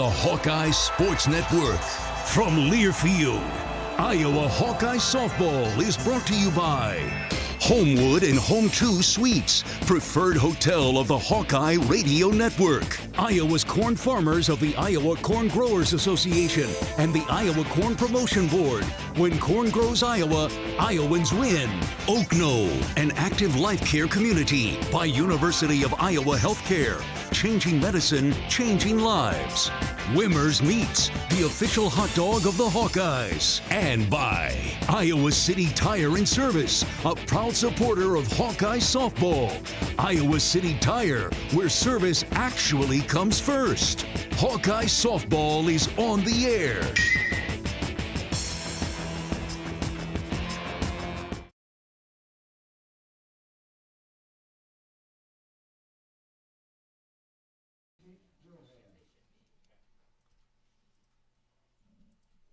the Hawkeye Sports Network. From Learfield, Iowa Hawkeye Softball is brought to you by Homewood and Home 2 Suites, preferred hotel of the Hawkeye Radio Network. Iowa's corn farmers of the Iowa Corn Growers Association and the Iowa Corn Promotion Board. When corn grows Iowa, Iowans win. Oak Knoll, an active life care community by University of Iowa Healthcare. Changing medicine, changing lives. Wimmer's Meats, the official hot dog of the Hawkeyes. And by Iowa City Tire and Service, a proud supporter of Hawkeye softball. Iowa City Tire, where service actually comes first. Hawkeye softball is on the air.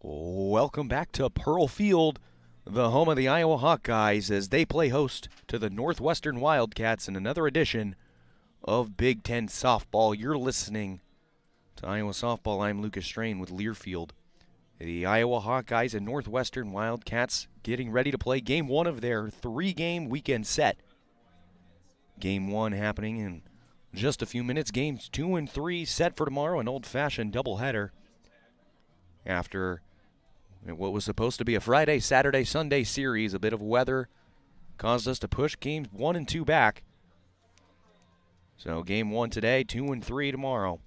Welcome back to Pearl Field, the home of the Iowa Hawkeyes, as they play host to the Northwestern Wildcats in another edition of Big Ten Softball. You're listening to Iowa Softball. I'm Lucas Strain with Learfield. The Iowa Hawkeyes and Northwestern Wildcats getting ready to play Game 1 of their 3-game weekend set. Game 1 happening in just a few minutes. Games 2 and 3 set for tomorrow, an old-fashioned doubleheader after what was supposed to be a Friday, Saturday, Sunday series. A bit of weather caused us to push games 1 and 2 back. So game 1 today, 2 and 3 tomorrow.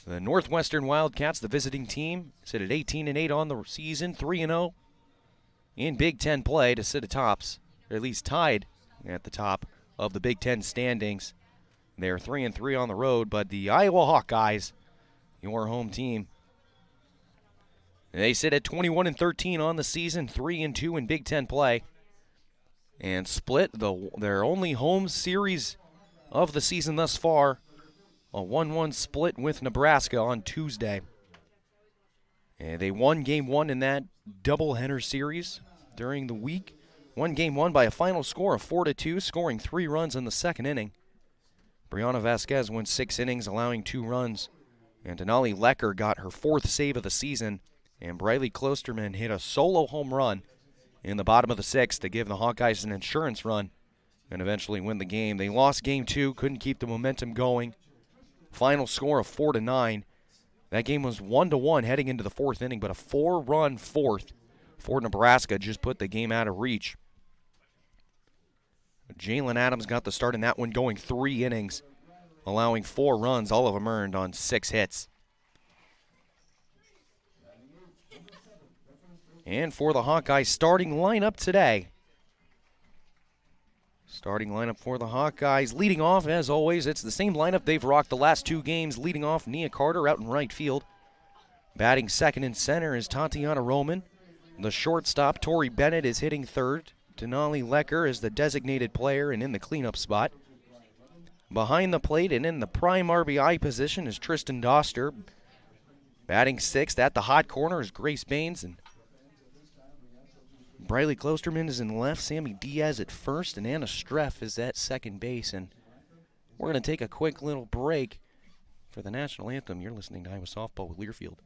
The Northwestern Wildcats, the visiting team, sit at 18-8 on the season, 3-0 in Big Ten play to sit atop, or at least tied at the top of the Big Ten standings. They're 3-3 on the road, but the Iowa Hawkeyes, your home team, they sit at 21-13 on the season, 3-2 in Big Ten play, and split their only home series of the season thus far, a 1-1 split with Nebraska on Tuesday. And they won Game 1 in that doubleheader series during the week. Won Game 1 by a final score of 4-2, scoring 3 runs in the second inning. Brianna Vasquez went 6 innings, allowing 2 runs, and Denali Lecker got her 4th save of the season. And Briley Klosterman hit a solo home run in the bottom of the 6th to give the Hawkeyes an insurance run and eventually win the game. They lost Game 2, couldn't keep the momentum going. Final score of 4-9. That game was 1-1 heading into the 4th inning, but a 4-run 4th for Nebraska just put the game out of reach. Jalen Adams got the start in that one, going 3 innings, allowing 4 runs, all of them earned on 6 hits. And for the Hawkeyes starting lineup today. Starting lineup for the Hawkeyes. Leading off, as always, it's the same lineup they've rocked the last 2 games. Leading off, Nia Carter out in right field. Batting second and center is Tatiana Roman. The shortstop, Tori Bennett, is hitting third. Denali Lecker is the designated player and in the cleanup spot. Behind the plate and in the prime RBI position is Tristan Doster. Batting sixth at the hot corner is Grace Baines, and Briley Klosterman is in left, Sammy Diaz at first, and Anna Streff is at second base. And we're going to take a quick little break for the national anthem. You're listening to Iowa Softball with Learfield.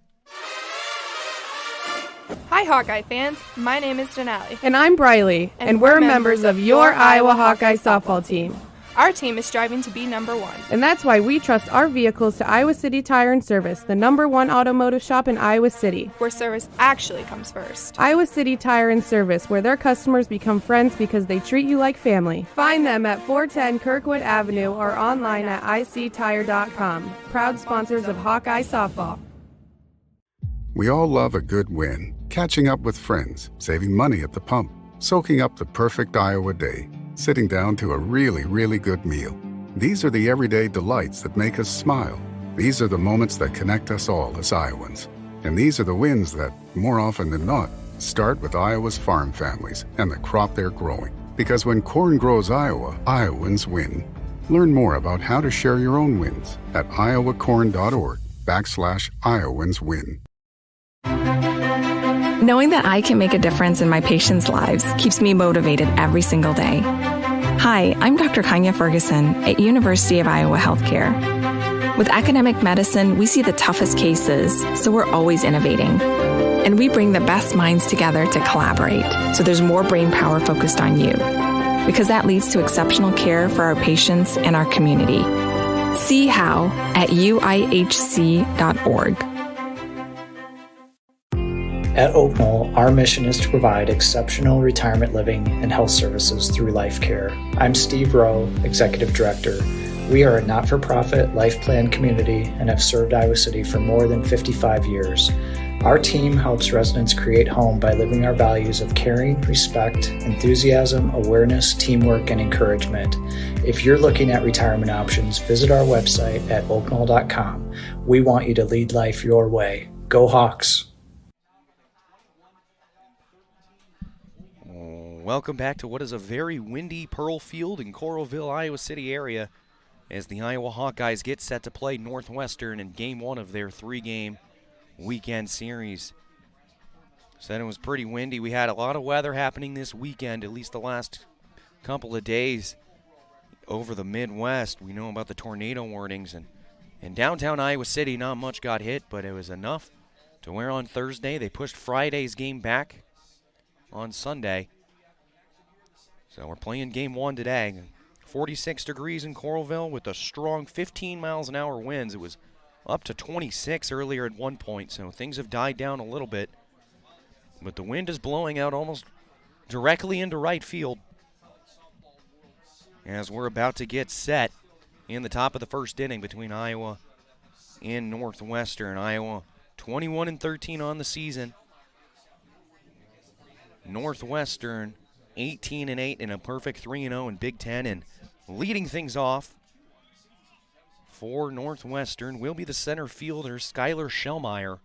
Hi, Hawkeye fans. My name is Denali. And I'm Briley, and we're members of your Iowa Hawkeye softball team. Our team is striving to be number 1. And that's why we trust our vehicles to Iowa City Tire and Service, the #1 automotive shop in Iowa City, where service actually comes first. Iowa City Tire and Service, where their customers become friends because they treat you like family. Find them at 410 Kirkwood Avenue or online at ictire.com. Proud sponsors of Hawkeye Softball. We all love a good win. Catching up with friends, saving money at the pump, soaking up the perfect Iowa day, sitting down to a really, really good meal. These are the everyday delights that make us smile. These are the moments that connect us all as Iowans. And these are the wins that, more often than not, start with Iowa's farm families and the crop they're growing. Because when corn grows Iowa, Iowans win. Learn more about how to share your own wins at iowacorn.org/IowansWin. Knowing that I can make a difference in my patients' lives keeps me motivated every single day. Hi, I'm Dr. Kanya Ferguson at University of Iowa Healthcare. With academic medicine, we see the toughest cases, so we're always innovating. And we bring the best minds together to collaborate, so there's more brain power focused on you. Because that leads to exceptional care for our patients and our community. See how at uihc.org. At Oak Knoll, our mission is to provide exceptional retirement living and health services through life care. I'm Steve Rowe, Executive Director. We are a not-for-profit life plan community and have served Iowa City for more than 55 years. Our team helps residents create home by living our values of caring, respect, enthusiasm, awareness, teamwork, and encouragement. If you're looking at retirement options, visit our website at oakknoll.com. We want you to lead life your way. Go Hawks! Welcome back to what is a very windy Pearl Field in Coralville, Iowa City area, as the Iowa Hawkeyes get set to play Northwestern in Game 1 of their 3-game weekend series. Said it was pretty windy. We had a lot of weather happening this weekend, at least the last couple of days over the Midwest. We know about the tornado warnings, and in downtown Iowa City, not much got hit, but it was enough to where on Thursday they pushed Friday's game back on Sunday. So we're playing Game 1 today. 46 degrees in Coralville with a strong 15 miles an hour winds. It was up to 26 earlier at one point, so things have died down a little bit. But the wind is blowing out almost directly into right field as we're about to get set in the top of the first inning between Iowa and Northwestern. Iowa 21-13 on the season. Northwestern 18-8 in a perfect 3-0 in Big Ten, and leading things off for Northwestern will be the center fielder, Skylar Schellmeyer.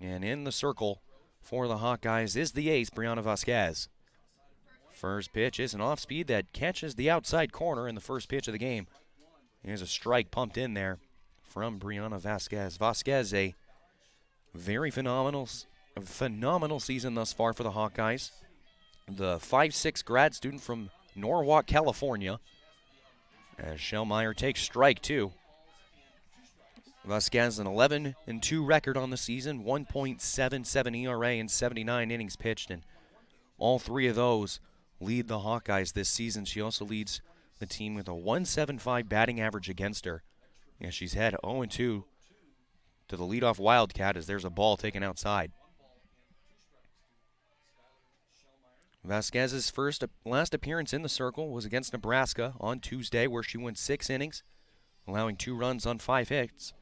And in the circle for the Hawkeyes is the ace, Brianna Vasquez. First pitch is an off-speed that catches the outside corner in the first pitch of the game. Here's a strike pumped in there from Brianna Vasquez. Vasquez, a very phenomenal season thus far for the Hawkeyes. The 5'6" grad student from Norwalk, California, as Schellmeyer takes strike two. Vasquez an 11-2 record on the season, 1.77 ERA in 79 innings pitched, and all three of those lead the Hawkeyes this season. She also leads the team with a 1.75 batting average against her. And she's had 0-2 to the leadoff Wildcat as there's a ball taken outside. Vasquez's last appearance in the circle was against Nebraska on Tuesday, where she went 6 innings, allowing 2 runs on 5 hits,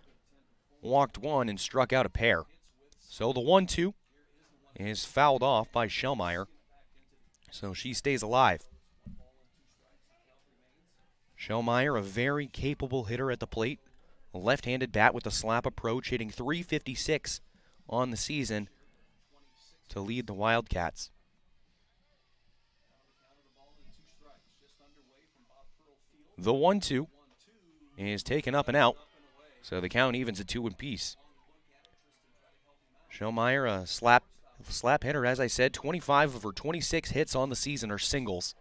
walked 1, and struck out a pair. So the 1-2 is fouled off by Schellmeyer, so she stays alive. Schellmeyer, a very capable hitter at the plate, a left-handed bat with a slap approach, hitting .356 on the season to lead the Wildcats. The 1-2 is taken up and out, so the count evens at 2 apiece. Schellmeyer, a slap hitter, as I said, 25 of her 26 hits on the season are singles.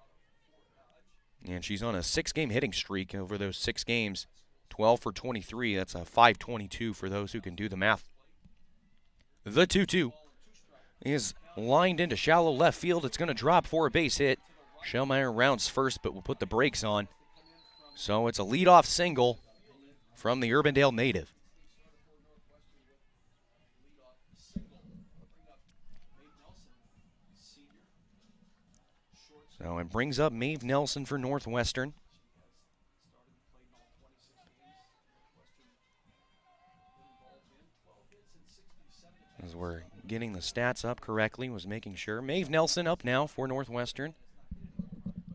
And she's on a 6-game hitting streak over those 6 games, 12 for 23. That's a .522 for those who can do the math. The 2-2 is lined into shallow left field. It's going to drop for a base hit. Schellmeyer rounds first, but will put the brakes on. So it's a leadoff single from the Urbandale native. So it brings up Maeve Nelson for Northwestern. As we're getting the stats up correctly, was making sure. Maeve Nelson up now for Northwestern.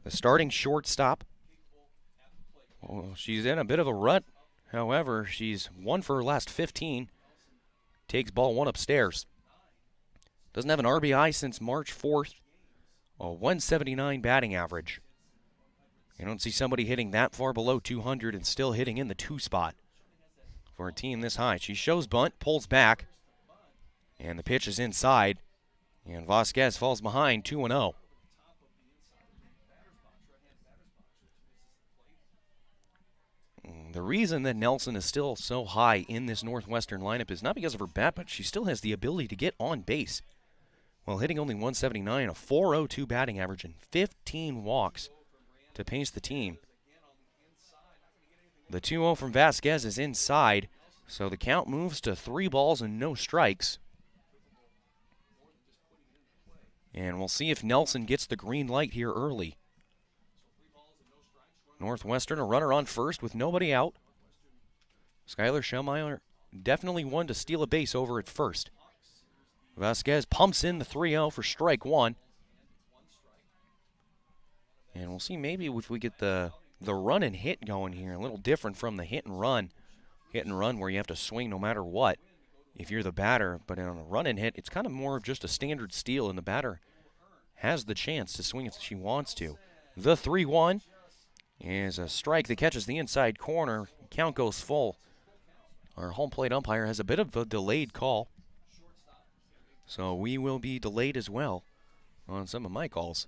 The starting shortstop. Well, she's in a bit of a rut. However, she's 1 for her last 15. Takes ball 1 upstairs. Doesn't have an RBI since March 4th. A 179 batting average. You don't see somebody hitting that far below 200 and still hitting in the 2 spot for a team this high. She shows bunt, pulls back, and the pitch is inside. And Vasquez falls behind 2-0. The reason that Nelson is still so high in this Northwestern lineup is not because of her bat, but she still has the ability to get on base. While hitting only 179, a 402 batting average, and 15 walks to pace the team. The 2-0 from Vasquez is inside, so the count moves to 3 balls and no strikes. And we'll see if Nelson gets the green light here early. Northwestern, a runner on first with nobody out. Skylar Schellmeyer definitely one to steal a base over at first. Vasquez pumps in the 3-0 for strike one. And we'll see maybe if we get the run and hit going here. A little different from the hit and run. Hit and run where you have to swing no matter what if you're the batter. But on a run and hit, it's kind of more of just a standard steal, and the batter has the chance to swing if she wants to. The 3-1 is a strike that catches the inside corner. Count goes full. Our home plate umpire has a bit of a delayed call, so we will be delayed as well on some of my calls.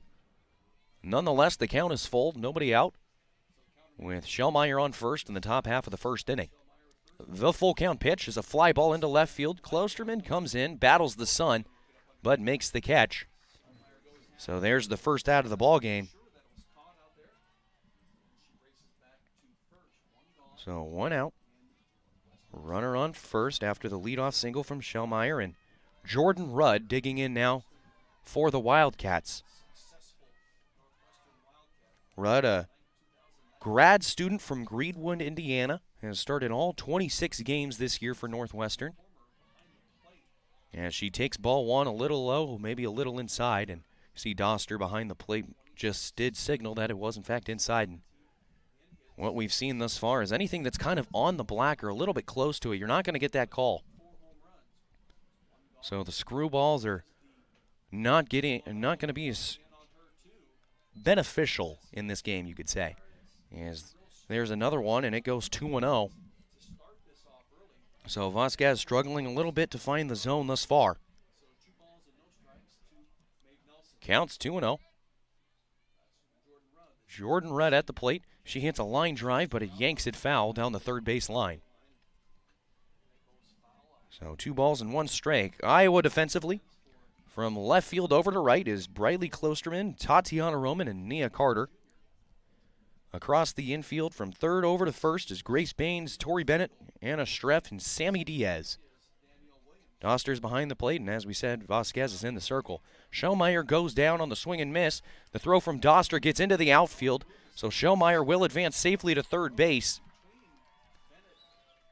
Nonetheless, the count is full, nobody out, with Schellmeyer on first in the top half of the first inning. The full count pitch is a fly ball into left field. Klosterman comes in, battles the sun, but makes the catch. So there's the first out of the ball game. So 1 out. Runner on first after the leadoff single from Schellmeyer, and Jordan Rudd digging in now for the Wildcats. Rudd, a grad student from Greenwood, Indiana, has started all 26 games this year for Northwestern. As she takes ball one a little low, maybe a little inside, and see Doster behind the plate just did signal that it was in fact inside. And what we've seen thus far is anything that's kind of on the black or a little bit close to it, you're not going to get that call. So the screwballs are not going to be as beneficial in this game, you could say. As there's another one, and it goes 2-0. So Vasquez struggling a little bit to find the zone thus far. Counts 2-0. Jordan Rudd at the plate. She hits a line drive, but it yanks it foul down the third base line. So 2 balls and 1 strike. Iowa defensively. From left field over to right is Briley Klosterman, Tatiana Roman, and Nia Carter. Across the infield from third over to first is Grace Baines, Tori Bennett, Anna Streff, and Sammy Diaz. Doster's behind the plate, and as we said, Vasquez is in the circle. Schellmeyer goes down on the swing and miss. The throw from Doster gets into the outfield, so Schellmeyer will advance safely to third base.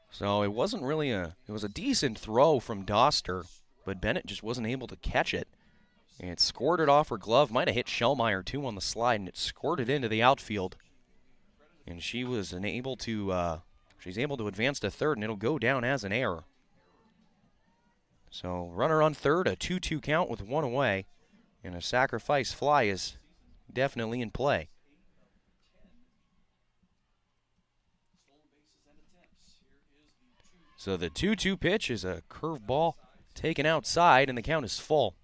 So it wasn't really it was a decent throw from Doster, but Bennett just wasn't able to catch it. And it squirted off her glove, might have hit Schellmeyer too on the slide, and it squirted into the outfield. And she was able to, she's able to advance to third, and it'll go down as an error. So runner on third, a 2-2 count with 1 away, and a sacrifice fly is definitely in play. So the 2-2 pitch is a curveball taken outside, and the count is full.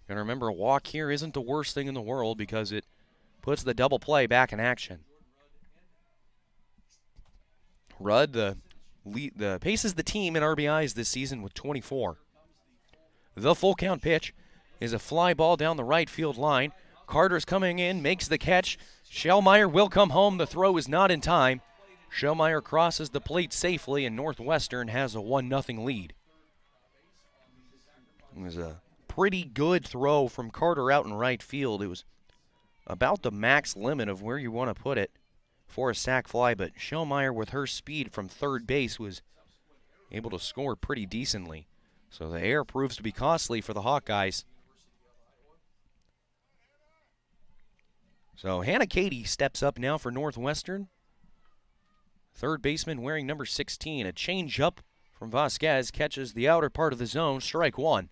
And remember, a walk here isn't the worst thing in the world because it puts the double play back in action. Rudd, the paces the team in RBIs this season with 24. The full count pitch is a fly ball down the right field line. Carter's coming in, makes the catch. Schellmeyer will come home. The throw is not in time. Schellmeyer crosses the plate safely, and Northwestern has a 1-0 lead. It was a pretty good throw from Carter out in right field. It was about the max limit of where you want to put it for a sac fly, but Schellmeyer, with her speed from third base, was able to score pretty decently. So the error proves to be costly for the Hawkeyes. So Hannah Cady steps up now for Northwestern. Third baseman wearing number 16. A change-up from Vasquez catches the outer part of the zone, strike 1.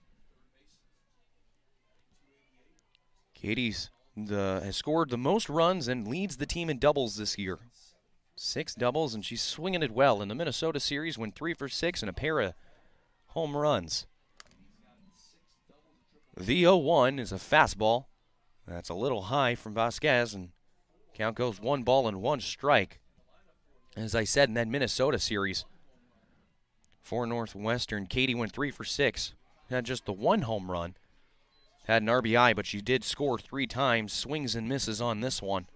Cady's has scored the most runs and leads the team in doubles this year. 6 doubles, and she's swinging it well. In the Minnesota series, went 3 for 6 and a pair of home runs. The 0-1 is a fastball. That's a little high from Vasquez, and count goes 1 ball and 1 strike. As I said in that Minnesota series, for Northwestern, Katie went 3 for 6. Had just the one home run. Had an RBI, but she did score 3 times. Swings and misses on this one.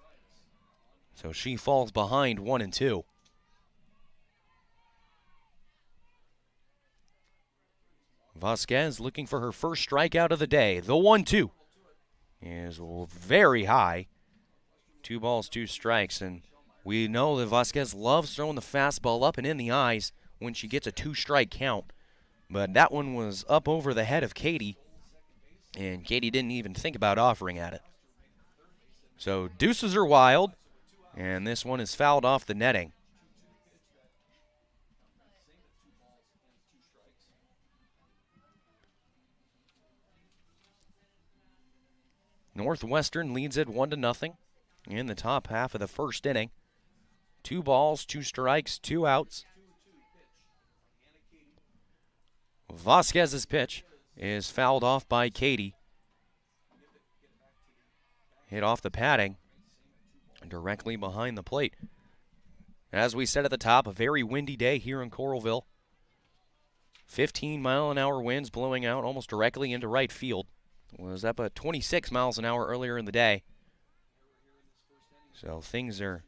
So she falls behind 1-2. Vasquez looking for her first strikeout of the day. The 1-2 is very high. 2 balls, 2 strikes. And we know that Vasquez loves throwing the fastball up and in the eyes when she gets a 2-strike count. But that one was up over the head of Katie, and Katie didn't even think about offering at it. So deuces are wild, and this one is fouled off the netting. Northwestern leads it 1-0 in the top half of the first inning. 2 balls, 2 strikes, 2 outs. Vasquez's pitch is fouled off by Katie. Hit off the padding directly behind the plate. As we said at the top, a very windy day here in Coralville. 15-mile-an-hour winds blowing out almost directly into right field. Was up at 26 miles an hour earlier in the day. So things are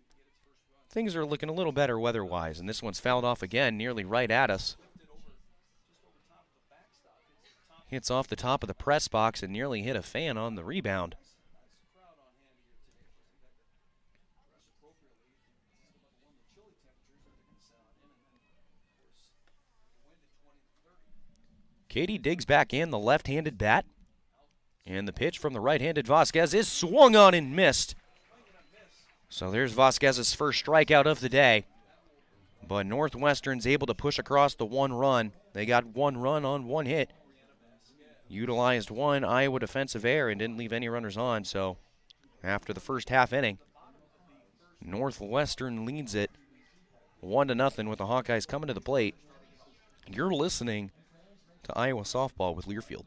looking a little better weather-wise, and this one's fouled off again, nearly right at us. Hits off the top of the press box and nearly hit a fan on the rebound. Katie digs back in the left-handed bat. And the pitch from the right-handed Vasquez is swung on and missed. So there's Vasquez's first strikeout of the day. But Northwestern's able to push across the 1 run. They got 1 run on 1 hit. Utilized 1 Iowa defensive error and didn't leave any runners on. So after the first half inning, Northwestern leads it 1-0 with the Hawkeyes coming to the plate. You're listening to Iowa Softball with Learfield.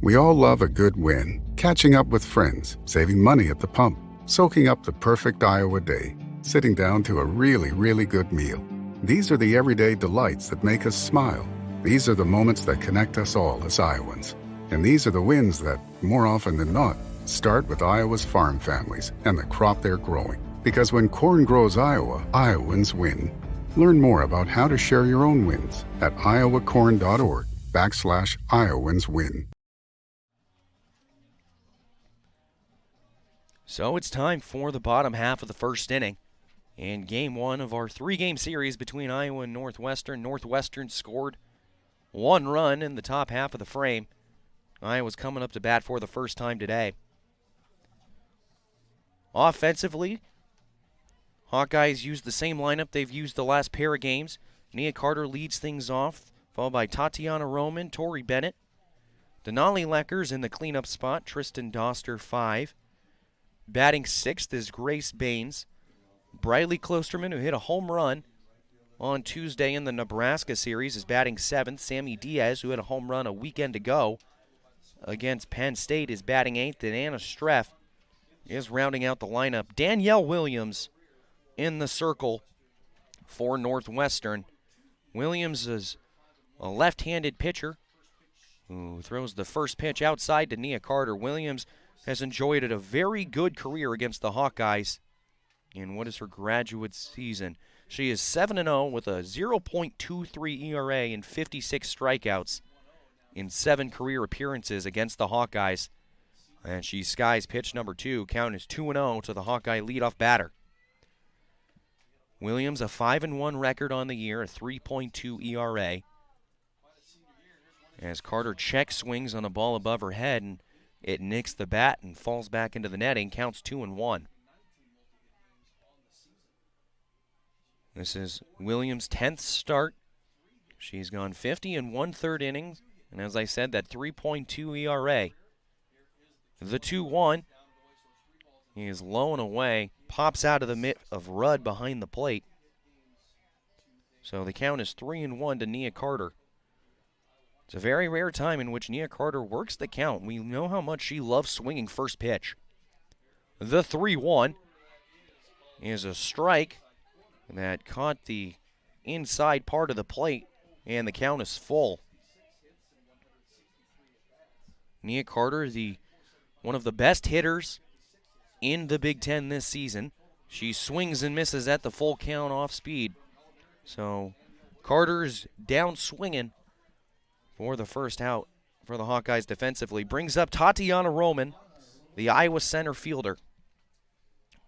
We all love a good win. Catching up with friends, saving money at the pump, soaking up the perfect Iowa day, sitting down to a really, really good meal. These are the everyday delights that make us smile. These are the moments that connect us all as Iowans. And these are the wins that, more often than not, start with Iowa's farm families and the crop they're growing. Because when corn grows Iowa, Iowans win. Learn more about how to share your own wins at iowacorn.org/IowansWin. So it's time for the bottom half of the first inning. In game 1 of our 3-game series between Iowa and Northwestern, Northwestern scored 1 run in the top half of the frame. Iowa's coming up to bat for the first time today. Offensively, Hawkeyes used the same lineup they've used the last pair of games. Nia Carter leads things off, followed by Tatiana Roman, Tori Bennett. Denali Leckers in the cleanup spot, Tristan Doster 5. Batting 6th is Grace Baines. Briley Klosterman, who hit a home run on Tuesday in the Nebraska series, is batting 7th. Sammy Diaz, who hit a home run a weekend ago against Penn State, is batting 8th. And Anna Streff is rounding out the lineup. Danielle Williams in the circle for Northwestern. Williams is a left-handed pitcher who throws the first pitch outside to Nia Carter. Williams has enjoyed a very good career against the Hawkeyes in what is her graduate season. She is 7-0 with a 0.23 ERA and 56 strikeouts in 7 career appearances against the Hawkeyes. And she skies pitch number 2. Count is 2-0 to the Hawkeye leadoff batter. Williams, a 5-1 record on the year, a 3.2 ERA. As Carter check swings on a ball above her head, and it nicks the bat and falls back into the netting, counts 2-1. This is Williams' 10th start. She's gone 50 and 1/3 innings, and as I said, that 3.2 ERA. The 2-1 is low and away, pops out of the mitt of Rudd behind the plate. So the count is 3-1 to Nia Carter. It's a very rare time in which Nia Carter works the count. We know how much she loves swinging first pitch. The 3-1 is a strike that caught the inside part of the plate, and the count is full. Nia Carter, one of the best hitters in the Big Ten this season. She swings and misses at the full count off speed. So Carter's down swinging for the first out for the Hawkeyes defensively. Brings up Tatiana Roman, the Iowa center fielder.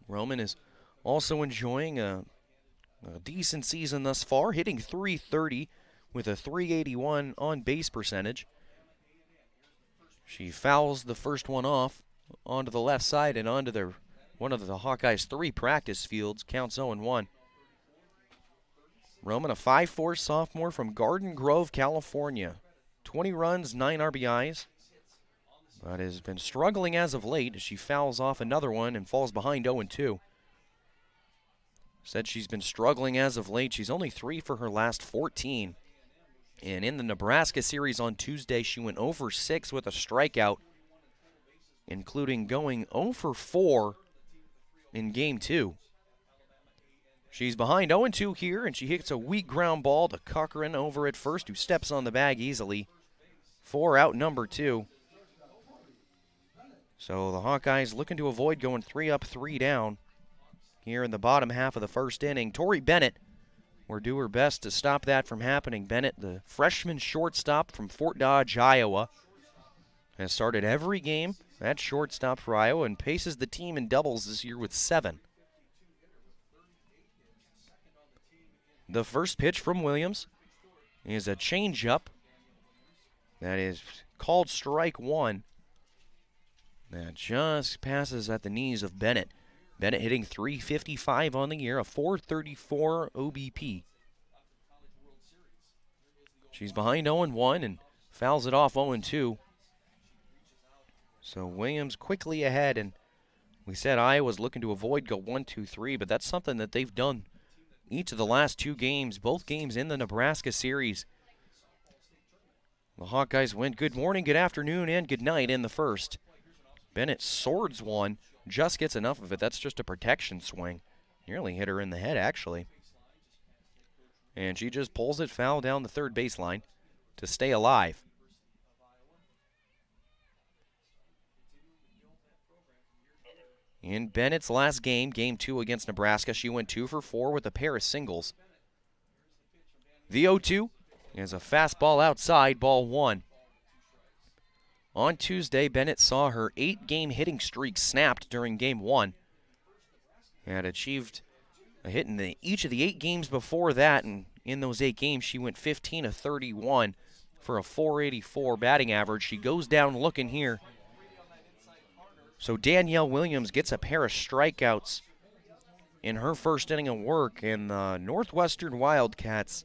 Roman is also enjoying a decent season thus far, hitting .330 with a .381 on base percentage. She fouls the first one off onto the left side and onto one of the Hawkeyes' 3 practice fields. Counts 0-1. Roman, a 5'4" sophomore from Garden Grove, California. 20 runs, 9 RBIs, but has been struggling as of late as she fouls off another one and falls behind 0-2. Said she's been struggling as of late. She's only 3 for her last 14. And in the Nebraska series on Tuesday, she went 0 for 6 with a strikeout, including going 0 for 4 in Game 2. She's behind 0-2 here, and she hits a weak ground ball to Cochran over at first, who steps on the bag easily. 4 out, number 2. So the Hawkeyes looking to avoid going 3 up, 3 down here in the bottom half of the first inning. Tori Bennett will do her best to stop that from happening. Bennett, the freshman shortstop from Fort Dodge, Iowa, has started every game at shortstop for Iowa and paces the team in doubles this year with 7. The first pitch from Williams is a changeup that is called strike 1. That just passes at the knees of Bennett. Bennett hitting .355 on the year, a .434 OBP. She's behind 0-1 and fouls it off 0-2. So Williams quickly ahead, and we said Iowa's looking to avoid go 1-2-3, but that's something that they've done each of the last 2 games, both games in the Nebraska series. The Hawkeyes went good morning, good afternoon, and good night in the first. Bennett swords one, just gets enough of it. That's just a protection swing. Nearly hit her in the head, actually. And she just pulls it foul down the third baseline to stay alive. In Bennett's last game, Game 2 against Nebraska, she went 2 for 4 with a pair of singles. The 0-2 is a fastball outside, ball 1. On Tuesday, Bennett saw her 8-game hitting streak snapped during Game 1. And achieved a hit in each of the 8 games before that, and in those 8 games, she went 15 of 31 for a .484 batting average. She goes down looking here. So Danielle Williams gets a pair of strikeouts in her first inning of work, and the Northwestern Wildcats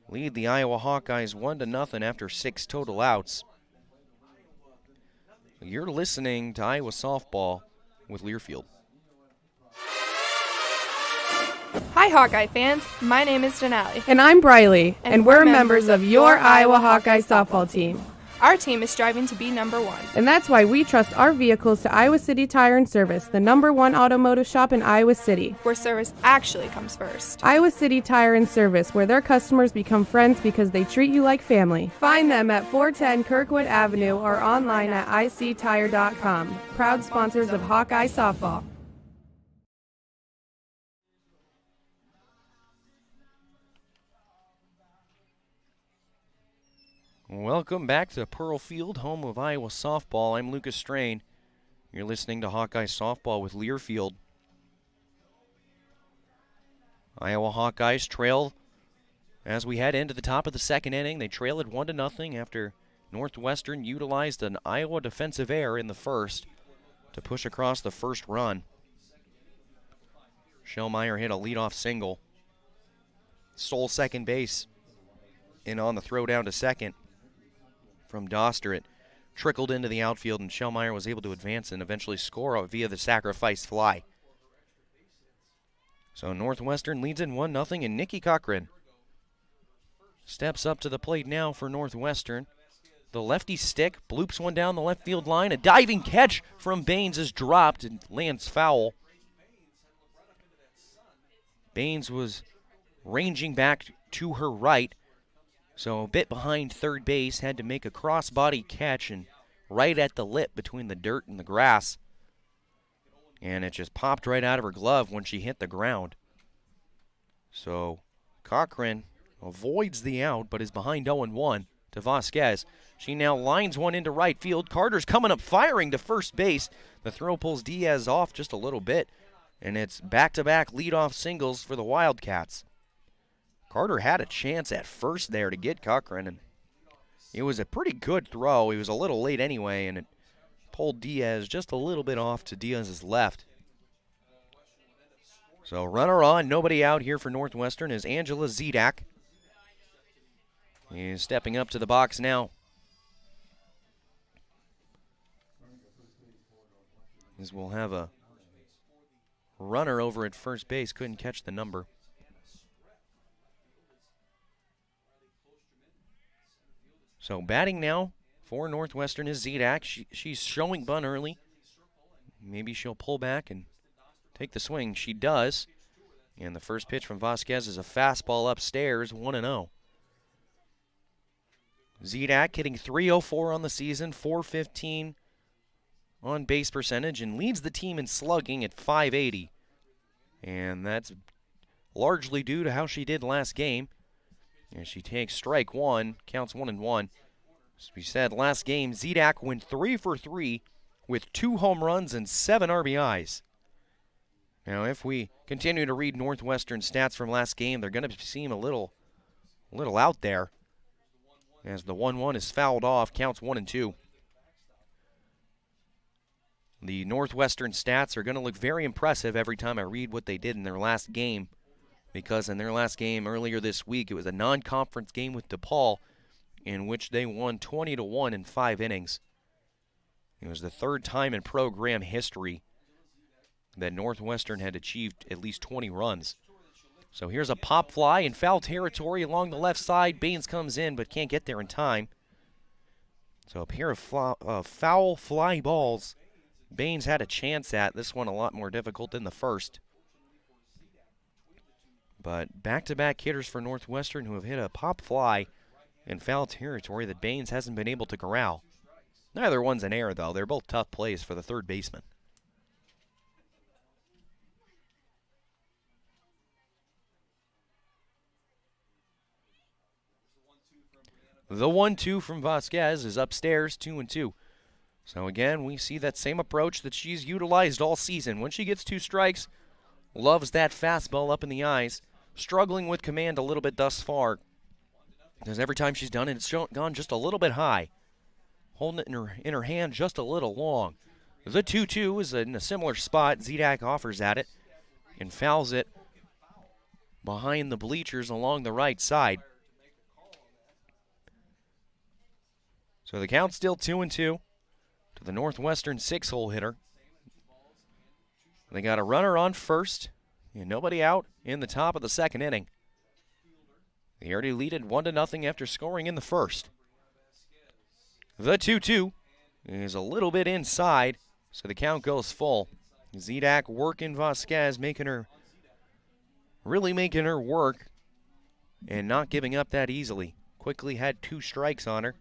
lead the Iowa Hawkeyes 1-0 after 6 total outs. You're listening to Iowa Softball with Learfield. Hi, Hawkeye fans. My name is Denali. And I'm Briley, and we're members of your Iowa Hawkeye softball team. Our team is striving to be number 1. And that's why we trust our vehicles to Iowa City Tire and Service, the #1 automotive shop in Iowa City. Where service actually comes first. Iowa City Tire and Service, where their customers become friends because they treat you like family. Find them at 410 Kirkwood Avenue or online at ictire.com. Proud sponsors of Hawkeye Softball. Welcome back to Pearl Field, home of Iowa softball. I'm Lucas Strain. You're listening to Hawkeye Softball with Learfield. Iowa Hawkeyes trail as we head into the top of the second inning. They trail it 1-0 after Northwestern utilized an Iowa defensive error in the first to push across the first run. Schellmeyer hit a leadoff single, stole second base, and on the throw down to second from Doster, it trickled into the outfield, and Schellmeyer was able to advance and eventually score via the sacrifice fly. So Northwestern leads in 1-0, and Nikki Cochran steps up to the plate now for Northwestern. The lefty stick bloops one down the left field line. A diving catch from Baines is dropped and lands foul. Baines was ranging back to her right, so a bit behind third base, had to make a crossbody catch and right at the lip between the dirt and the grass. And it just popped right out of her glove when she hit the ground. So Cochran avoids the out, but is behind 0-1 to Vasquez. She now lines one into right field. Carter's coming up firing to first base. The throw pulls Diaz off just a little bit, and it's back-to-back leadoff singles for the Wildcats. Carter had a chance at first there to get Cochran, and it was a pretty good throw. He was a little late anyway, and it pulled Diaz just a little bit off to Diaz's left. So runner on, nobody out here for Northwestern is Angela Zedak. He's stepping up to the box now. As we'll have a runner over at first base, couldn't catch the number. So batting now for Northwestern is Zedak. She's showing bunt early. Maybe she'll pull back and take the swing. She does. And the first pitch from Vasquez is a fastball upstairs, 1-0. Zedak hitting .304 on the season, .415 on base percentage, and leads the team in slugging at .580. And that's largely due to how she did last game. And she takes strike one, counts 1-1. As we said, last game, Zedak went 3 for 3 with 2 home runs and 7 RBIs. Now, if we continue to read Northwestern stats from last game, they're going to seem a little out there. As the 1-1 is fouled off, counts 1-2. The Northwestern stats are going to look very impressive every time I read what they did in their last game, because in their last game earlier this week, it was a non-conference game with DePaul in which they won 20-1 in 5 innings. It was the third time in program history that Northwestern had achieved at least 20 runs. So here's a pop fly in foul territory along the left side. Baines comes in but can't get there in time. So a pair of foul fly balls Baines had a chance at. This one a lot more difficult than the first. But back-to-back hitters for Northwestern who have hit a pop fly in foul territory that Baines hasn't been able to corral. Neither one's an error, though. They're both tough plays for the third baseman. The 1-2 from Vasquez is upstairs, 2-2. So again, we see that same approach that she's utilized all season. When she gets 2 strikes, loves that fastball up in the eyes. Struggling with command a little bit thus far, because every time she's done it, it's gone just a little bit high. Holding it in her hand just a little long. The 2-2 is in a similar spot. Zedak offers at it and fouls it behind the bleachers along the right side. So the count's still 2-2 to the Northwestern 6-hole hitter. They got a runner on first and nobody out in the top of the second inning. They already lead it 1-0 after scoring in the first. The 2-2 is a little bit inside, so the count goes full. Zedak working Vasquez, really making her work and not giving up that easily. Quickly had 2 strikes on her,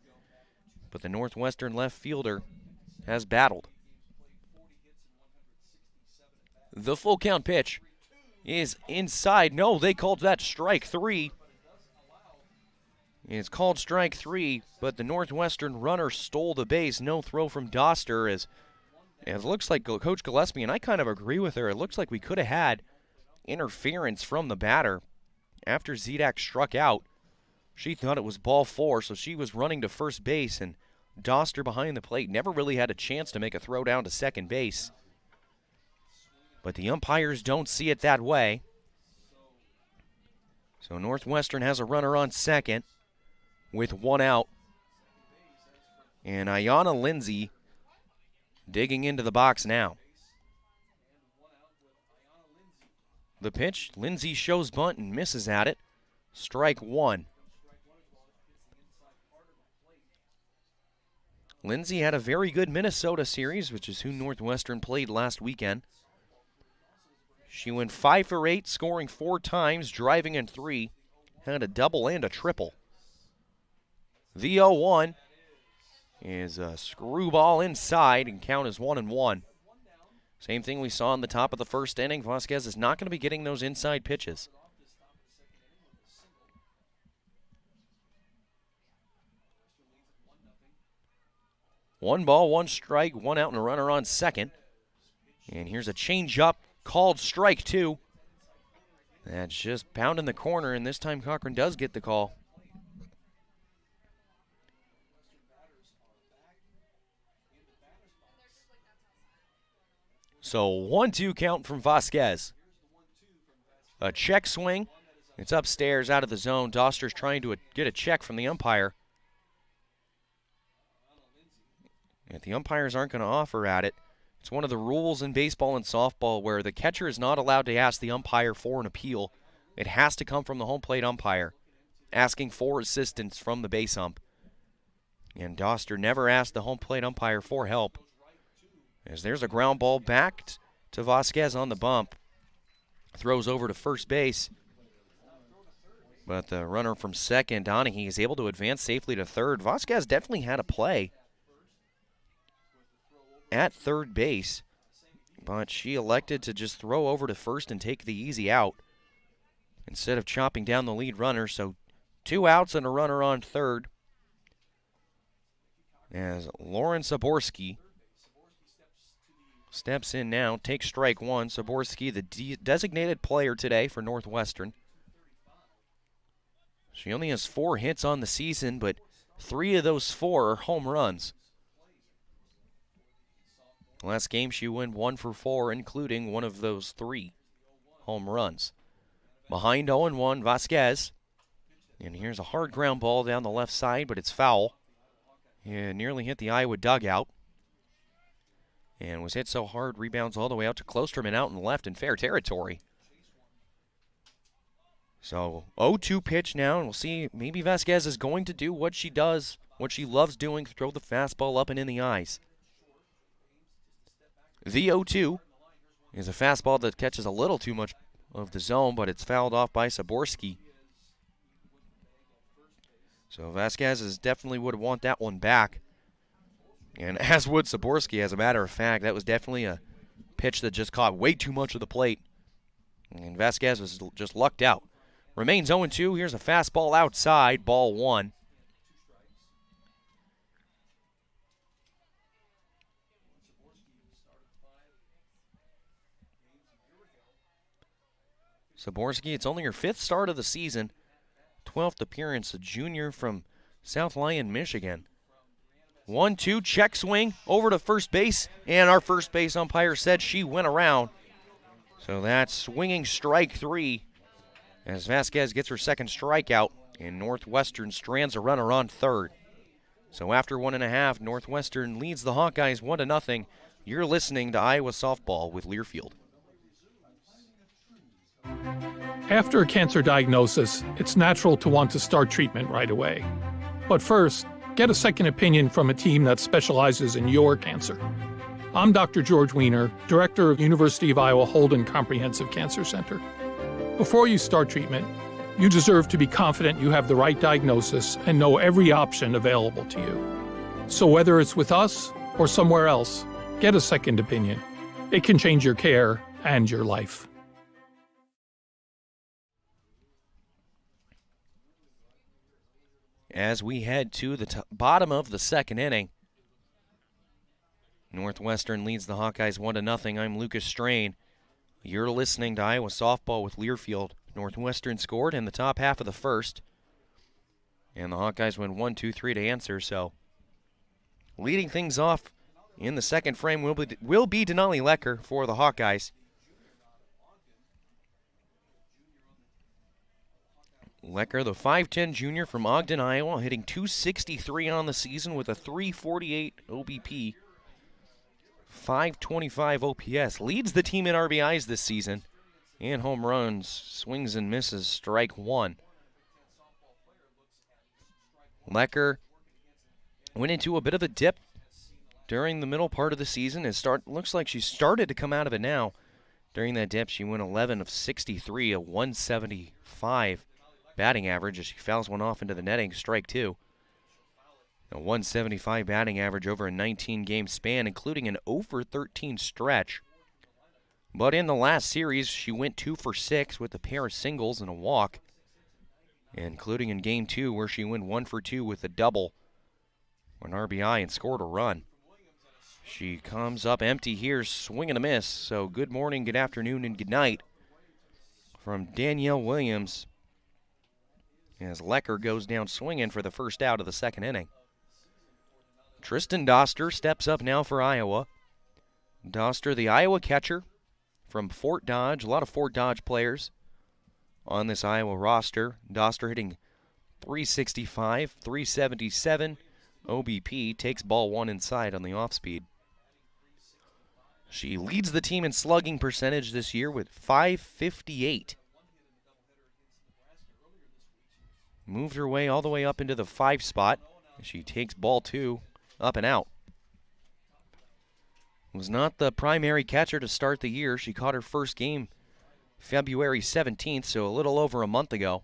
but the Northwestern left fielder has battled. The full count pitch is inside. No, they called that strike 3. It's called strike 3, but the Northwestern runner stole the base. No throw from Doster. As it looks like Coach Gillespie, and I kind of agree with her, it looks like we could have had interference from the batter after Zedak struck out. She thought it was ball 4, so she was running to first base, and Doster behind the plate never really had a chance to make a throw down to second base. But the umpires don't see it that way. So Northwestern has a runner on second with 1 out. And Ayanna Lindsay digging into the box now. The pitch, Lindsay shows bunt and misses at it. Strike 1. Lindsay had a very good Minnesota series, which is who Northwestern played last weekend. She went 5 for 8, scoring 4 times, driving in 3. Had a double and a triple. The 0-1 is a screwball inside and count is 1-1. Same thing we saw in the top of the first inning. Vasquez is not going to be getting those inside pitches. One ball, one strike, one out and a runner on second. And here's a changeup called strike 2. That's just pounding the corner, and this time Cochran does get the call. So 1-2 count from Vasquez. A check swing. It's upstairs out of the zone. Doster's trying to get a check from the umpire. If the umpires aren't going to offer at it, it's one of the rules in baseball and softball where the catcher is not allowed to ask the umpire for an appeal. It has to come from the home plate umpire, asking for assistance from the base ump. And Doster never asked the home plate umpire for help. As there's a ground ball back to Vasquez on the bump. Throws over to first base. But the runner from second, Donahue, is able to advance safely to third. Vasquez definitely had a play at third base, but she elected to just throw over to first and take the easy out instead of chopping down the lead runner. So 2 outs and a runner on third as Lauren Saborski steps in now, takes strike 1. Saborski, the designated player today for Northwestern. She only has 4 hits on the season, but 3 of those 4 are home runs. Last game she went 1 for 4, including one of those 3 home runs. Behind 0-1, Vasquez. And here's a hard ground ball down the left side, but it's foul. It nearly hit the Iowa dugout. And was hit so hard, rebounds all the way out to Klostrom and out and left in fair territory. So 0-2 pitch now, and we'll see. Maybe Vasquez is going to do what she does, what she loves doing, throw the fastball up and in the eyes. The 0-2 is a fastball that catches a little too much of the zone, but it's fouled off by Saborski. So Vasquez is definitely would want that one back. And as would Saborski, as a matter of fact. That was definitely a pitch that just caught way too much of the plate. And Vasquez was just lucked out. Remains 0-2. Here's a fastball outside, ball 1. Saborski, it's only her 5th start of the season. 12th appearance, a junior from South Lyon, Michigan. 1-2, check swing, over to first base, and our first base umpire said she went around. So that's swinging strike 3 as Vasquez gets her second strikeout, and Northwestern strands a runner on third. So after 1.5, Northwestern leads the Hawkeyes 1-0. You're listening to Iowa Softball with Learfield. After a cancer diagnosis, it's natural to want to start treatment right away. But first, get a second opinion from a team that specializes in your cancer. I'm Dr. George Weiner, Director of University of Iowa Holden Comprehensive Cancer Center. Before you start treatment, you deserve to be confident you have the right diagnosis and know every option available to you. So whether it's with us or somewhere else, get a second opinion. It can change your care and your life. As we head to the bottom of the second inning, Northwestern leads the Hawkeyes 1-0. I'm Lucas Strain. You're listening to Iowa Softball with Learfield. Northwestern scored in the top half of the first, and the Hawkeyes went 1-2-3 to answer. So, leading things off in the second frame will be Denali Lecker for the Hawkeyes. Lecker, the 5'10 junior from Ogden, Iowa, hitting .263 on the season with a .348 OBP, .525 OPS. Leads the team in RBIs this season and home runs. Swings and misses, strike 1. Lecker went into a bit of a dip during the middle part of the season. Looks like she started to come out of it now. During that dip, she went 11 of 63, a 175 batting average as she fouls one off into the netting, strike two. A 175 batting average over a 19-game span, including an over 13 stretch. But in the last series, she went 2 for 6 with a pair of singles and a walk, including in Game 2 where she went 1 for 2 with a double, an RBI, and scored a run. She comes up empty here, swing and a miss. So good morning, good afternoon, and good night from Danielle Williams as Lecker goes down swinging for the first out of the second inning. Tristan Doster steps up now for Iowa. Doster, the Iowa catcher from Fort Dodge. A lot of Fort Dodge players on this Iowa roster. Doster hitting .365, .377 OBP, takes ball one inside on the off-speed. She leads the team in slugging percentage this year with .558. Moved her way all the way up into the 5 spot. She takes ball 2 up and out. Was not the primary catcher to start the year. She caught her first game February 17th, so a little over a month ago,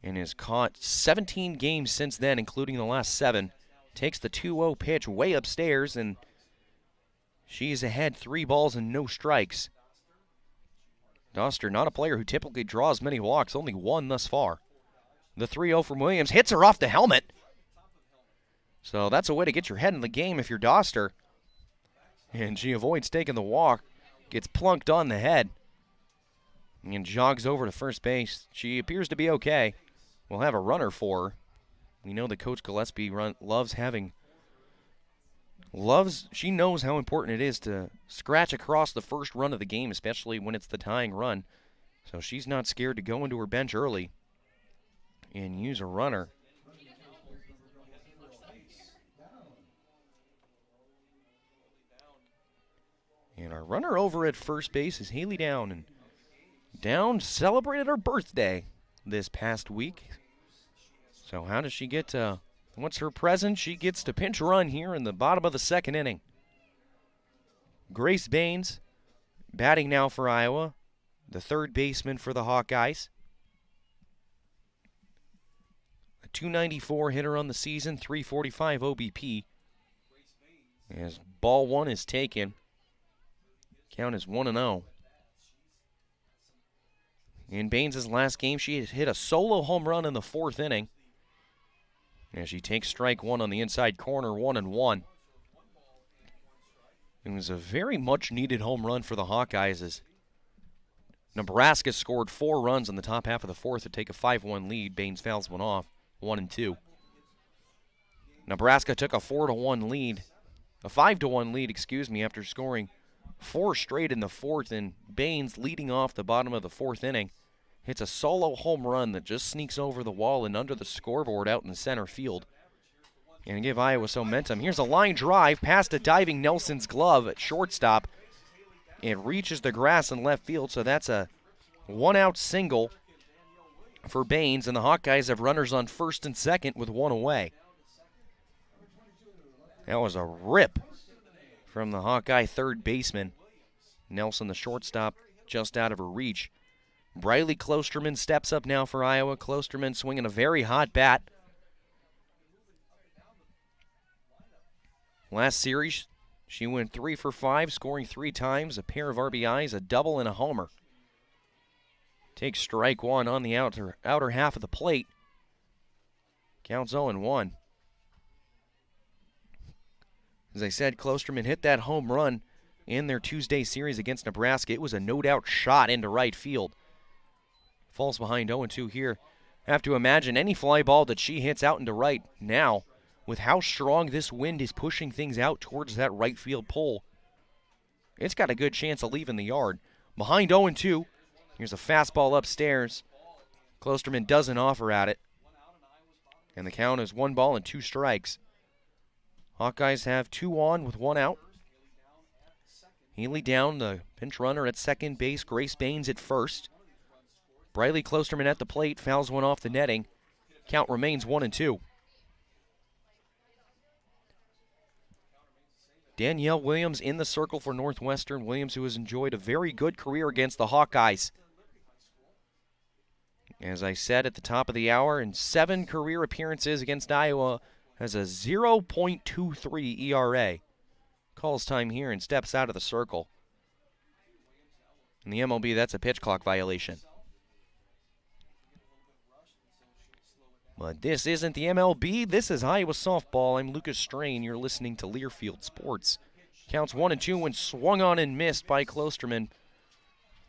and has caught 17 games since then, including the last 7. Takes the 2-0 pitch way upstairs, and she's ahead 3 balls and no strikes. Doster, not a player who typically draws many walks, only 1 thus far. The 3-0 from Williams hits her off the helmet. So that's a way to get your head in the game if you're Doster. And she avoids taking the walk, gets plunked on the head, and jogs over to first base. She appears to be okay. We'll have a runner for her. We know that Coach Gillespie she knows how important it is to scratch across the first run of the game, especially when it's the tying run. So she's not scared to go into her bench early and use a runner. And our runner over at first base is Haley Down. And Down celebrated her birthday this past week. So how does she get to, what's her present? She gets to pinch run here in the bottom of the second inning. Grace Baines batting now for Iowa, the third baseman for the Hawkeyes. A .294 hitter on the season, .345 OBP. As ball 1 is taken. Count is 1-0. In Baines' last game, she hit a solo home run in the 4th inning. As she takes strike 1 on the inside corner, 1-1. It was a very much needed home run for the Hawkeyes as Nebraska scored 4 runs in the top half of the 4th to take a 5-1 lead. Baines fouls one off, 1-2. Nebraska took a 4-1 lead, a 5-1 lead, after scoring 4 straight in the 4th, and Baines, leading off the bottom of the 4th inning, hits a solo home run that just sneaks over the wall and under the scoreboard out in the center field. And give Iowa some momentum. Here's a line drive past a diving Nelson's glove at shortstop. It reaches the grass in left field, so that's a 1-out single for Baines, and the Hawkeyes have runners on first and second with 1 away. That was a rip from the Hawkeye third baseman. Nelson, the shortstop, just out of her reach. Briley Klosterman steps up now for Iowa. Klosterman swinging a very hot bat. Last series, she went 3 for 5, scoring 3 times, a pair of RBIs, a double, and a homer. Takes strike 1 on the outer half of the plate. Counts 0-1. As I said, Klosterman hit that home run in their Tuesday series against Nebraska. It was a no-doubt shot into right field. Falls behind 0-2 here. Have to imagine any fly ball that she hits out into right now, with how strong this wind is pushing things out towards that right field pole, it's got a good chance of leaving the yard. Behind 0-2, here's a fastball upstairs. Klosterman doesn't offer at it. And the count is 1 ball and 2 strikes. Hawkeyes have 2 on with 1 out. Haley Down, the pinch runner at second base. Grace Baines at first. Briley Klosterman at the plate, fouls one off the netting. Count remains 1-2. Danielle Williams in the circle for Northwestern. Williams, who has enjoyed a very good career against the Hawkeyes. As I said at the top of the hour, in 7 career appearances against Iowa, has a 0.23 ERA. Calls time here and steps out of the circle. In the MLB, that's a pitch clock violation. But this isn't the MLB. This is Iowa softball. I'm Lucas Strain. You're listening to Learfield Sports. Counts 1-2 when swung on and missed by Klosterman.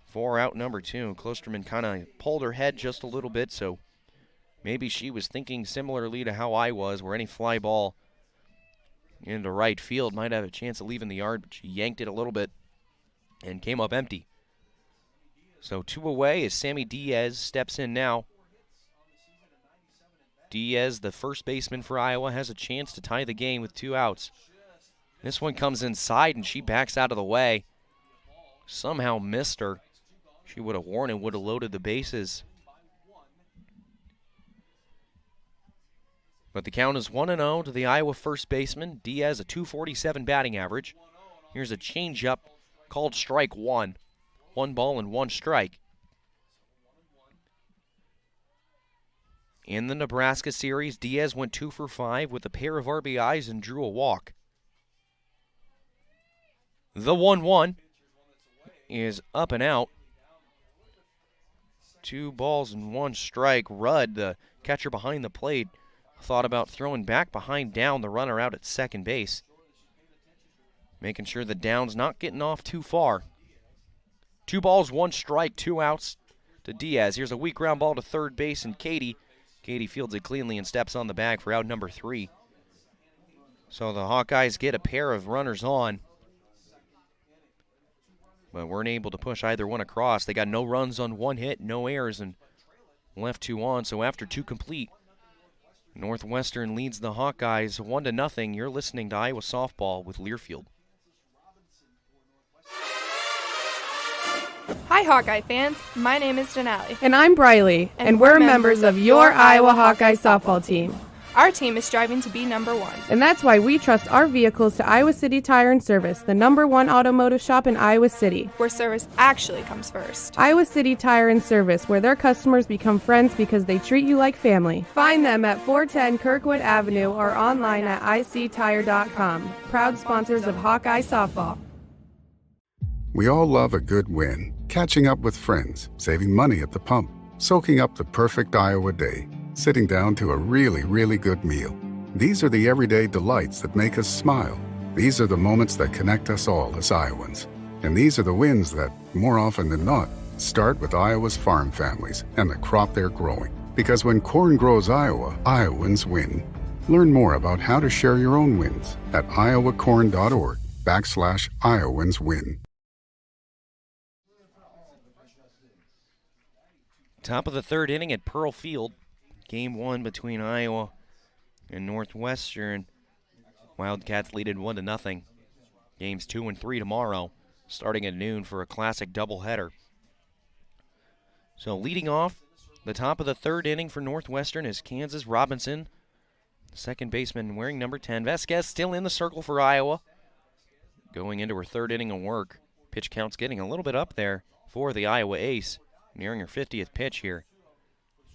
4 out number 2. Klosterman kind of pulled her head just a little bit, so maybe she was thinking similarly to how I was, where any fly ball into right field might have a chance of leaving the yard, but she yanked it a little bit and came up empty. So 2 away as Sammy Diaz steps in now. Diaz, the first baseman for Iowa, has a chance to tie the game with 2 outs. This one comes inside and she backs out of the way. Somehow missed her. She would have worn and would have loaded the bases. But the count is 1-0 to the Iowa first baseman. Diaz, a .247 batting average. Here's a changeup called strike 1. 1 ball and 1 strike. In the Nebraska series, Diaz went 2 for 5 with a pair of RBIs and drew a walk. The 1-1 is up and out. 2 balls and 1 strike. Rudd, the catcher behind the plate, thought about throwing back behind Down, the runner out at second base. Making sure the Down's not getting off too far. 2 balls, 1 strike, 2 outs to Diaz. Here's a weak ground ball to third base, and Katie fields it cleanly and steps on the bag for out number 3. So the Hawkeyes get a pair of runners on, but weren't able to push either one across. They got no runs on 1 hit, no errors, and left 2 on. So after 2 complete, Northwestern leads the Hawkeyes 1-0. You're listening to Iowa softball with Learfield. Hi, Hawkeye fans. My name is Denali. And I'm Briley, and we're members of your Iowa Hawkeye softball team. Our team is striving to be number 1. And that's why we trust our vehicles to Iowa City Tire and Service, the #1 automotive shop in Iowa City. Where service actually comes first. Iowa City Tire and Service, where their customers become friends because they treat you like family. Find them at 410 Kirkwood Avenue or online at ictire.com. Proud sponsors of Hawkeye softball. We all love a good win. Catching up with friends, saving money at the pump, soaking up the perfect Iowa day, sitting down to a really, really good meal. These are the everyday delights that make us smile. These are the moments that connect us all as Iowans. And these are the wins that, more often than not, start with Iowa's farm families and the crop they're growing. Because when corn grows Iowa, Iowans win. Learn more about how to share your own wins at iowacorn.org/IowansWin. Top of the 3rd inning at Pearl Field. Game 1 between Iowa and Northwestern. Wildcats lead it 1-0. Games 2 and 3 tomorrow, starting at noon for a classic doubleheader. So leading off the top of the 3rd inning for Northwestern is Kansas Robinson, second baseman wearing number 10. Vasquez still in the circle for Iowa. Going into her 3rd inning of work. Pitch count's getting a little bit up there for the Iowa ace. Nearing her 50th pitch here.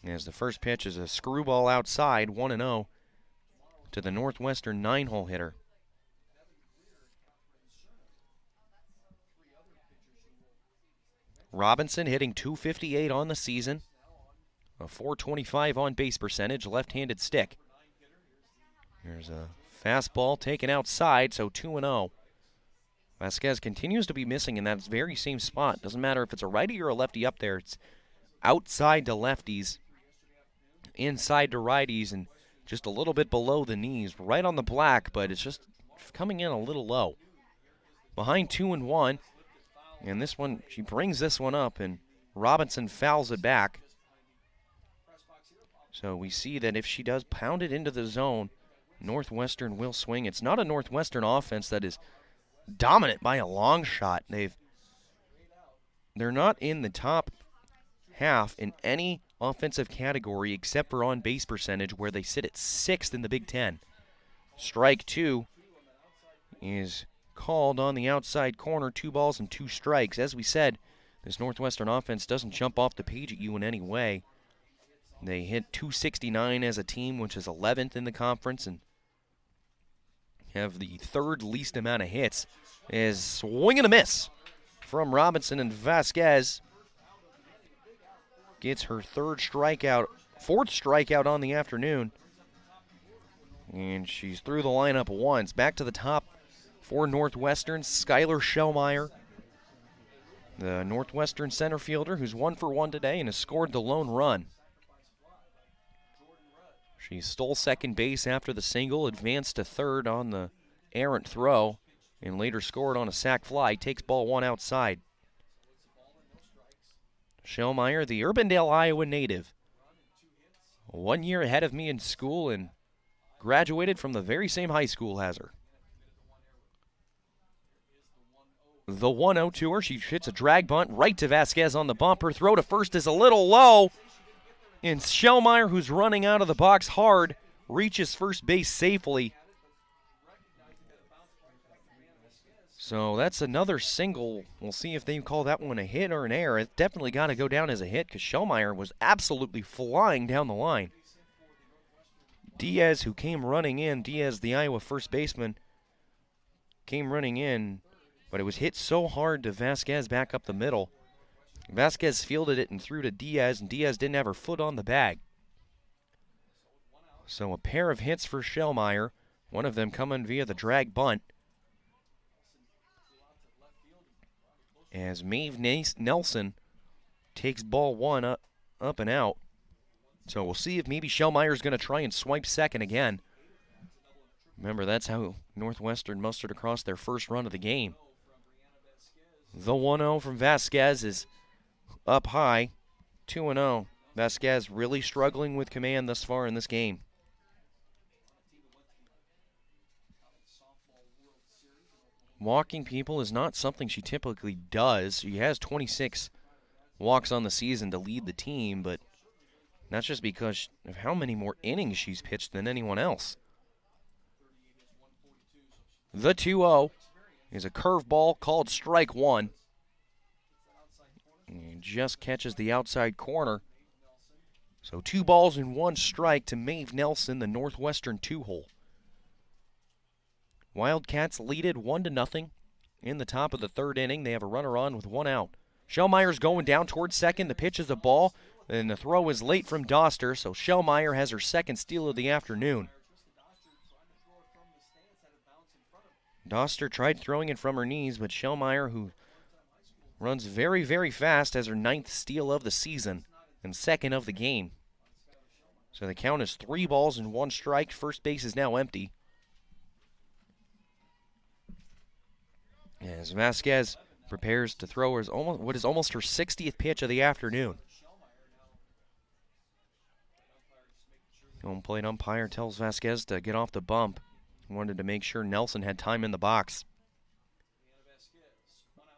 As the first pitch is a screwball outside, 1-0 to the Northwestern 9-hole hitter. Robinson hitting .258 on the season. A .425 on base percentage, left-handed stick. Here's a fastball taken outside, so 2-0. Vasquez continues to be missing in that very same spot. Doesn't matter if it's a righty or a lefty up there. It's outside to lefties, inside to righties, and just a little bit below the knees. Right on the black, but it's just coming in a little low. Behind 2-1, and this one, she brings this one up, and Robinson fouls it back. So we see that if she does pound it into the zone, Northwestern will swing. It's not a Northwestern offense that is dominant by a long shot. They're not in the top half in any offensive category except for on base percentage, where they sit at 6th in the Big Ten. Strike 2 is called on the outside corner, 2 balls and 2 strikes. As we said, this Northwestern offense doesn't jump off the page at you in any way. They hit .269 as a team, which is 11th in the conference, and have the 3rd least amount of hits. Is swing and a miss from Robinson, and Vasquez gets her 4th strikeout on the afternoon. And she's through the lineup once. Back to the top for Northwestern, Skylar Schellmeyer, the Northwestern center fielder who's 1 for 1 today and has scored the lone run. She stole second base after the single, advanced to third on the errant throw, and later scored on a sac fly. Takes ball 1 outside. Schellmeyer, the Urbandale, Iowa native. 1 year ahead of me in school and graduated from the very same high school as her. The 1-0 to her. She hits a drag bunt right to Vasquez on the bumper. Throw to first is a little low. And Schellmeyer, who's running out of the box hard, reaches first base safely. So that's another single. We'll see if they call that one a hit or an error. It's definitely got to go down as a hit because Schellmeyer was absolutely flying down the line. Diaz, who came running in, Diaz, the Iowa first baseman, came running in, but it was hit so hard to Vasquez back up the middle. Vasquez fielded it and threw to Diaz, and Diaz didn't have her foot on the bag. So a pair of hits for Schellmeyer, one of them coming via the drag bunt. As Maeve Nelson takes ball 1 up and out. So we'll see if maybe Schellmeyer's going to try and swipe second again. Remember, that's how Northwestern mustered across their first run of the game. The 1-0 from Vasquez is up high, 2-0. Vasquez really struggling with command thus far in this game. Walking people is not something she typically does. She has 26 walks on the season to lead the team, but that's just because of how many more innings she's pitched than anyone else. The 2-0 is a curveball called strike 1. And just catches the outside corner. So 2 balls and 1 strike to Maeve Nelson, the Northwestern 2-hole. Wildcats lead it 1-0 in the top of the 3rd inning. They have a runner on with 1 out. Schellmeyer's going down towards second. The pitch is a ball, and the throw is late from Doster, so Schellmeyer has her 2nd steal of the afternoon. Doster tried throwing it from her knees, but Schellmeyer, who runs very, very fast, has her 9th steal of the season and 2nd of the game. So the count is 3 balls and 1 strike. First base is now empty. As Vasquez prepares to throw what is almost her 60th pitch of the afternoon. Home plate umpire tells Vasquez to get off the bump. Wanted to make sure Nelson had time in the box.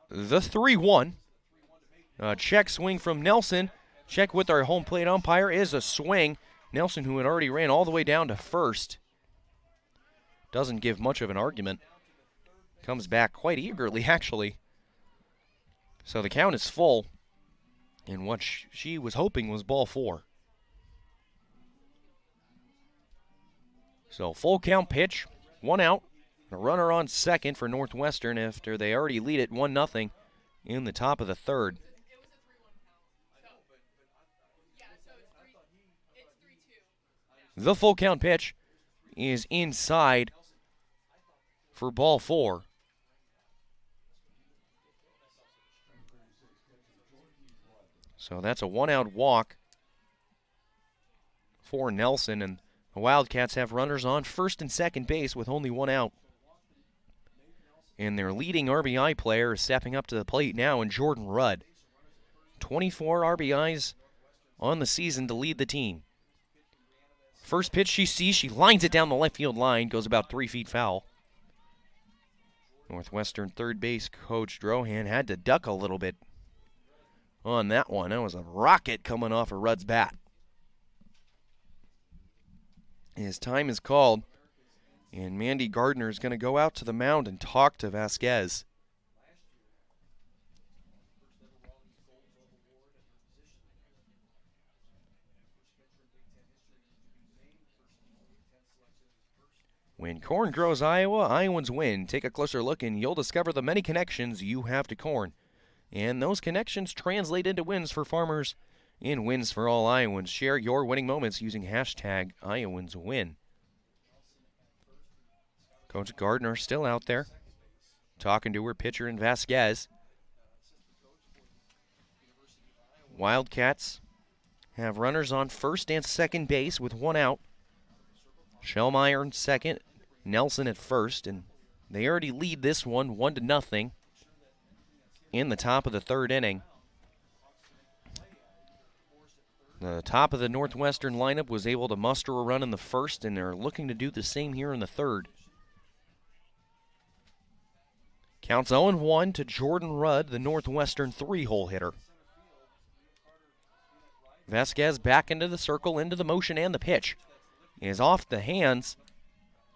The 3-1. Check swing from Nelson. Check with our home plate umpire is a swing. Nelson, who had already ran all the way down to first, doesn't give much of an argument. Comes back quite eagerly, actually. So the count is full. And what she was hoping was ball 4. So full count pitch, 1 out. A runner on second for Northwestern after they already lead it 1-0 in the top of the 3rd. The full count pitch is inside for ball 4. So that's a 1-out walk for Nelson, and the Wildcats have runners on first and second base with only 1 out. And their leading RBI player is stepping up to the plate now in Jordan Rudd. 24 RBIs on the season to lead the team. First pitch she sees, she lines it down the left field line, goes about 3 feet foul. Northwestern third base coach Drohan had to duck a little bit on that one. That was a rocket coming off of Rudd's bat. His time is called. And Mandy Gardner is going to go out to the mound and talk to Vasquez. When corn grows Iowa, Iowans win. Take a closer look and you'll discover the many connections you have to corn. And those connections translate into wins for farmers and wins for all Iowans. Share your winning moments using hashtag IowansWin. Coach Gardner still out there talking to her pitcher in Vasquez. Wildcats have runners on first and second base with one out. Shellmeyer in second, Nelson at first, and they already lead this one 1-0 in the top of the third inning. The top of the Northwestern lineup was able to muster a run in the first, and they're looking to do the same here in the third. Counts 0-1 to Jordan Rudd, the Northwestern three-hole hitter. Vasquez back into the circle, into the motion, and the pitch is off the hands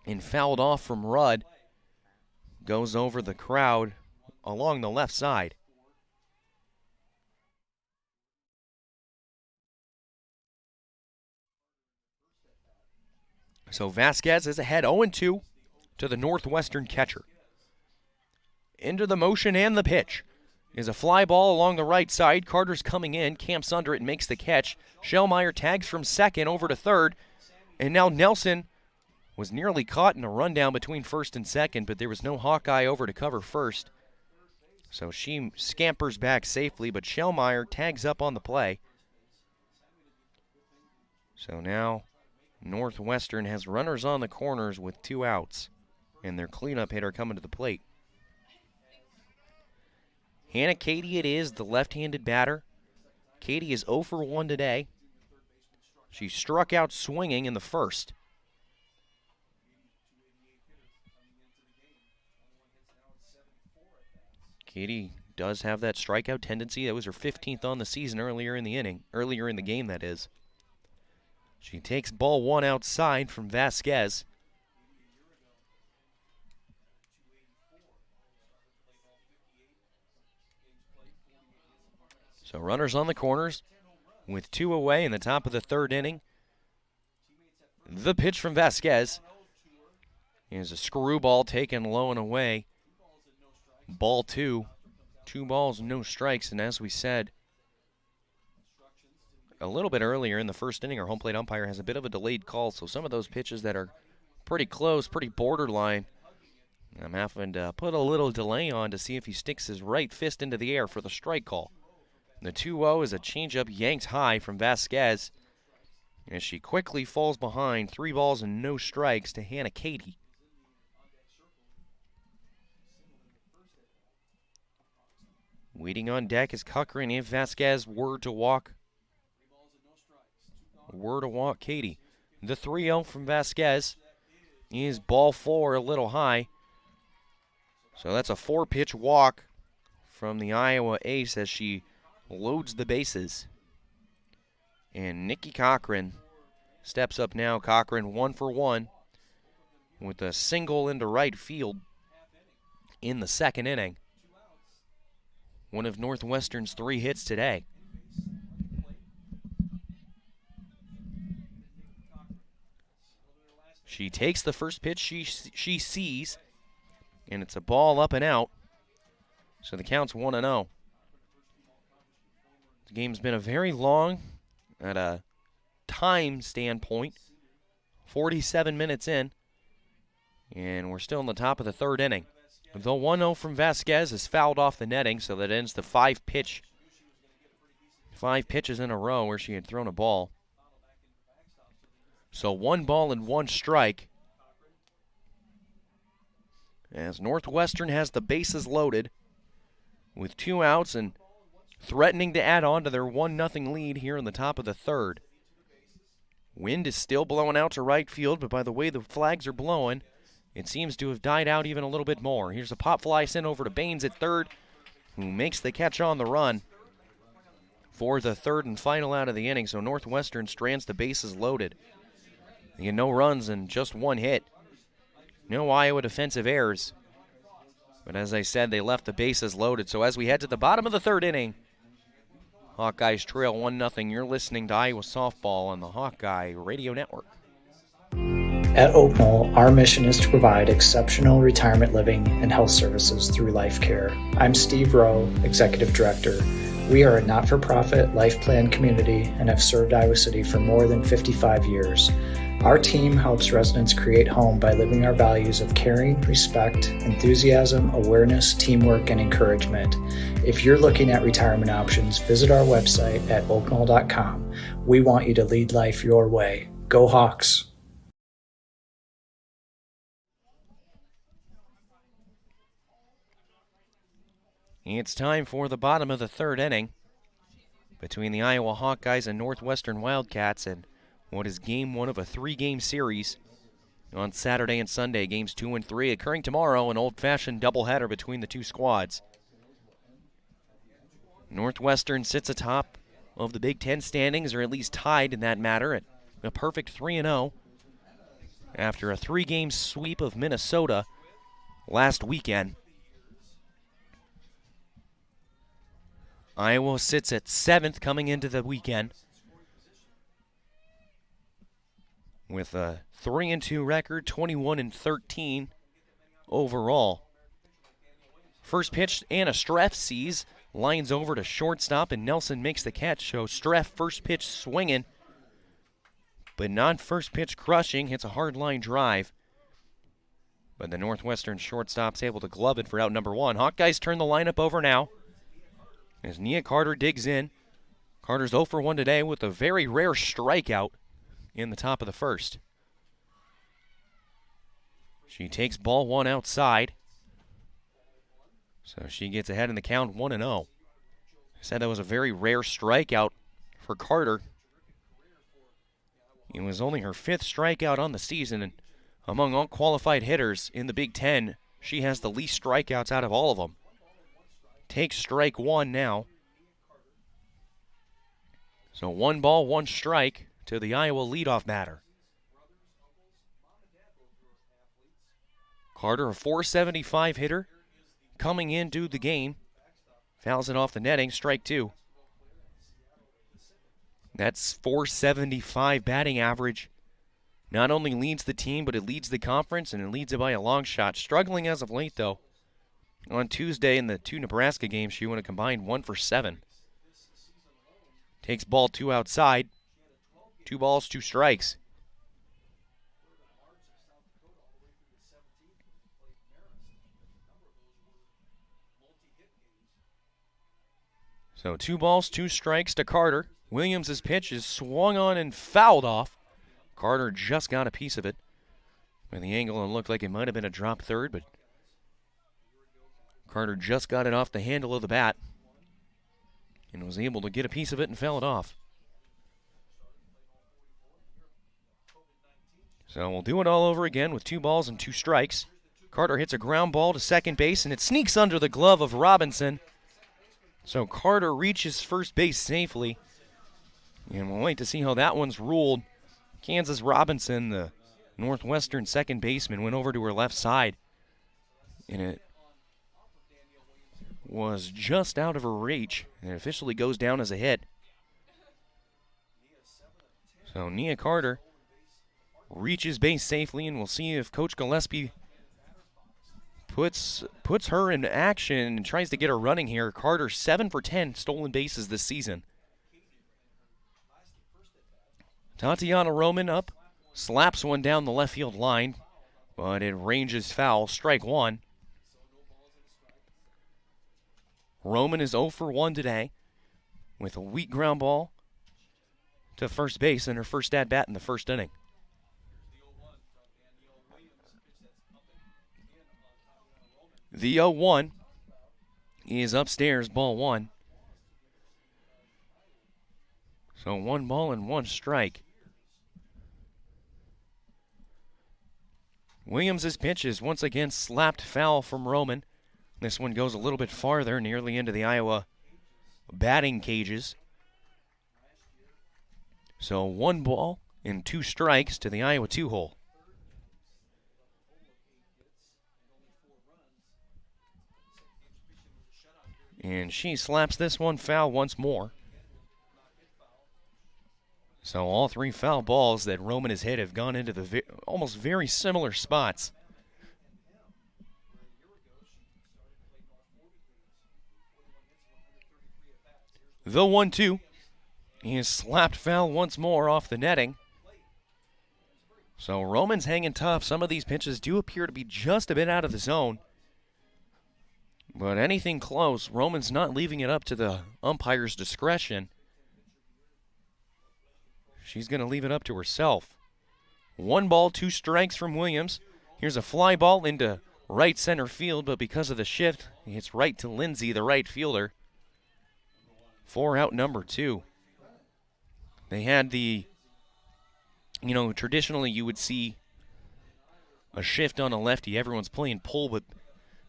and fouled off from Rudd. Goes over the crowd along the left side. So Vasquez is ahead 0-2 to the Northwestern catcher. Into the motion and the pitch is a fly ball along the right side. Carter's coming in, camps under it, and makes the catch. Shellmeyer tags from second over to third. And now Nelson was nearly caught in a rundown between first and second, but there was no Hawkeye over to cover first. So she scampers back safely, but Shellmeyer tags up on the play. So now Northwestern has runners on the corners with two outs, and their cleanup hitter coming to the plate. Hannah Katie it is, the left-handed batter. Katie is 0 for 1 today. She struck out swinging in the first. Katie does have that strikeout tendency. That was her 15th on the season earlier in the game, that is. She takes ball one outside from Vasquez. So runners on the corners with two away in the top of the third inning. The pitch from Vasquez is a screwball taken low and away. Ball two. 2 balls, no strikes, and as we said a little bit earlier in the first inning, our home plate umpire has a bit of a delayed call, so some of those pitches that are pretty close, pretty borderline, I'm having to put a little delay on to see if he sticks his right fist into the air for the strike call. The 2-0 is a changeup yanked high from Vasquez as she quickly falls behind. 3 balls and no strikes to Hannah Katie. Waiting on deck is Cochran if Vasquez were to walk Katie. The 3-0 from Vasquez is ball 4, a little high. So that's a 4-pitch walk from the Iowa ace as she loads the bases. And Nikki Cochran steps up now. Cochran 1 for 1 with a single into right field in the second inning. One of Northwestern's 3 hits today. She takes the first pitch she sees, and it's a ball up and out. So the count's 1-0. The game's been a very long, at a time standpoint, 47 minutes in, and we're still in the top of the third inning. The 1-0 from Vasquez is fouled off the netting, so that ends the 5 pitches in a row where she had thrown a ball. So 1 ball and 1 strike as Northwestern has the bases loaded with 2 outs and threatening to add on to their 1-0 lead here in the top of the third. Wind is still blowing out to right field, but by the way the flags are blowing, it seems to have died out even a little bit more. Here's a pop fly sent over to Baines at third, who makes the catch on the run for the third and final out of the inning. So Northwestern strands the bases loaded. You get no runs and just 1 hit. No Iowa defensive errors. But as I said, they left the bases loaded. So as we head to the bottom of the third inning, Hawkeyes trail 1-0. You're listening to Iowa Softball on the Hawkeye Radio Network. At Oak Knoll, our mission is to provide exceptional retirement living and health services through life care. I'm Steve Rowe, Executive Director. We are a not-for-profit life plan community and have served Iowa City for more than 55 years. Our team helps residents create home by living our values of caring, respect, enthusiasm, awareness, teamwork, and encouragement. If you're looking at retirement options, visit our website at oakknoll.com. We want you to lead life your way. Go Hawks! It's time for the bottom of the third inning between the Iowa Hawkeyes and Northwestern Wildcats in what is game one of a three-game series on Saturday and Sunday, games 2 and 3, occurring tomorrow, an old-fashioned doubleheader between the two squads. Northwestern sits atop of the Big Ten standings, or at least tied in that matter, at a perfect 3-0 after a three-game sweep of Minnesota last weekend. Iowa sits at 7th coming into the weekend with a 3-2 record, 21-13 overall. First pitch, Anna Streff sees, lines over to shortstop, and Nelson makes the catch. So Streff, first pitch swinging, but not first pitch crushing, hits a hard line drive. But the Northwestern shortstop's able to glove it for out number one. Hawkeyes turn the lineup over now as Nia Carter digs in. Carter's 0 for 1 today with a very rare strikeout in the top of the first. She takes ball one outside, so she gets ahead in the count 1-0. I said that was a very rare strikeout for Carter. It was only her 5th strikeout on the season, and among all qualified hitters in the Big Ten, she has the least strikeouts out of all of them. Takes strike one now. So 1 ball, 1 strike to the Iowa leadoff batter. Carter, a .475 hitter, coming into the game. Fouls it off the netting, strike 2. That's .475 batting average. Not only leads the team, but it leads the conference, and it leads it by a long shot. Struggling as of late, though. On Tuesday in the 2 Nebraska games, she went a combined 1 for 7. Takes ball 2 outside. 2 balls, 2 strikes. So 2 balls, 2 strikes to Carter. Williams' pitch is swung on and fouled off. Carter just got a piece of it. With the angle, it looked like it might have been a drop third, but Carter just got it off the handle of the bat and was able to get a piece of it and foul it off. So we'll do it all over again with 2 balls and 2 strikes. Carter hits a ground ball to second base, and it sneaks under the glove of Robinson. So Carter reaches first base safely, and we'll wait to see how that one's ruled. Kansas Robinson, the Northwestern second baseman, went over to her left side, and it was just out of her reach, and it officially goes down as a hit. So Nia Carter reaches base safely, and we'll see if Coach Gillespie puts her in action and tries to get her running here. Carter 7 for 10 stolen bases this season. Tatiana Roman up, slaps one down the left field line, but it ranges foul, strike 1. Roman is 0 for 1 today with a weak ground ball to first base in her first at-bat in the first inning. The 0-1 is upstairs, ball 1. So 1 ball and 1 strike. Williams' pitch is once again slapped foul from Roman. This one goes a little bit farther, nearly into the Iowa batting cages. So 1 ball and 2 strikes to the Iowa 2-hole. And she slaps this one foul once more. So all three foul balls that Roman has hit have gone into the almost very similar spots. The 1-2. He is slapped foul once more off the netting. So Roman's hanging tough. Some of these pitches do appear to be just a bit out of the zone. But anything close, Roman's not leaving it up to the umpire's discretion. She's going to leave it up to herself. 1 ball, 2 strikes from Williams. Here's a fly ball into right center field, but because of the shift, it's right to Lindsay, the right fielder. 4 out, number 2. They had traditionally you would see a shift on a lefty. Everyone's playing pull, but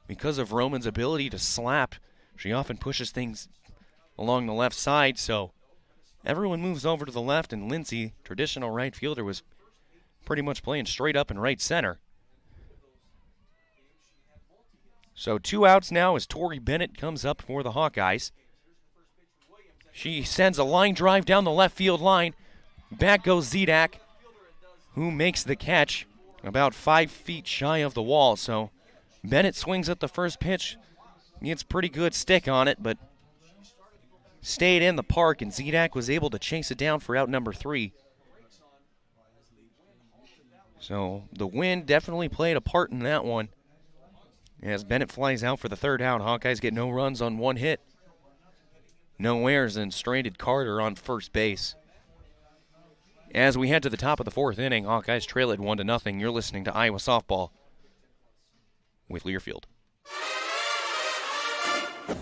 because of Roman's ability to slap, she often pushes things along the left side, so everyone moves over to the left, and Lindsay, traditional right fielder, was pretty much playing straight up in right center. So 2 outs now as Tori Bennett comes up for the Hawkeyes. She sends a line drive down the left field line. Back goes Zedak, who makes the catch about 5 feet shy of the wall. So Bennett swings at the first pitch. Gets pretty good stick on it, but stayed in the park, and Zedak was able to chase it down for out number 3. So the wind definitely played a part in that one. As Bennett flies out for the 3rd out, Hawkeyes get no runs on 1 hit. No errors, and stranded Carter on first base. As we head to the top of the 4th inning, Hawkeyes trail it 1-0. You're listening to Iowa Softball with Learfield.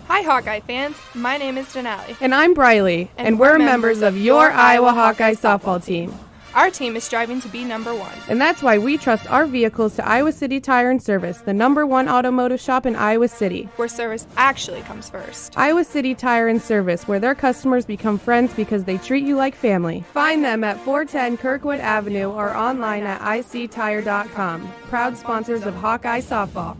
Hi, Hawkeye fans. My name is Denali. And I'm Briley, and we're members of your Iowa Hawkeye softball team. Our team is striving to be number 1. And that's why we trust our vehicles to Iowa City Tire and Service, the #1 automotive shop in Iowa City, where service actually comes first. Iowa City Tire and Service, where their customers become friends because they treat you like family. Find them at 410 Kirkwood Avenue or online at ictire.com. Proud sponsors of Hawkeye softball.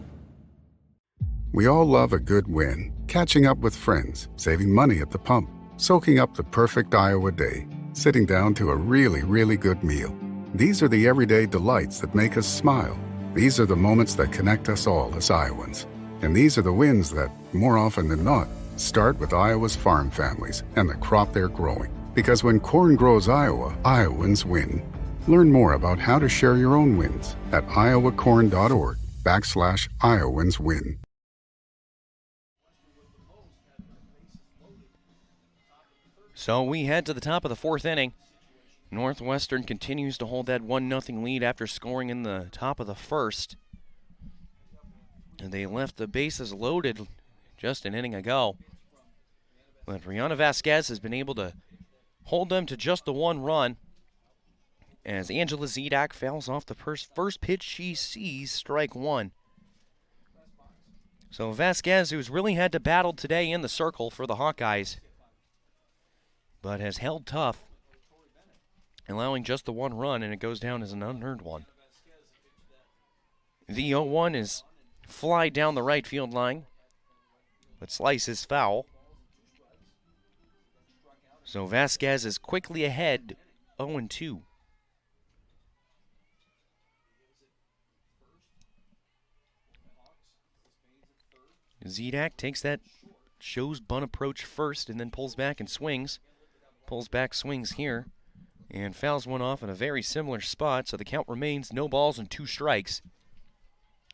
We all love a good win. Catching up with friends, saving money at the pump, soaking up the perfect Iowa day, sitting down to a really, really good meal. These are the everyday delights that make us smile. These are the moments that connect us all as Iowans. And these are the wins that, more often than not, start with Iowa's farm families and the crop they're growing. Because when corn grows Iowa, Iowans win. Learn more about how to share your own wins at iowacorn.org/IowansWin. So we head to the top of the 4th inning. Northwestern continues to hold that 1-0 lead after scoring in the top of the 1st. And they left the bases loaded just an inning ago. But Brianna Vasquez has been able to hold them to just the 1 run. As Angela Zedak fouls off the first pitch she sees, strike 1. So Vasquez, who's really had to battle today in the circle for the Hawkeyes, but has held tough, allowing just the 1 run, and it goes down as an unearned one. The 0-1 is fly down the right field line, but Slice is foul. So Vasquez is quickly ahead, 0-2. Zedak takes that shows bunt approach first and then pulls back and swings. Pulls back, swings here, and fouls one off in a very similar spot, so the count remains no balls and 2 strikes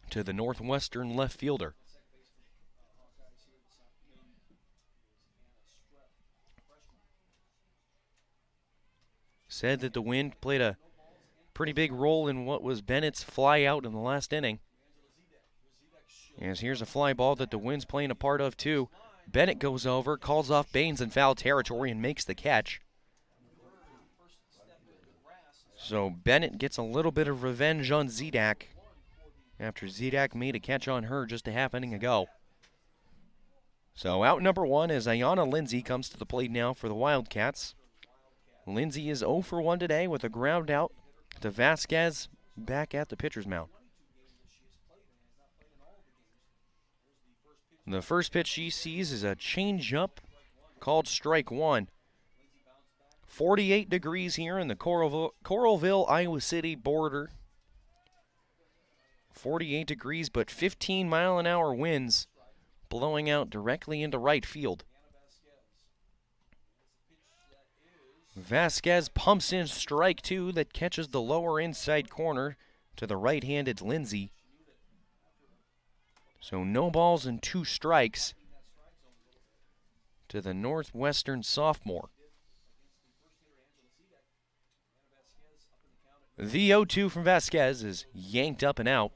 to the Northwestern left fielder. Said that the wind played a pretty big role in what was Bennett's fly out in the last inning. As here's a fly ball that the wind's playing a part of too. Bennett goes over, calls off Baines in foul territory, and makes the catch. So Bennett gets a little bit of revenge on Zedak after Zedak made a catch on her just a half inning ago. So out number 1 as Ayanna Lindsay comes to the plate now for the Wildcats. Lindsay is 0 for 1 today with a ground out to Vasquez back at the pitcher's mound. The first pitch she sees is a changeup called strike one. 48 degrees here in the Coralville, Iowa City border. 48 degrees, but 15-mile-an-hour winds blowing out directly into right field. Vasquez pumps in strike two that catches the lower inside corner to the right-handed Lindsay. So no balls and 2 strikes to the Northwestern sophomore. The 0-2 from Vasquez is yanked up and out.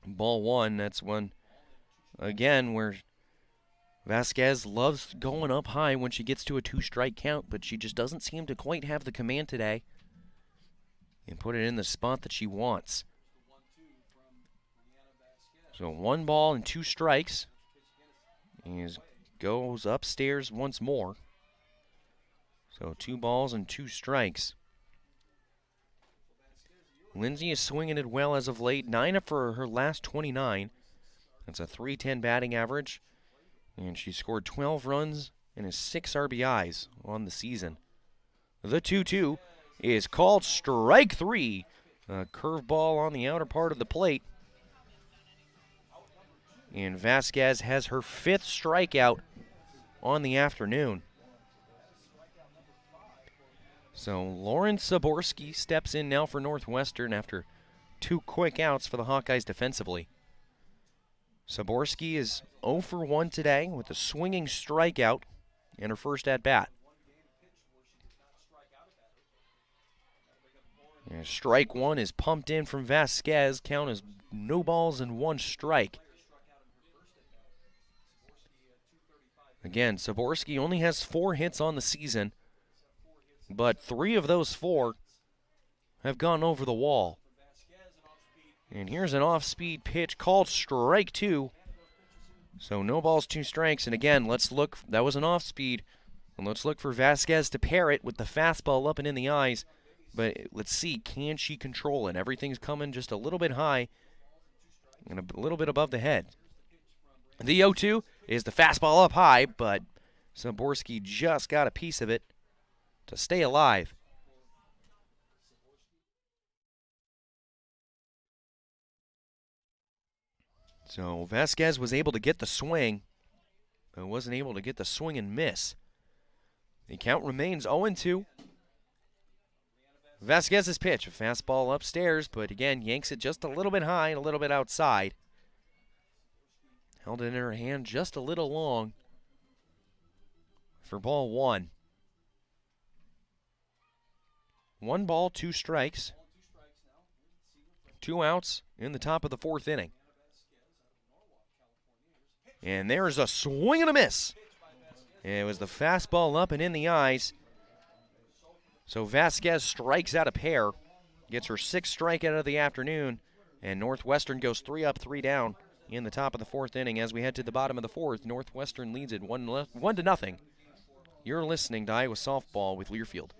Ball one, that's one, again, where Vasquez loves going up high when she gets to a 2-strike count, but she just doesn't seem to quite have the command today and put it in the spot that she wants. So 1 ball and 2 strikes. He goes upstairs once more. So 2 balls and 2 strikes. Lindsay is swinging it well as of late. 9 up for her last 29. That's a .310 batting average. And she scored 12 runs and has 6 RBIs on the season. The 2-2 is called strike 3. A curveball on the outer part of the plate. And Vasquez has her 5th strikeout on the afternoon. So Lauren Saborski steps in now for Northwestern after 2 quick outs for the Hawkeyes defensively. Saborski is 0 for 1 today with a swinging strikeout in her first at-bat. And strike 1 is pumped in from Vasquez. Count is no balls and 1 strike. Again, Saborski only has 4 hits on the season, but 3 of those 4 have gone over the wall. And here's an off-speed pitch called strike 2. So no balls, 2 strikes. And again, let's look. That was an off-speed. And let's look for Vasquez to pair it with the fastball up and in the eyes. But let's see, can she control it? Everything's coming just a little bit high and a little bit above the head. The 0-2 is the fastball up high, but Saborski just got a piece of it to stay alive. So Vasquez was able to get the swing, but wasn't able to get the swing and miss. The count remains 0-2. Vasquez's pitch, a fastball upstairs, but again, yanks it just a little bit high and a little bit outside. Held it in her hand just a little long for ball 1. 1 ball, 2 strikes. 2 outs in the top of the 4th inning. And there's a swing and a miss. And it was the fastball up and in the eyes. So Vasquez strikes out a pair, gets her 6th strikeout of the afternoon, and Northwestern goes 3 up, 3 down in the top of the 4th inning. As we head to the bottom of the 4th, Northwestern leads it 1-0. You're listening to Iowa Softball with Learfield.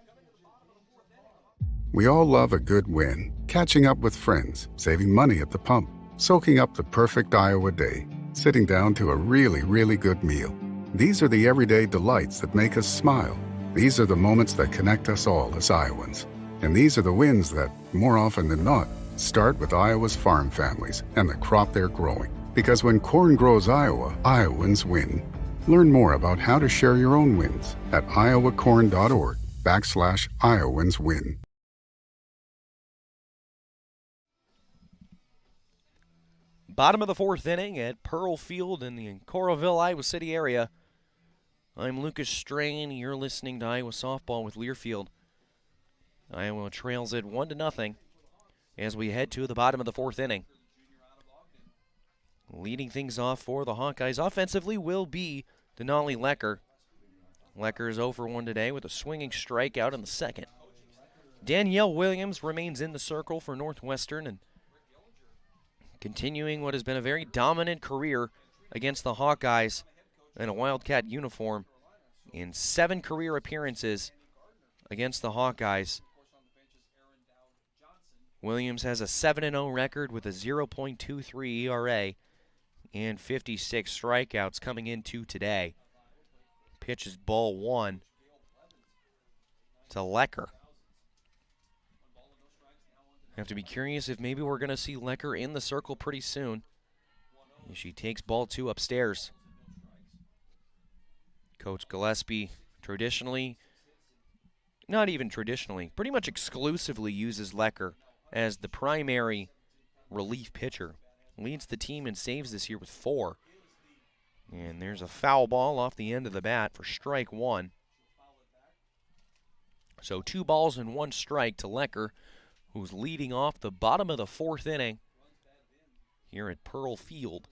We all love a good win. Catching up with friends, saving money at the pump, soaking up the perfect Iowa day, sitting down to a really, really good meal. These are the everyday delights that make us smile. These are the moments that connect us all as Iowans. And these are the wins that, more often than not, start with Iowa's farm families and the crop they're growing. Because when corn grows Iowa, Iowans win. Learn more about how to share your own wins at iowacorn.org/IowansWin. Bottom of the 4th inning at Pearl Field in the Coralville, Iowa City area. I'm Lucas Strain. You're listening to Iowa Softball with Learfield. Iowa trails it 1-0 as we head to the bottom of the 4th inning. Leading things off for the Hawkeyes offensively will be Denali Lecker. Lecker is 0 for 1 today with a swinging strikeout in the 2nd. Danielle Williams remains in the circle for Northwestern and continuing what has been a very dominant career against the Hawkeyes in a Wildcat uniform in 7 career appearances against the Hawkeyes. Williams has a 7-0 record with a 0.23 ERA and 56 strikeouts coming into today. Pitch is ball 1 to Lecker. Have to be curious if maybe we're going to see Lecker in the circle pretty soon. She takes ball 2 upstairs. Coach Gillespie traditionally, not even traditionally, pretty much exclusively uses Lecker as the primary relief pitcher. Leads the team in saves this year with 4. And there's a foul ball off the end of the bat for strike 1. So 2 balls and 1 strike to Lecker, who's leading off the bottom of the 4th inning here at Pearl Field.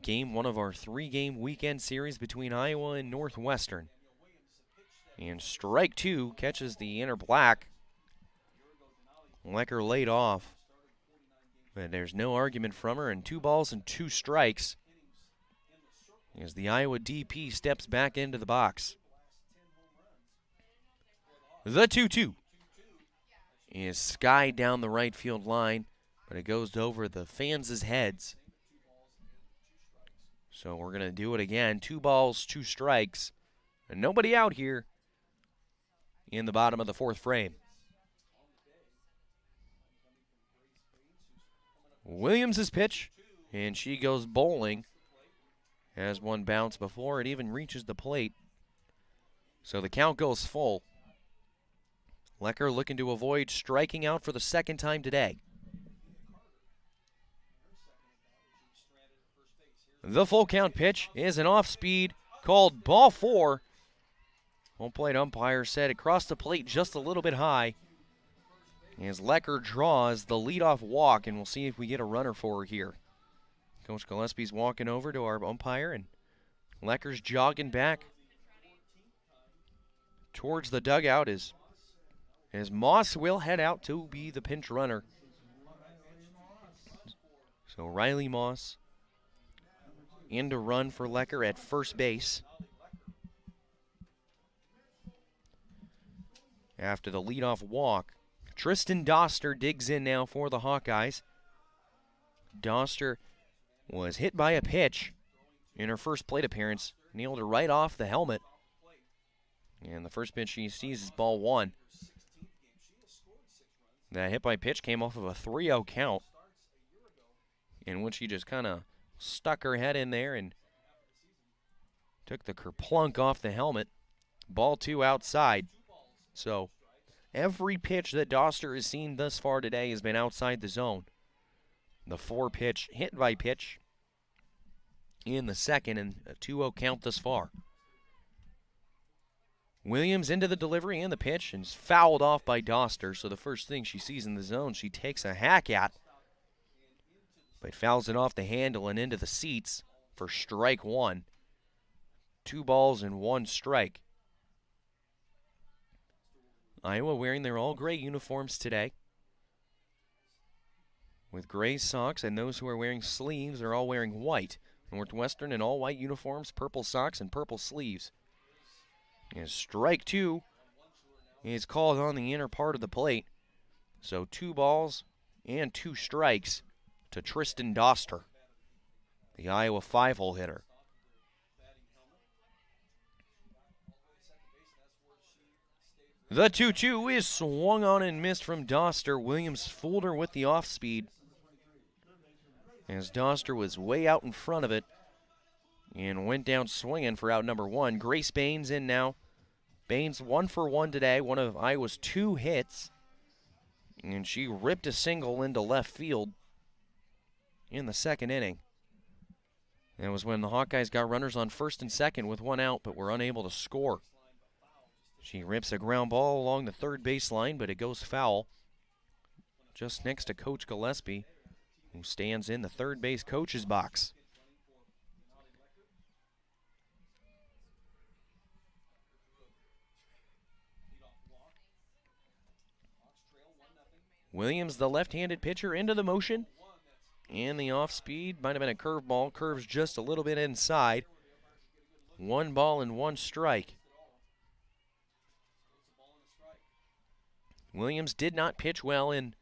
Game 1 of our 3-game weekend series between Iowa and Northwestern. And strike 2 catches the inner black. Lecker laid off. But there's no argument from her, and 2 balls and 2 strikes as the Iowa DP steps back into the box. The 2-2 is skied down the right field line, but it goes over the fans' heads. So we're going to do it again. 2 balls, 2 strikes, and nobody out here in the bottom of the 4th frame. Williams' pitch, and she goes bowling. Has one bounce before it even reaches the plate. So the count goes full. Lecker looking to avoid striking out for the 2nd time today. The full count pitch is an off-speed called ball 4. Home plate umpire said it crossed the plate just a little bit high. As Lecker draws the leadoff walk, and we'll see if we get a runner for her here. Coach Gillespie's walking over to our umpire, and Lecker's jogging back towards the dugout as Moss will head out to be the pinch runner. So Riley Moss in to run for Lecker at first base. After the leadoff walk, Tristan Doster digs in now for the Hawkeyes. Doster was hit by a pitch in her first plate appearance, nailed her right off the helmet. And the first pitch she sees is ball 1. That hit by pitch came off of a 3-0 count, in which she just kind of stuck her head in there and took the kerplunk off the helmet. Ball 2 outside. So every pitch that Doster has seen thus far today has been outside the zone. The 4-pitch hit by pitch in the 2nd, and a 2-0 count thus far. Williams into the delivery and the pitch, and is fouled off by Doster. So the first thing she sees in the zone, she takes a hack at, but fouls it off the handle and into the seats for strike 1. 2 balls and 1 strike. Iowa wearing their all-gray uniforms today, with gray socks, and those who are wearing sleeves are all wearing white. Northwestern in all-white uniforms, purple socks, and purple sleeves. And strike 2 is called on the inner part of the plate. So 2 balls and 2 strikes to Tristan Doster, the Iowa 5-hole hitter. The 2-2 is swung on and missed from Doster. Williams fooled her with the off-speed, as Doster was way out in front of it and went down swinging for out number 1. Grace Baines in now. Baines 1 for 1 today, one of Iowa's 2 hits, and she ripped a single into left field in the 2nd inning. That was when the Hawkeyes got runners on 1st and 2nd with 1 out, but were unable to score. She rips a ground ball along the 3rd baseline, but it goes foul just next to Coach Gillespie, who stands in the 3rd base coach's box. Williams, the left-handed pitcher, into the motion, and the off-speed might have been a curveball, curves just a little bit inside. 1 ball and 1 strike. Williams did not pitch well in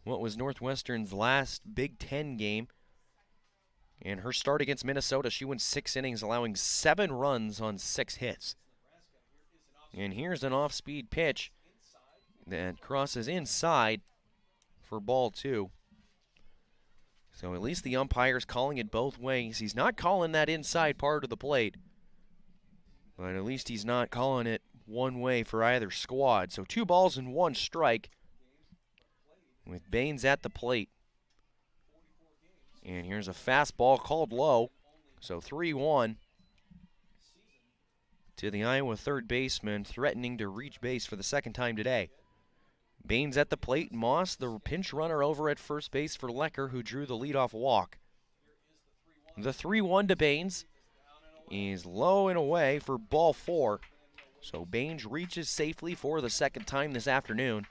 what was Northwestern's last Big Ten game. In her start against Minnesota, she went 6 innings, allowing 7 runs on 6 hits. And here's an off-speed pitch that crosses inside for ball 2. So at least the umpire's calling it both ways. He's not calling that inside part of the plate, but at least he's not calling it one way for either squad. So 2 balls and 1 strike with Baines at the plate. And here's a fastball called low. So 3-1 to the Iowa third baseman, threatening to reach base for the second time today. Baines at the plate. Moss, the pinch runner, over at first base for Lecker, who drew the leadoff walk. The 3-1 to Baines is low and away for ball 4. So Baines reaches safely for the second time this afternoon.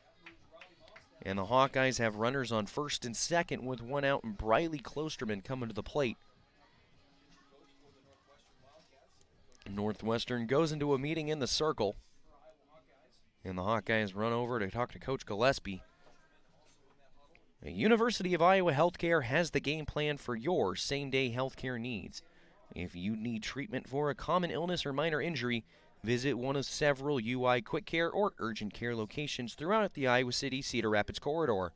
And the Hawkeyes have runners on first and second with 1 out, and Briley Klosterman coming to the plate. Northwestern goes into a meeting in the circle, and the Hawkeyes run over to talk to Coach Gillespie. The University of Iowa Healthcare has the game plan for your same-day healthcare needs. If you need treatment for a common illness or minor injury, visit one of several UI Quick Care or Urgent Care locations throughout the Iowa City-Cedar Rapids corridor.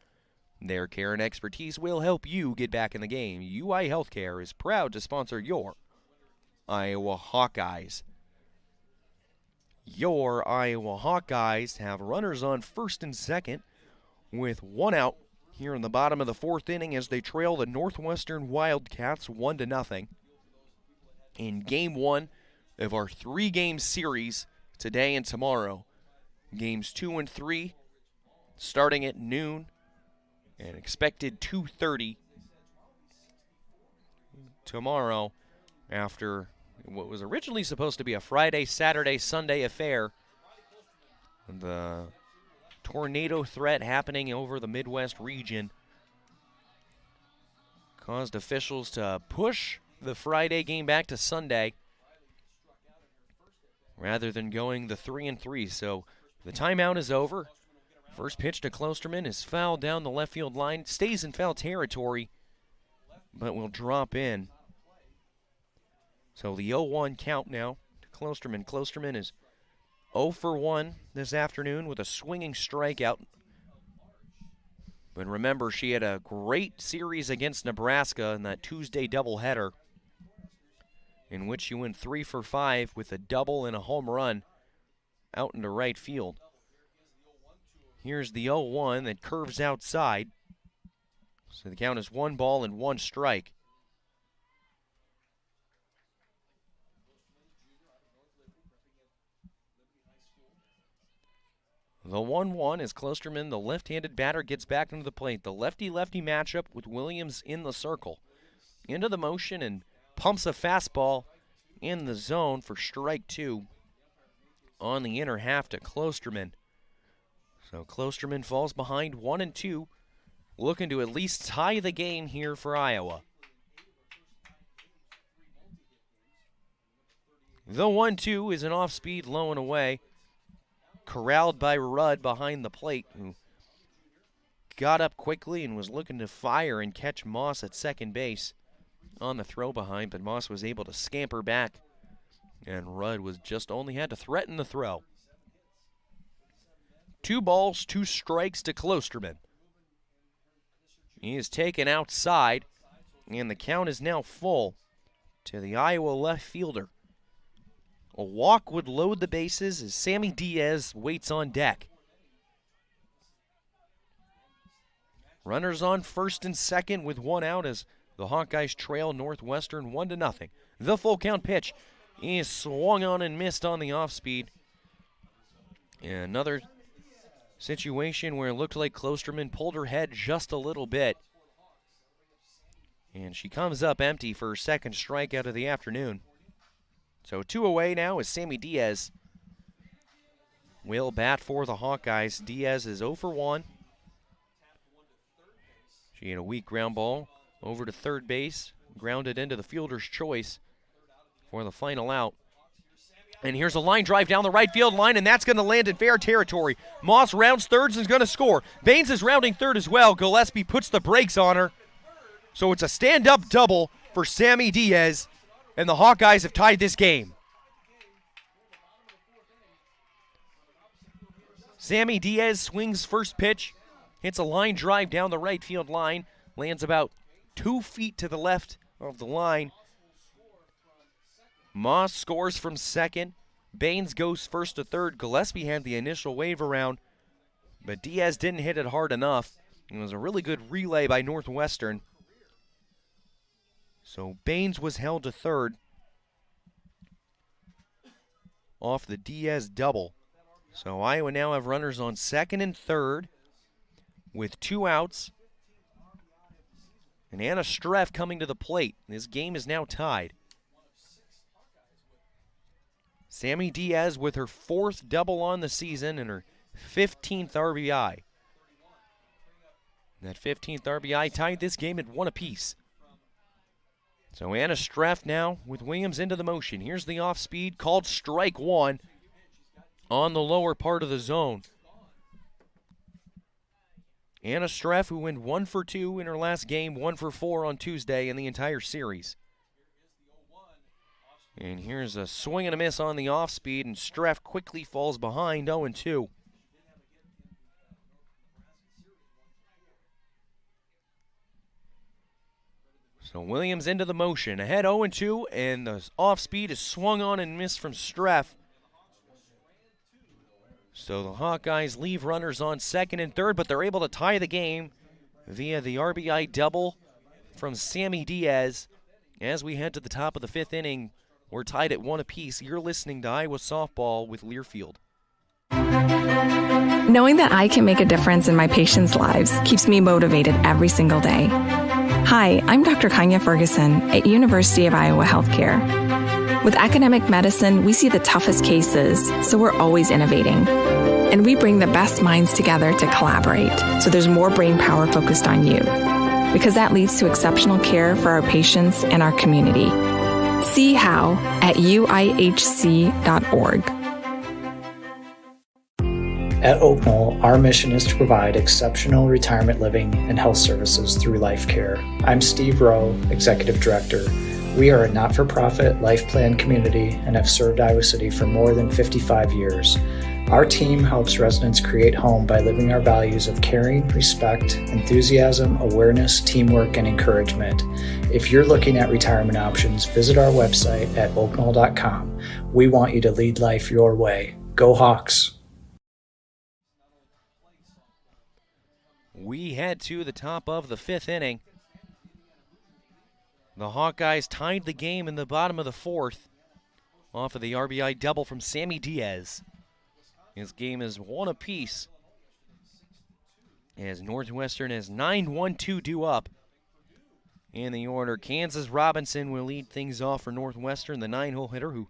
Their care and expertise will help you get back in the game. UI Healthcare is proud to sponsor your Iowa Hawkeyes. Your Iowa Hawkeyes have runners on first and second with 1 out here in the bottom of the 4th inning as they trail the Northwestern Wildcats 1-0 in Game 1 of our 3-game series today and tomorrow. Games 2 and 3 starting at noon and expected 2:30 tomorrow after what was originally supposed to be a Friday, Saturday, Sunday affair. The tornado threat happening over the Midwest region caused officials to push the Friday game back to Sunday rather than going the 3-3. So the timeout is over. First pitch to Klosterman is fouled down the left field line. Stays in foul territory, but will drop in. So the 0-1 count now to Klosterman. Klosterman is 0 for 1 this afternoon with a swinging strikeout. But remember, she had a great series against Nebraska in that Tuesday doubleheader, in which she went 3 for 5 with a double and a home run out into right field. Here's the 0-1 that curves outside. So the count is 1 ball and 1 strike. The 1-1 is Klosterman, the left-handed batter, gets back into the plate. The lefty-lefty matchup with Williams in the circle. Into the motion and pumps a fastball in the zone for strike 2 on the inner half to Klosterman. So Klosterman falls behind 1-2, looking to at least tie the game here for Iowa. The 1-2 is an off-speed low and away, corralled by Rudd behind the plate, who got up quickly and was looking to fire and catch Moss at second base on the throw behind, but Moss was able to scamper back, and Rudd was just only had to threaten the throw. 2 balls, 2 strikes to Klosterman. He is taken outside, and the count is now full to the Iowa left fielder. A walk would load the bases as Sammy Diaz waits on deck. Runners on first and second with 1 out as the Hawkeyes trail Northwestern 1-0. The full count pitch is swung on and missed on the off speed. And another situation where it looked like Klosterman pulled her head just a little bit. And she comes up empty for her second strikeout of the afternoon. So 2 away now is Sammy Diaz will bat for the Hawkeyes. Diaz is 0 for 1. She had a weak ground ball over to third base, grounded into the fielder's choice for the final out. And here's a line drive down the right field line, and that's going to land in fair territory. Moss rounds thirds and is going to score. Baines is rounding third as well. Gillespie puts the brakes on her. So it's a stand-up double for Sammy Diaz, and the Hawkeyes have tied this game. Sammy Diaz swings first pitch, hits a line drive down the right field line, lands about 2 feet to the left of the line. Moss scores from second. Baines goes first to third. Gillespie had the initial wave around, but Diaz didn't hit it hard enough. It was a really good relay by Northwestern. So Baines was held to third off the Diaz double. So Iowa now have runners on second and third with 2 outs. And Anna Streff coming to the plate. This game is now tied. Sammy Diaz with her 4th double on the season and her 15th RBI. That 15th RBI tied this game at 1 apiece. So Anna Streff now with Williams into the motion. Here's the off speed, called strike 1 on the lower part of the zone. Anna Streff, who went 1 for 2 in her last game, 1 for 4 on Tuesday in the entire series. And here's a swing and a miss on the off speed, and Streff quickly falls behind 0-2. So Williams into the motion, ahead 0-2, and the off speed is swung on and missed from Streff. So the Hawkeyes leave runners on second and third, but they're able to tie the game via the RBI double from Sammy Diaz. As we head to the top of the 5th inning, we're tied at 1 apiece. You're listening to Iowa Softball with Learfield. Knowing that I can make a difference in my patients' lives keeps me motivated every single day. Hi, I'm Dr. Kanya Ferguson at University of Iowa Healthcare. With academic medicine, we see the toughest cases, so we're always innovating. And we bring the best minds together to collaborate, so there's more brain power focused on you. Because that leads to exceptional care for our patients and our community. See how at uihc.org. At Oak Knoll, our mission is to provide exceptional retirement living and health services through life care. I'm Steve Rowe, Executive Director. We are a not-for-profit life plan community and have served Iowa City for more than 55 years. Our team helps residents create home by living our values of caring, respect, enthusiasm, awareness, teamwork, and encouragement. If you're looking at retirement options, visit our website at oakknoll.com. We want you to lead life your way. Go Hawks! We head to the top of the 5th inning. The Hawkeyes tied the game in the bottom of the 4th off of the RBI double from Sammy Diaz. His game is 1 apiece as Northwestern has 9-1-2 due up in the order. Kansas Robinson will lead things off for Northwestern, the 9-hole hitter who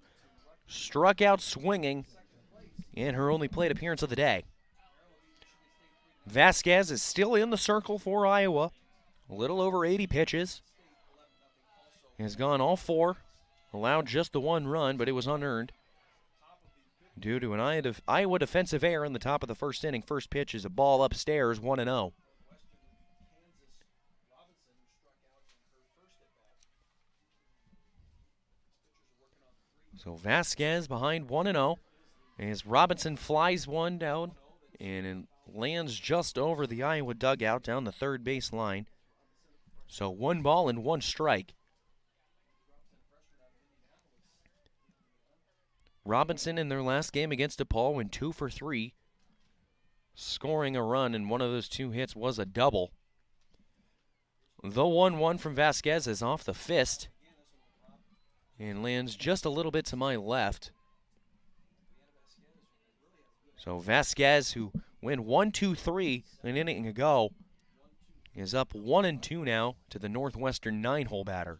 struck out swinging in her only plate appearance of the day. Vasquez is still in the circle for Iowa. A little over 80 pitches. Has gone all 4. Allowed just the 1 run, but it was unearned due to an Iowa defensive error in the top of the 1st inning. First pitch is a ball upstairs, 1-0. So Vasquez behind 1-0 as Robinson flies one down and it lands just over the Iowa dugout down the third base line. So 1 ball and 1 strike. Robinson in their last game against DePaul went 2 for 3, scoring a run, and one of those 2 hits was a double. The 1-1 from Vasquez is off the fist and lands just a little bit to my left. So Vasquez, who went 1-2-3 an inning ago, is up 1-2 now to the Northwestern 9-hole batter.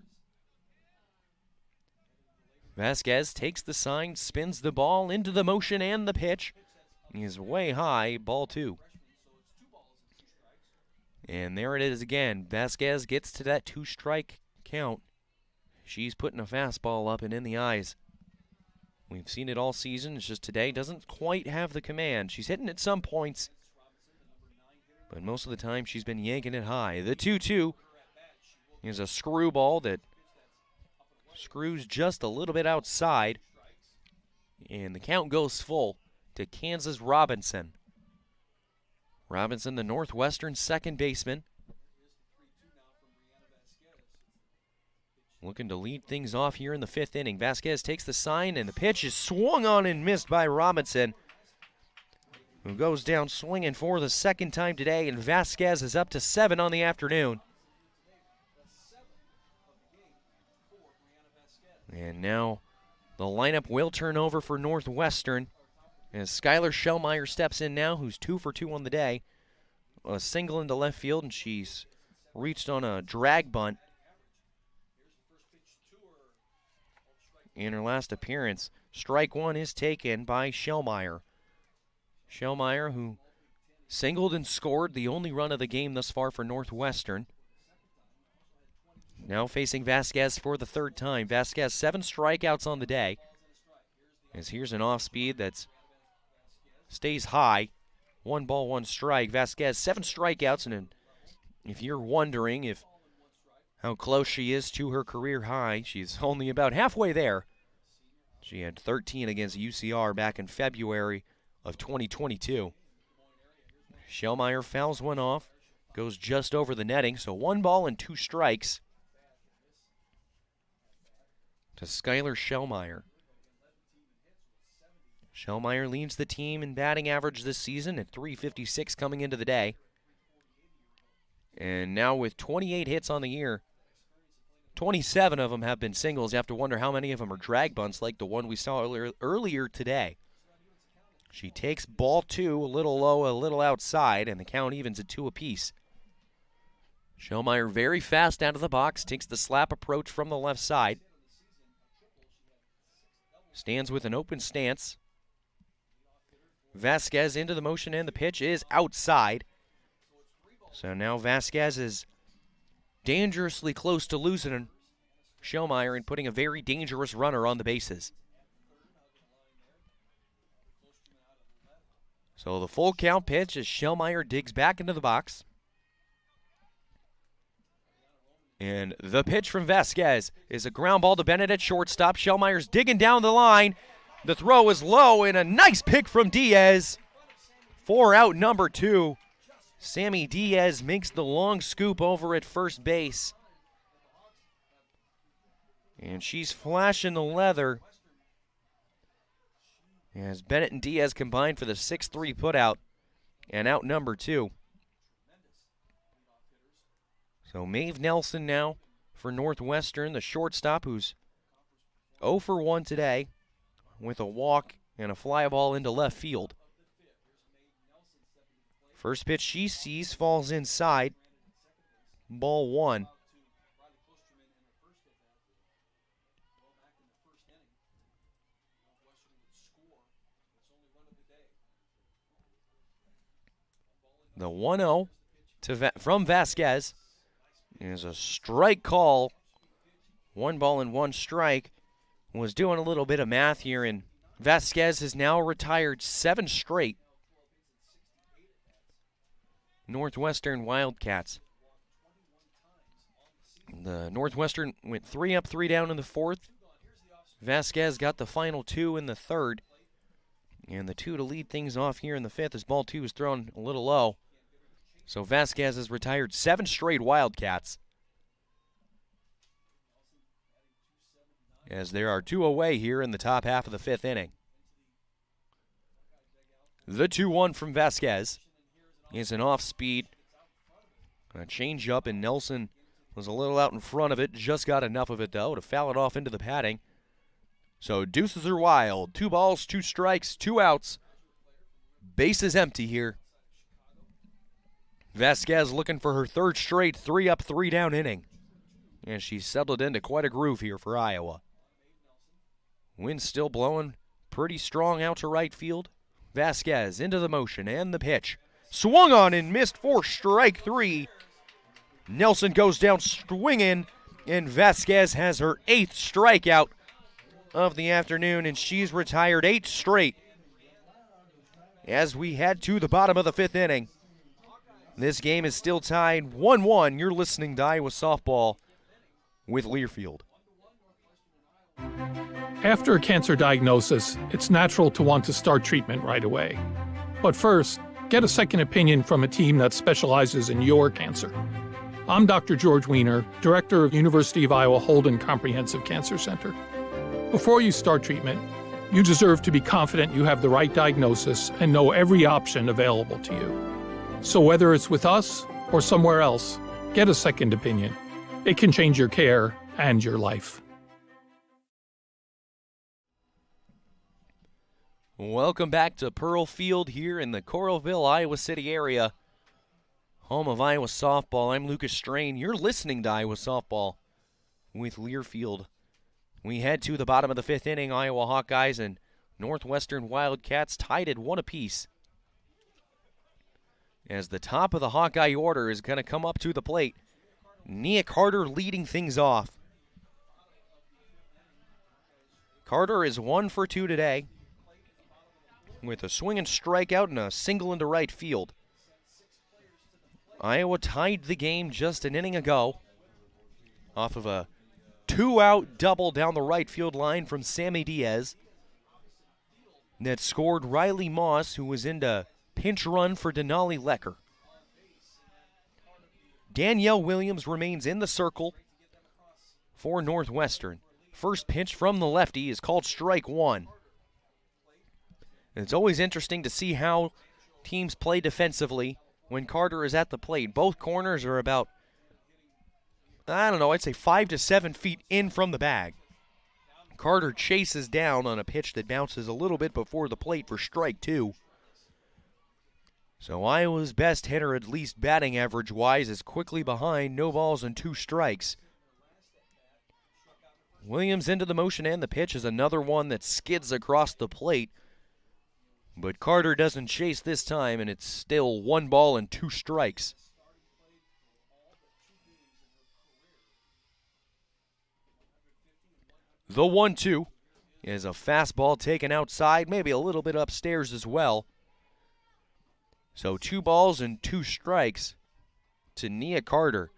Vasquez takes the sign, spins the ball into the motion and the pitch. He is way high, ball 2. And there it is again. Vasquez gets to that 2-strike count. She's putting a fastball up and in the eyes We've seen it all season. It's just today doesn't quite have the command. She's hitting at some points, but most of the time she's been yanking it high. The 2-2 is a screwball that screws just a little bit outside, and the count goes full to Kansas Robinson. Robinson, the Northwestern second baseman, looking to lead things off here in the fifth inning. Vasquez takes the sign, and the pitch is swung on and missed by Robinson, who goes down swinging for the second time today, and Vasquez is up to 7 on the afternoon. And now the lineup will turn over for Northwestern as Skylar Shellmeyer steps in now, who's 2 for 2 on the day. A single into left field, and she's reached on a drag bunt in her last appearance. Strike one is taken by Shellmeyer. Shellmeyer, who singled and scored the only run of the game thus far for Northwestern. Now facing Vasquez for the third time. Vasquez 7 strikeouts on the day. As here's an off speed that stays high. 1 ball, 1 strike. Vasquez 7 strikeouts, and if you're wondering how close she is to her career high, she's only about halfway there. She had 13 against UCR back in February of 2022. Shellmeyer fouls one off, goes just over the netting, so 1 ball and 2 strikes to Skylar Shellmeyer. Shellmeyer leads the team in batting average this season at .356 coming into the day. And now with 28 hits on the year, 27 of them have been singles. You have to wonder how many of them are drag bunts like the one we saw earlier today. She takes ball 2, a little low, a little outside, and the count evens at 2 apiece. Shellmeyer very fast out of the box, takes the slap approach from the left side. Stands with an open stance. Vasquez into the motion, and the pitch is outside. So now Vasquez is dangerously close to losing Shellmeyer and putting a very dangerous runner on the bases. So the full count pitch as Shellmeyer digs back into the box. And the pitch from Vasquez is a ground ball to Bennett at shortstop. Shellmeyer's digging down the line. The throw is low, and a nice pick from Diaz. 4 out, number 2. Sammy Diaz makes the long scoop over at first base. And she's flashing the leather as Bennett and Diaz combine for the 6-3 putout and out number 2. So Maeve Nelson now for Northwestern, the shortstop, who's 0 for 1 today with a walk and a fly ball into left field. First pitch she sees falls inside. Ball 1. The 1-0 from Vasquez is a strike call. 1 ball and 1 strike. Was doing a little bit of math here, and Vasquez has now retired 7 straight Northwestern Wildcats. The Northwestern went 3 up, 3 down in the 4th. Vasquez got the final 2 in the 3rd. And the 2 to lead things off here in the 5th as ball 2 is thrown a little low. So Vasquez has retired 7 straight Wildcats, as there are 2 away here in the top half of the 5th inning. The 2-1 from Vasquez is an off-speed, a change-up, and Nelson was a little out in front of it, just got enough of it, though, to foul it off into the padding. So deuces are wild. 2 balls, 2 strikes, 2 outs. Base is empty here. Vasquez looking for her 3rd straight 3 up, 3 down inning. And she's settled into quite a groove here for Iowa. Wind still blowing pretty strong out to right field. Vasquez into the motion and the pitch. Swung on and missed for strike 3. Nelson goes down swinging, and Vasquez has her 8th strikeout of the afternoon, and she's retired 8 straight. As we head to the bottom of the 5th inning, this game is still tied 1-1. You're listening to Iowa Softball with Learfield. After a cancer diagnosis, it's natural to want to start treatment right away. But first, get a second opinion from a team that specializes in your cancer. I'm Dr. George Weiner, Director of University of Iowa Holden Comprehensive Cancer Center. Before you start treatment, you deserve to be confident you have the right diagnosis and know every option available to you. So whether it's with us or somewhere else, get a second opinion. It can change your care and your life. Welcome back to Pearl Field here in the Coralville, Iowa City area, home of Iowa Softball. I'm Lucas Strain. You're listening to Iowa Softball with Learfield. We head to the bottom of the 5th inning. Iowa Hawkeyes and Northwestern Wildcats tied at 1 apiece. As the top of the Hawkeye order is going to come up to the plate, Nia Carter leading things off. Carter is 1 for 2 today, with a swing and strikeout and a single into right field. Iowa tied the game just an inning ago off of a 2-out double down the right field line from Sammy Diaz that scored Riley Moss, who was into pinch run for Denali Lecker. Danielle Williams remains in the circle for Northwestern. First pitch from the lefty is called strike 1. It's always interesting to see how teams play defensively when Carter is at the plate. Both corners are about, I'd say 5 to 7 feet in from the bag. Carter chases down on a pitch that bounces a little bit before the plate for strike 2. So Iowa's best hitter, at least batting average-wise, is quickly behind. No balls and 2 strikes. Williams into the motion, and the pitch is another one that skids across the plate. But Carter doesn't chase this time, and it's still 1 ball and 2 strikes. The 1-2 is a fastball taken outside, maybe a little bit upstairs as well. So 2 balls and 2 strikes to Nia Carter.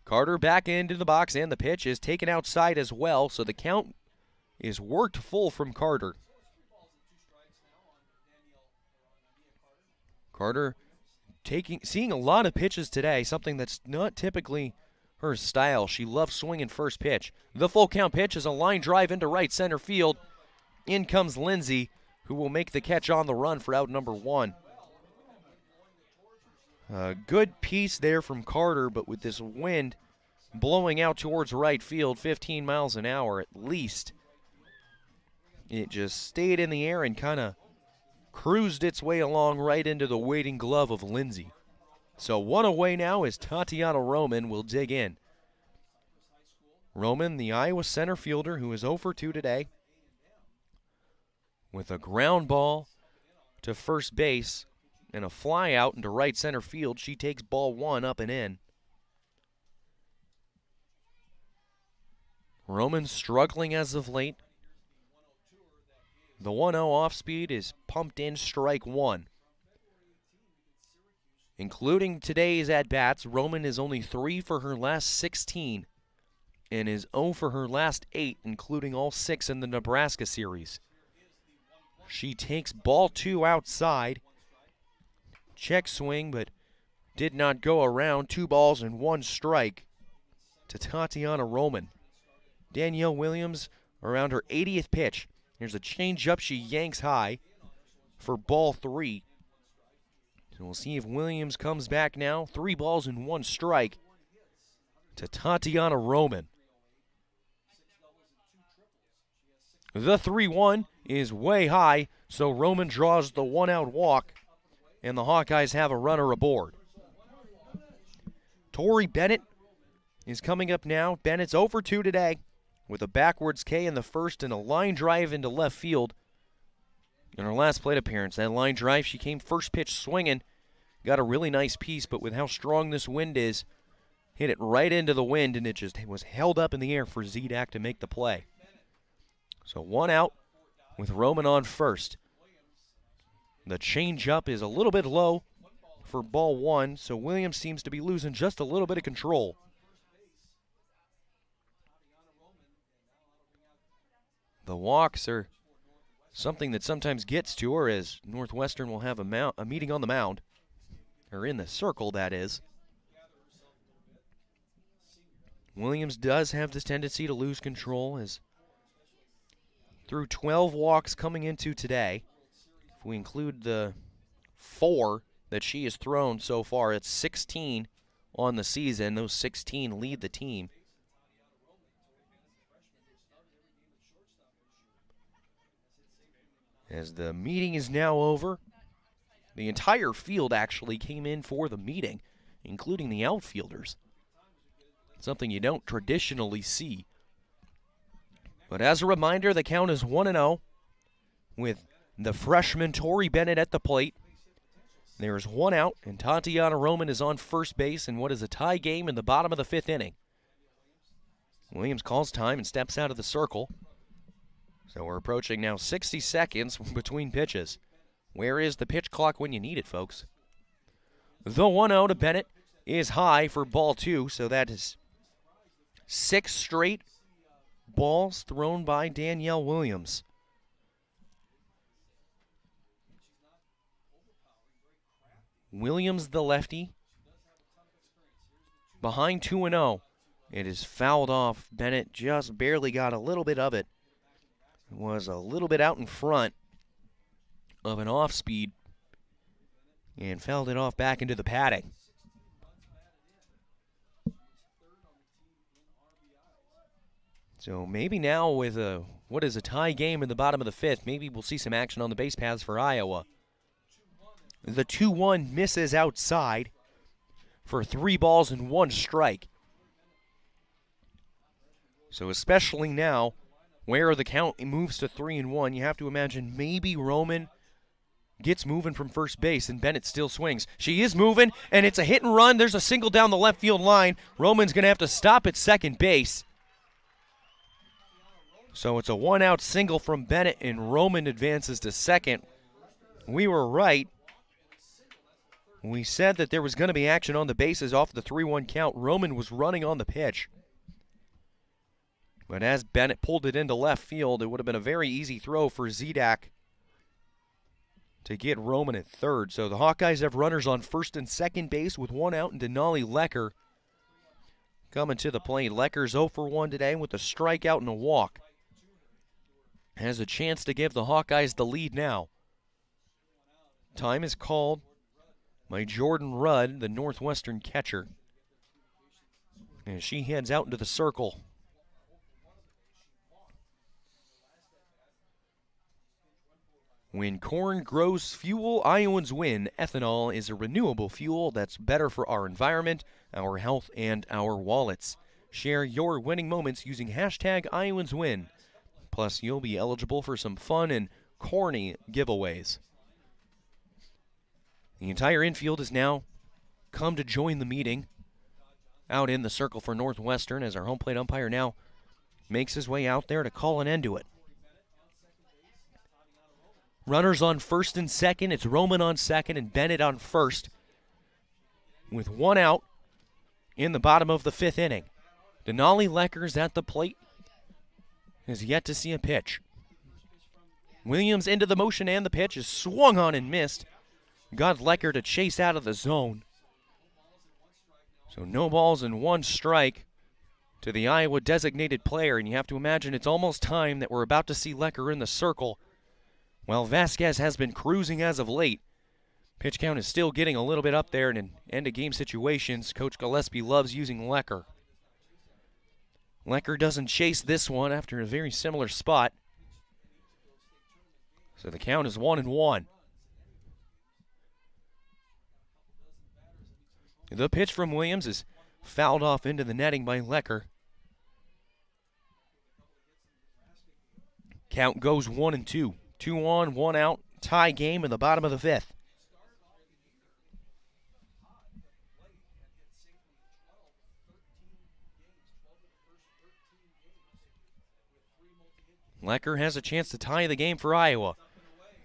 Carter back into the box, and the pitch is taken outside as well, so the count is worked full from Carter. Carter seeing a lot of pitches today, something that's not typically her style. She loves swinging first pitch. The full count pitch is a line drive into right center field. In comes Lindsay, who will make the catch on the run for out number 1. A good piece there from Carter, but with this wind blowing out towards right field, 15 miles an hour at least, it just stayed in the air and kind of cruised its way along right into the waiting glove of Lindsay. So 1 away now as Tatiana Roman will dig in. Roman, the Iowa center fielder, who is 0 for 2 today, with a ground ball to first base and a fly out into right center field. She takes ball 1 up and in. Roman struggling as of late. The 1-0 off speed is pumped in, strike 1. Including today's at-bats, Roman is only 3 for her last 16 and is 0 for her last 8, including all 6 in the Nebraska series. She takes ball 2 outside. Check swing, but did not go around. 2 balls and 1 strike to Tatiana Roman. Danielle Williams around her 80th pitch. Here's a changeup she yanks high for ball 3. So we'll see if Williams comes back now. 3 balls and 1 strike to Tatiana Roman. The 3-1 is way high, so Roman draws the 1-out walk, and the Hawkeyes have a runner aboard. Tori Bennett is coming up now. Bennett's 0 for 2 today with a backwards K in the first and a line drive into left field. In her last plate appearance, that line drive, she came first pitch swinging, got a really nice piece, but with how strong this wind is, hit it right into the wind, and it just was held up in the air for Zedak to make the play. So 1 out with Roman on first. The changeup is a little bit low for ball 1, so Williams seems to be losing just a little bit of control. The walks are something that sometimes gets to her, as Northwestern will have a meeting on the mound, or in the circle, that is. Williams does have this tendency to lose control, as through 12 walks coming into today, if we include the 4 that she has thrown so far, it's 16 on the season. Those 16 lead the team. As the meeting is now over, the entire field actually came in for the meeting, including the outfielders. Something you don't traditionally see. But as a reminder, the count is 1-0 with the freshman Tori Bennett at the plate. There's 1 out, and Tatiana Roman is on first base in what is a tie game in the bottom of the 5th inning. Williams calls time and steps out of the circle. So we're approaching now 60 seconds between pitches. Where is the pitch clock when you need it, folks? The 1-0 to Bennett is high for ball 2, so that is 6 straight balls thrown by Danielle Williams. Williams, the lefty, behind 2-0. It is fouled off. Bennett just barely got a little bit of it. It was a little bit out in front of an off speed and fouled it off back into the padding. So maybe now with what is a tie game in the bottom of the 5th, maybe we'll see some action on the base paths for Iowa. The 2-1 misses outside for 3 balls and 1 strike. So especially now, where the count moves to 3-1, you have to imagine maybe Roman gets moving from first base and Bennett still swings. She is moving, and it's a hit and run. There's a single down the left field line. Roman's going to have to stop at second base. So it's a 1-out single from Bennett, and Roman advances to second. We were right. We said that there was going to be action on the bases off the 3-1 count. Roman was running on the pitch. But as Bennett pulled it into left field, it would have been a very easy throw for Zedak to get Roman at third. So the Hawkeyes have runners on first and second base with 1 out, and Denali Lecker coming to the plate. Lecker's 0 for 1 today with a strikeout and a walk. Has a chance to give the Hawkeyes the lead now. Time is called by Jordan Rudd, the Northwestern catcher, as she heads out into the circle. When corn grows fuel, Iowans win. Ethanol is a renewable fuel that's better for our environment, our health, and our wallets. Share your winning moments using hashtag IowansWin. Plus, you'll be eligible for some fun and corny giveaways. The entire infield has now come to join the meeting out in the circle for Northwestern, as our home plate umpire now makes his way out there to call an end to it. Runners on first and second. It's Roman on second and Bennett on first, with 1 out in the bottom of the 5th inning. Denali Lecker's at the plate, has yet to see a pitch. Williams into the motion, and the pitch is swung on and missed. Got Lecker to chase out of the zone. So no balls and 1 strike to the Iowa designated player, and you have to imagine it's almost time that we're about to see Lecker in the circle. While Vasquez has been cruising as of late, pitch count is still getting a little bit up there, and in end-of-game situations, Coach Gillespie loves using Lecker. Lecker doesn't chase this one after a very similar spot. So the count is 1-1. The pitch from Williams is fouled off into the netting by Lecker. Count goes 1-2. 2 on, 1 out, tie game in the bottom of the 5th. Lecker has a chance to tie the game for Iowa.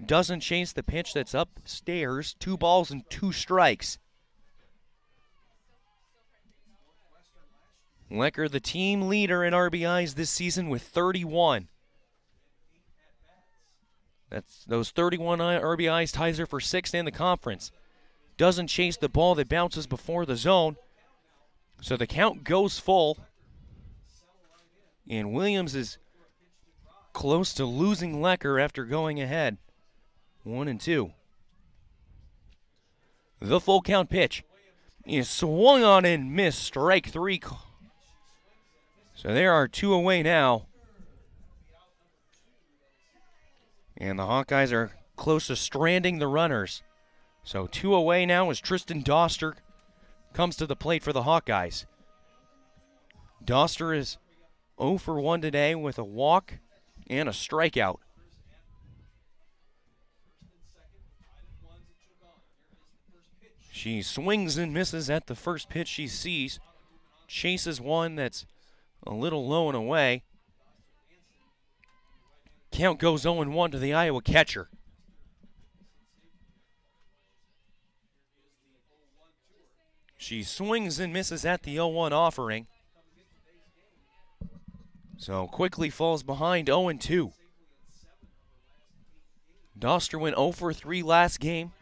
Doesn't chase the pitch that's upstairs. 2 balls and 2 strikes. Lecker, the team leader in RBIs this season with 31. Those 31 RBIs ties her for 6th in the conference. Doesn't chase the ball that bounces before the zone. So the count goes full. And Williams is close to losing Lecker after going ahead. 1-2. The full count pitch is swung on and missed. Strike 3. So there are 2 away now. And the Hawkeyes are close to stranding the runners. So 2 away now as Tristan Doster comes to the plate for the Hawkeyes. Doster is 0 for 1 today with a walk and a strikeout. She swings and misses at the first pitch she sees. Chases one that's a little low and away. Count goes 0-1 to the Iowa catcher. She swings and misses at the 0-1 offering. So quickly falls behind 0-2. Doster went 0 for 3 last game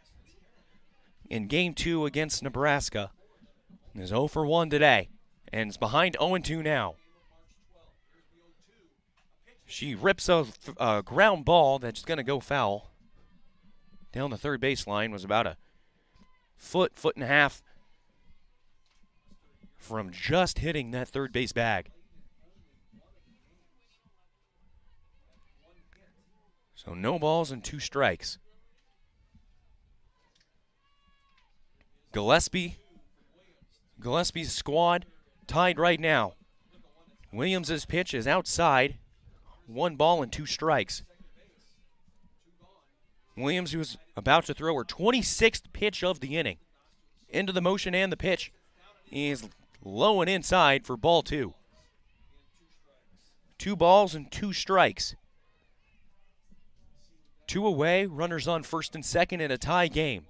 in Game 2 against Nebraska. Is 0 for 1 today and is behind 0-2 now. She rips a ground ball that's going to go foul down the third baseline. Was about a foot and a half from just hitting that third base bag. So no balls and 2 strikes. Gillespie's squad tied right now. Williams' pitch is outside. 1 ball and 2 strikes. Williams, who was about to throw her 26th pitch of the inning, into the motion and the pitch, is low and inside for ball 2. 2 balls and 2 strikes. 2 away, runners on first and second in a tie game.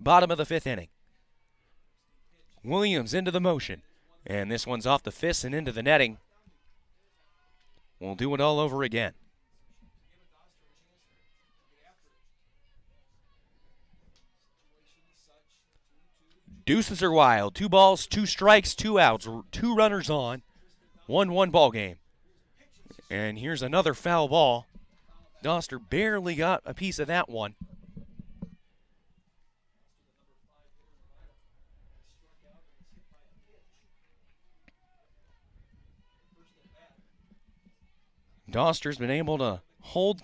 Bottom of the 5th inning. Williams into the motion, and this one's off the fist and into the netting. We'll do it all over again. Deuces are wild. 2 balls, 2 strikes, 2 outs, 2 runners on. 1-1 ball game. And here's another foul ball. Doster barely got a piece of that one. Doster's been able to hold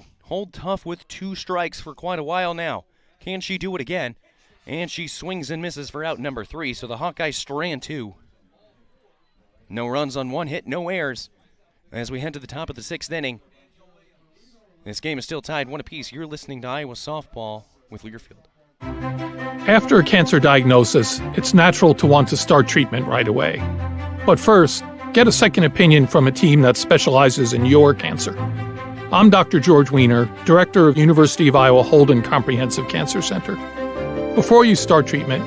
tough with 2 strikes for quite a while now. Can she do it again? And she swings and misses for out number 3, so the Hawkeyes strand 2. No runs on 1 hit, no errors. As we head to the top of the 6th inning, this game is still tied 1 apiece. You're listening to Iowa Softball with Learfield. After a cancer diagnosis, it's natural to want to start treatment right away. But first, get a second opinion from a team that specializes in your cancer. I'm Dr. George Weiner, Director of University of Iowa Holden Comprehensive Cancer Center. Before you start treatment,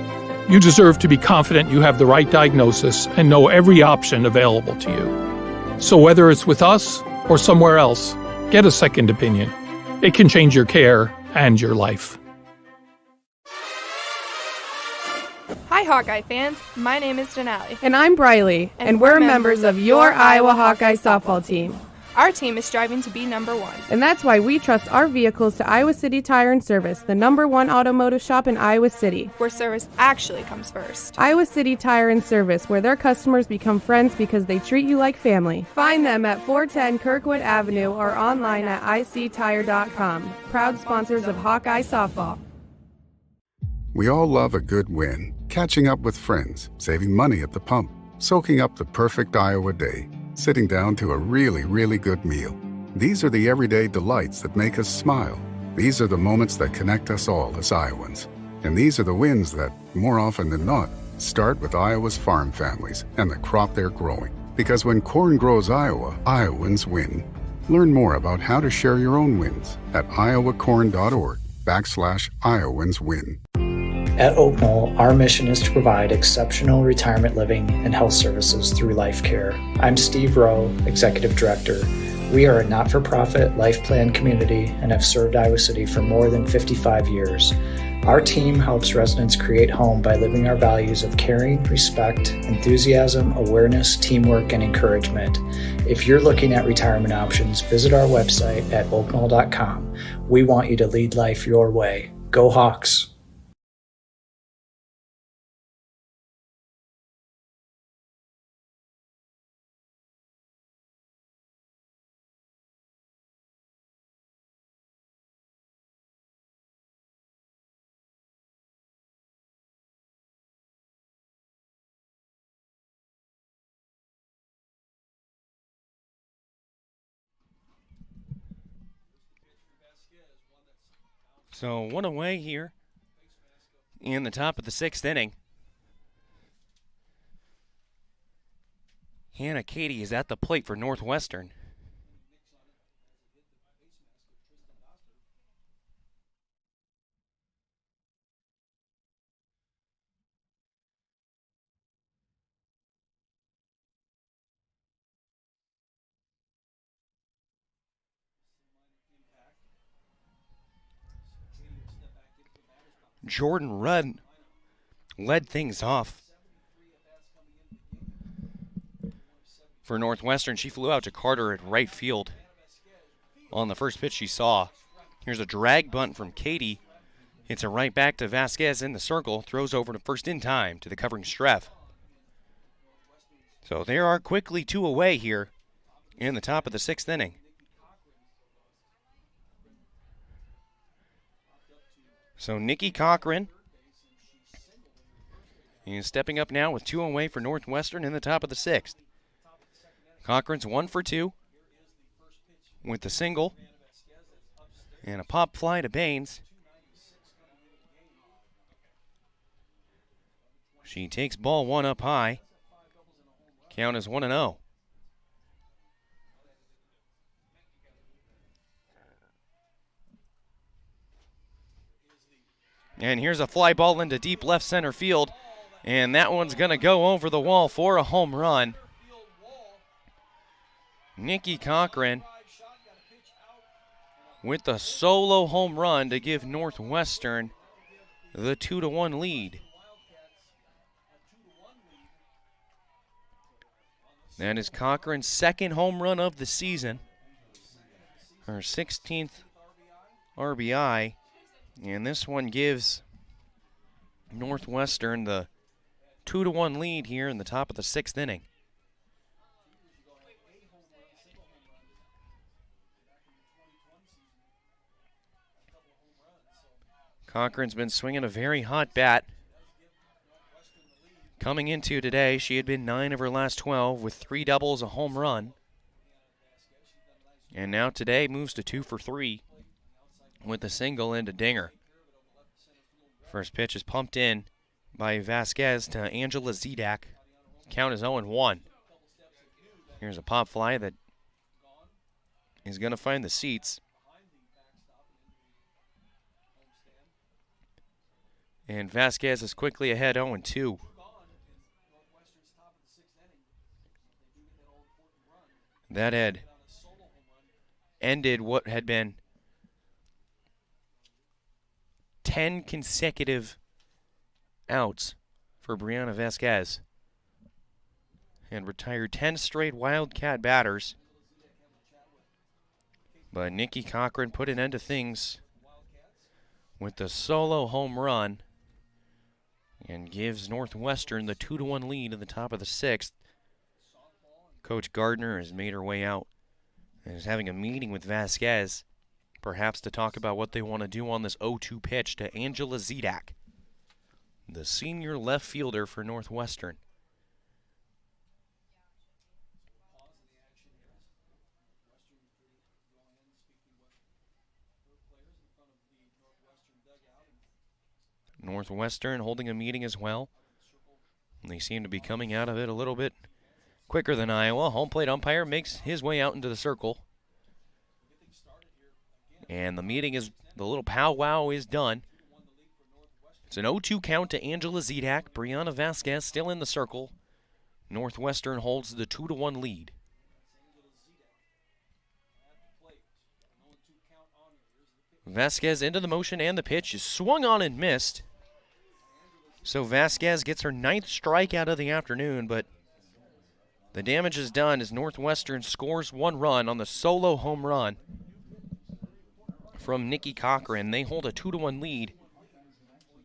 you deserve to be confident you have the right diagnosis and know every option available to you. So whether it's with us or somewhere else, get a second opinion. It can change your care and your life. Hi, Hawkeye fans. My name is Denali. And I'm Briley, and we're members of your Iowa Hawkeye softball team. Our team is striving to be number 1. And that's why we trust our vehicles to Iowa City Tire and Service, the #1 automotive shop in Iowa City, where service actually comes first. Iowa City Tire and Service, where their customers become friends because they treat you like family. Find them at 410 Kirkwood Avenue or online at ictire.com. Proud sponsors of Hawkeye softball. We all love a good win. Catching up with friends, saving money at the pump, soaking up the perfect Iowa day, sitting down to a really, really good meal. These are the everyday delights that make us smile. These are the moments that connect us all as Iowans. And these are the wins that, more often than not, start with Iowa's farm families and the crop they're growing. Because when corn grows Iowa, Iowans win. Learn more about how to share your own wins at iowacorn.org/Iowans-win. At Oak Knoll, our mission is to provide exceptional retirement living and health services through life care. I'm Steve Rowe, Executive Director. We are a not-for-profit life plan community and have served Iowa City for more than 55 years. Our team helps residents create home by living our values of caring, respect, enthusiasm, awareness, teamwork, and encouragement. If you're looking at retirement options, visit our website at oakknoll.com. We want you to lead life your way. Go Hawks! So one away here in the top of the 6th inning. Hannah Katie is at the plate for Northwestern. Jordan Rudd led things off for Northwestern. She flew out to Carter at right field on the first pitch she saw. Here's a drag bunt from Katie. Hits it right back to Vasquez in the circle. Throws over to first in time to the covering Streff. So there are quickly 2 away here in the top of the 6th inning. So Nikki Cochran is stepping up now with 2 away for Northwestern in the top of the 6th. Cochran's 1 for 2 with the single and a pop fly to Baines. She takes ball 1 up high. Count is 1-0. And here's a fly ball into deep left center field. And that one's going to go over the wall for a home run. Nikki Cochran with the solo home run to give Northwestern the 2-1 lead. That is Cochran's 2nd home run of the season. Her 16th RBI. And this one gives Northwestern the 2-1 lead here in the top of the 6th inning. Cochran's been swinging a very hot bat. Coming into today, she had been 9 of her last 12 with 3 doubles, a home run. And now today moves to 2 for 3. With a single and a dinger. First pitch is pumped in by Vasquez to Angela Zedak. Count is 0-1. Here's a pop fly that is going to find the seats. And Vasquez is quickly ahead 0-2. That had ended what had been 10 consecutive outs for Brianna Vasquez and retired 10 straight Wildcat batters. But Nikki Cochran put an end to things with the solo home run and gives Northwestern the 2-1 lead in the top of the 6th. Coach Gardner has made her way out and is having a meeting with Vasquez, perhaps to talk about what they want to do on this 0-2 pitch to Angela Zedak, the senior left fielder for Northwestern. Northwestern holding a meeting as well. They seem to be coming out of it a little bit quicker than Iowa. Home plate umpire makes his way out into the circle And the little powwow is done. It's an 0-2 count to Angela Zedak. Brianna Vasquez still in the circle. Northwestern holds the 2-1 lead. Vasquez into the motion, and the pitch is swung on and missed. So Vasquez gets her 9th strikeout of the afternoon, but the damage is done as Northwestern scores 1 run on the solo home run from Nikki Cochran. They hold a 2-1 lead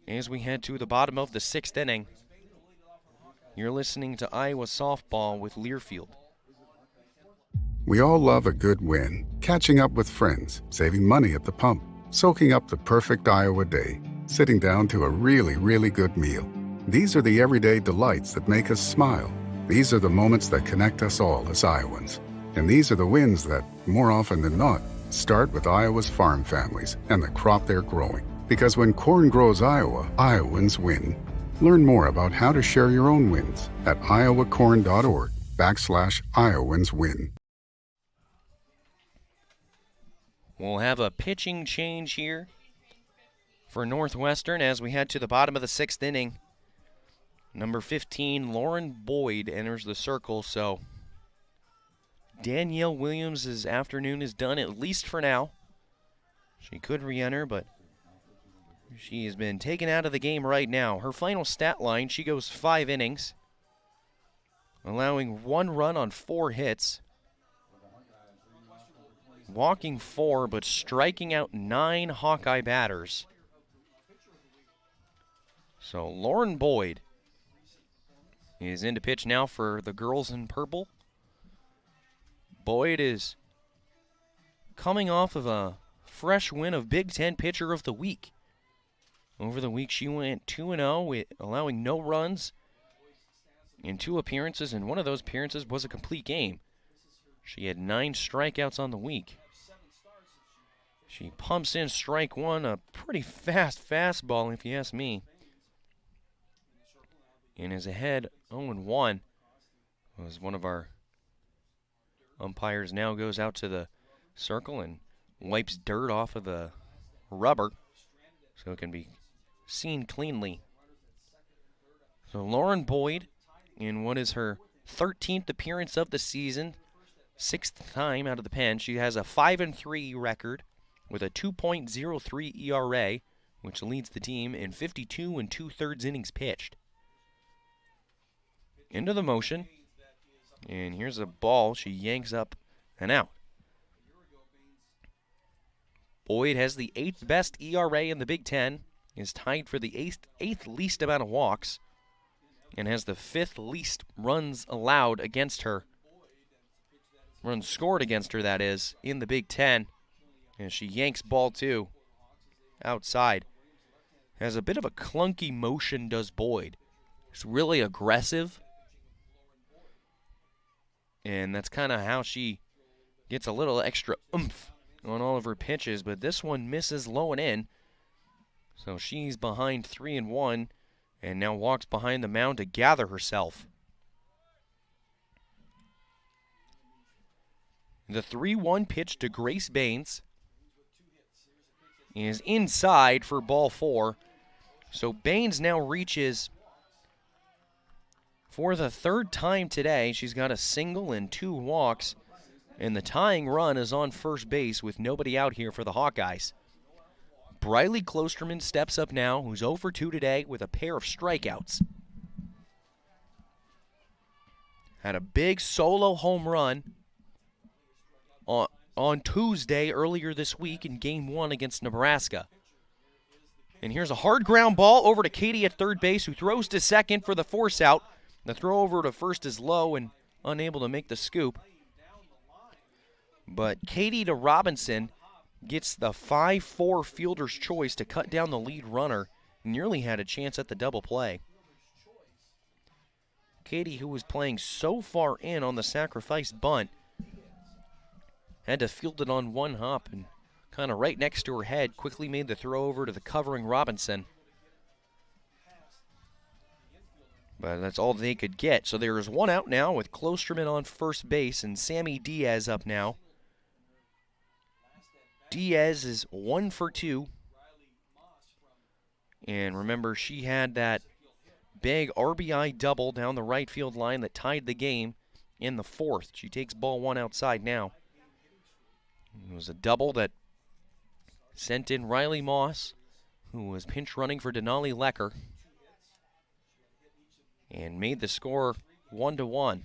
as we head to the bottom of the 6th inning. You're listening to Iowa Softball with Learfield. We all love a good win. Catching up with friends, saving money at the pump, soaking up the perfect Iowa day, sitting down to a really, really good meal. These are the everyday delights that make us smile. These are the moments that connect us all as Iowans. And these are the wins that, more often than not, start with Iowa's farm families and the crop they're growing. Because when corn grows Iowa, Iowans win. Learn more about how to share your own wins at iowacorn.org/IowansWin. We'll have a pitching change here for Northwestern as we head to the bottom of the 6th inning. Number 15, Lauren Boyd, enters the circle, so Danielle Williams' afternoon is done, at least for now. She could re-enter, but she has been taken out of the game right now. Her final stat line, she goes 5 innings, allowing 1 run on 4 hits, walking 4, but striking out 9 Hawkeye batters. So Lauren Boyd is in to pitch now for the girls in purple. Boyd is coming off of a fresh win of Big Ten Pitcher of the Week. Over the week, she went 2-0, allowing no runs in 2 appearances, and one of those appearances was a complete game. She had 9 strikeouts on the week. She pumps in strike 1, a pretty fast fastball, if you ask me, and is ahead 0-1. As one of our umpires now goes out to the circle and wipes dirt off of the rubber so it can be seen cleanly. So Lauren Boyd, in what is her 13th appearance of the season, 6th time out of the pen, she has a 5-3 record with a 2.03 ERA, which leads the team in 52 2/3 innings pitched. Into the motion, and here's a ball she yanks up and out. Boyd has the 8th best ERA in the Big Ten, is tied for the 8th least amount of walks, and has the 5th least runs allowed against her. Runs scored against her, that is, in the Big Ten. And she yanks ball 2 outside. Has a bit of a clunky motion, does Boyd. It's really aggressive. And that's kind of how she gets a little extra oomph on all of her pitches. But this one misses low and in. So she's behind 3-1 and now walks behind the mound to gather herself. The 3-1 pitch to Grace Baines is inside for ball 4. So Baines now reaches for the 3rd time today. She's got a single and 2 walks, and the tying run is on first base with nobody out here for the Hawkeyes. Briley Klosterman steps up now, who's 0 for 2 today with a pair of strikeouts. Had a big solo home run on Tuesday earlier this week in Game 1 against Nebraska. And here's a hard ground ball over to Katie at third base, who throws to second for the force out. The throw over to first is low and unable to make the scoop. But Katie to Robinson gets the 5-4 fielder's choice to cut down the lead runner. Nearly had a chance at the double play. Katie, who was playing so far in on the sacrifice bunt, had to field it on one hop and kind of right next to her head, quickly made the throw over to the covering Robinson. But that's all they could get. So there is one out now with Klosterman on first base and Sammy Diaz up now Diaz is 1 for 2. And remember, she had that big RBI double down the right field line that tied the game in the 4th. She takes ball 1 outside now. It was a double that sent in Riley Moss, who was pinch running for Denali Lecker, and made the score 1-1.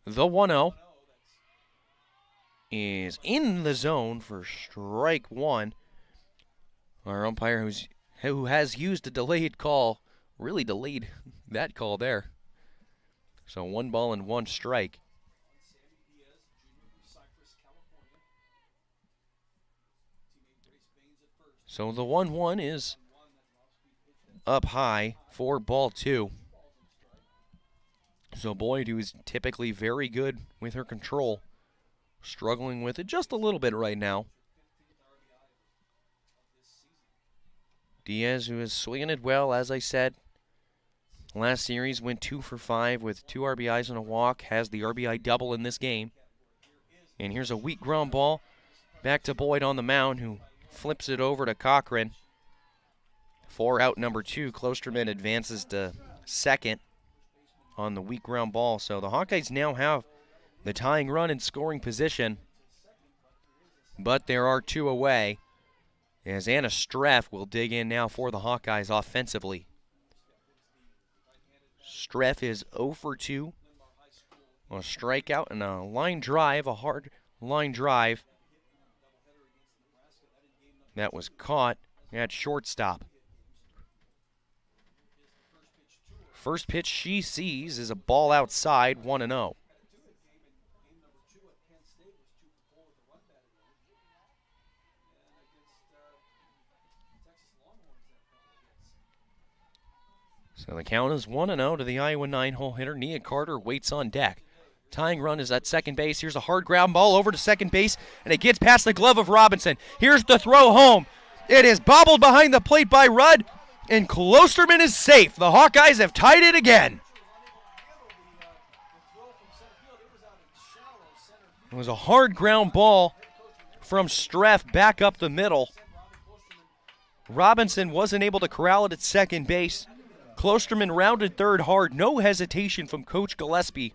The 1-0 is in the zone for strike 1. Our umpire who has used a delayed call, really delayed that call there. So 1 ball and 1 strike. So the 1-1 is up high for ball 2. So Boyd, who is typically very good with her control, struggling with it just a little bit right now. Diaz, who is swinging it well, as I said. Last series went 2 for 5 with 2 RBIs and a walk, has the RBI double in this game. And here's a weak ground ball back to Boyd on the mound, who flips it over to Cochran. For out number 2, Klosterman advances to second on the weak ground ball. So the Hawkeyes now have the tying run in scoring position, but there are 2 away, as Anna Streff will dig in now for the Hawkeyes offensively. Streff is 0 for 2. A strikeout and a line drive, a hard line drive. That was caught at shortstop. First pitch she sees is a ball outside, 1-0. So the count is 1-0 to the Iowa 9-hole hitter. Nia Carter waits on deck. Tying run is at second base. Here's a hard ground ball over to second base, and it gets past the glove of Robinson. Here's the throw home. It is bobbled behind the plate by Rudd, and Klosterman is safe. The Hawkeyes have tied it again. It was a hard ground ball from Streff back up the middle. Robinson wasn't able to corral it at second base. Klosterman rounded third hard. No hesitation from Coach Gillespie.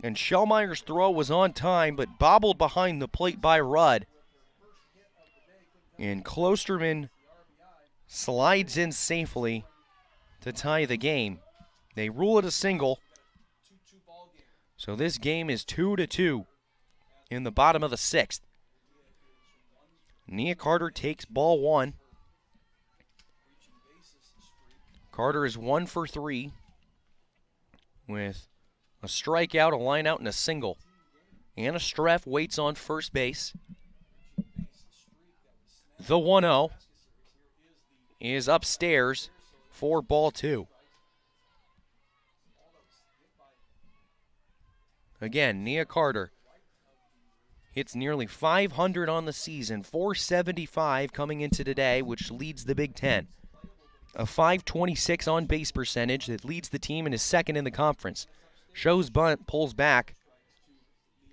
And Schellmeyer's throw was on time, but bobbled behind the plate by Rudd. And Klosterman slides in safely to tie the game. They rule it a single. So this game is 2-2 in the bottom of the 6th. Nia Carter takes ball 1. Carter is 1 for 3 with a strikeout, a line out, and a single. Anna Streff waits on first base. The 1-0 is upstairs for ball 2. Again, Nia Carter hits nearly 500 on the season, 475 coming into today, which leads the Big Ten. A .526 on-base percentage that leads the team and is second in the conference. Shows bunt, pulls back,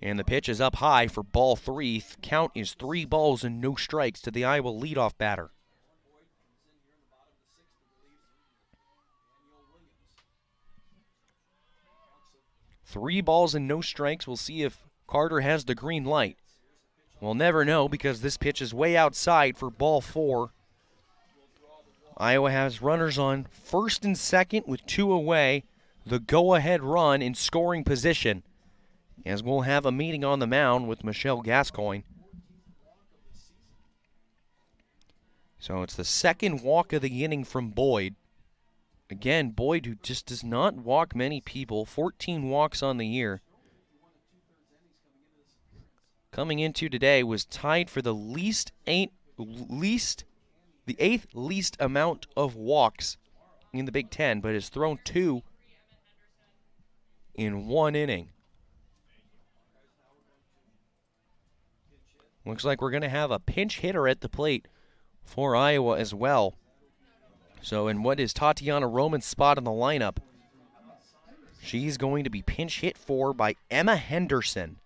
and the pitch is up high for ball 3. Count is 3 balls and no strikes to the Iowa leadoff batter. Three balls and no strikes. We'll see if Carter has the green light. We'll never know because this pitch is way outside for ball 4. Iowa has runners on first and second with 2 away. The go-ahead run in scoring position, as we'll have a meeting on the mound with Michelle Gascoigne. So it's the second walk of the inning from Boyd. Again, Boyd, who just does not walk many people, 14 walks on the year. Coming into today was tied for the the 8th least amount of walks in the Big Ten, but has thrown 2 in 1 inning. Looks like we're going to have a pinch hitter at the plate for Iowa as well. So in what is Tatiana Roman's spot in the lineup, She's going to be pinch hit for by Emma Henderson.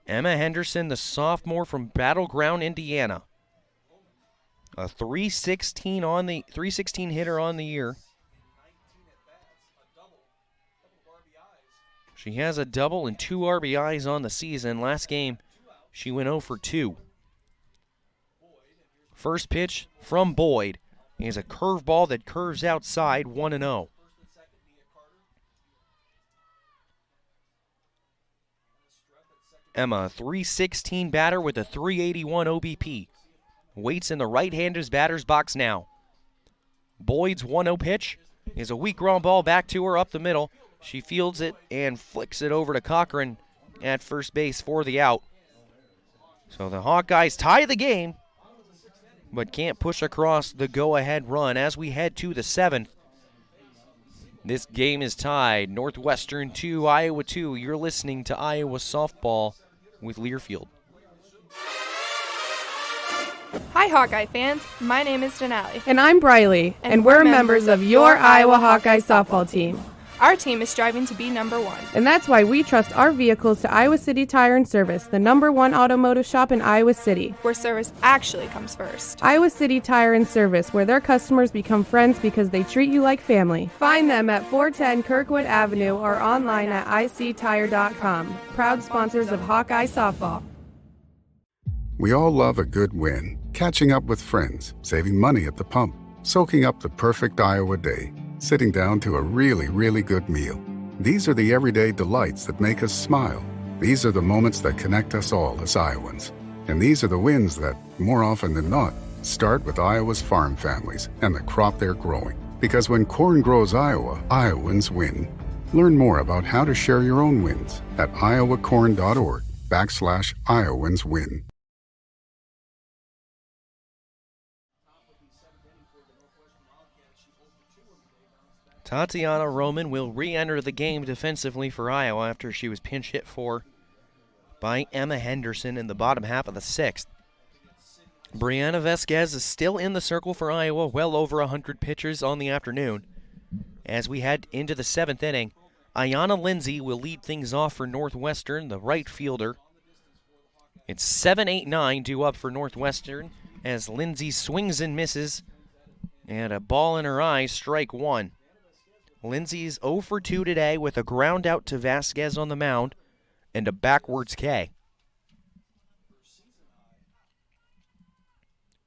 Emma Henderson, the sophomore from Battleground, Indiana. A 316 hitter on the year. She has a double and 2 RBIs on the season. Last game, she went 0 for 2. First pitch from Boyd is a curveball that curves outside, 1-0. Emma, 316 batter with a 381 OBP. Waits in the right-hander's batter's box now. Boyd's 1-0 pitch is a weak ground ball back to her up the middle. She fields it and flicks it over to Cochran at first base for the out. So the Hawkeyes tie the game, but can't push across the go-ahead run as we head to the 7th. This game is tied. Northwestern 2, Iowa 2. You're listening to Iowa Softball with Learfield. Hi, Hawkeye fans. My name is Denali. And I'm Briley, and we're members of your Iowa Hawkeye softball team. Our team is striving to be number 1. And that's why we trust our vehicles to Iowa City Tire and Service, the #1 automotive shop in Iowa City. Where service actually comes first. Iowa City Tire and Service, where their customers become friends because they treat you like family. Find them at 410 Kirkwood Avenue or online at ictire.com. Proud sponsors of Hawkeye Softball. We all love a good win. Catching up with friends, saving money at the pump, soaking up the perfect Iowa day, sitting down to a really, really good meal. These are the everyday delights that make us smile. These are the moments that connect us all as Iowans. And these are the wins that, more often than not, start with Iowa's farm families and the crop they're growing. Because when corn grows Iowa, Iowans win. Learn more about how to share your own wins at iowacorn.org/Iowans win. Tatiana Roman will re-enter the game defensively for Iowa after she was pinch hit for by Emma Henderson in the bottom half of the 6th. Brianna Vasquez is still in the circle for Iowa, well over 100 pitches on the afternoon. As we head into the 7th inning, Ayanna Lindsay will lead things off for Northwestern, the right fielder. It's 7-8-9 due up for Northwestern as Lindsay swings and misses, and a ball in her eyes, strike 1. Lindsay's 0 for 2 today with a ground out to Vasquez on the mound and a backwards K.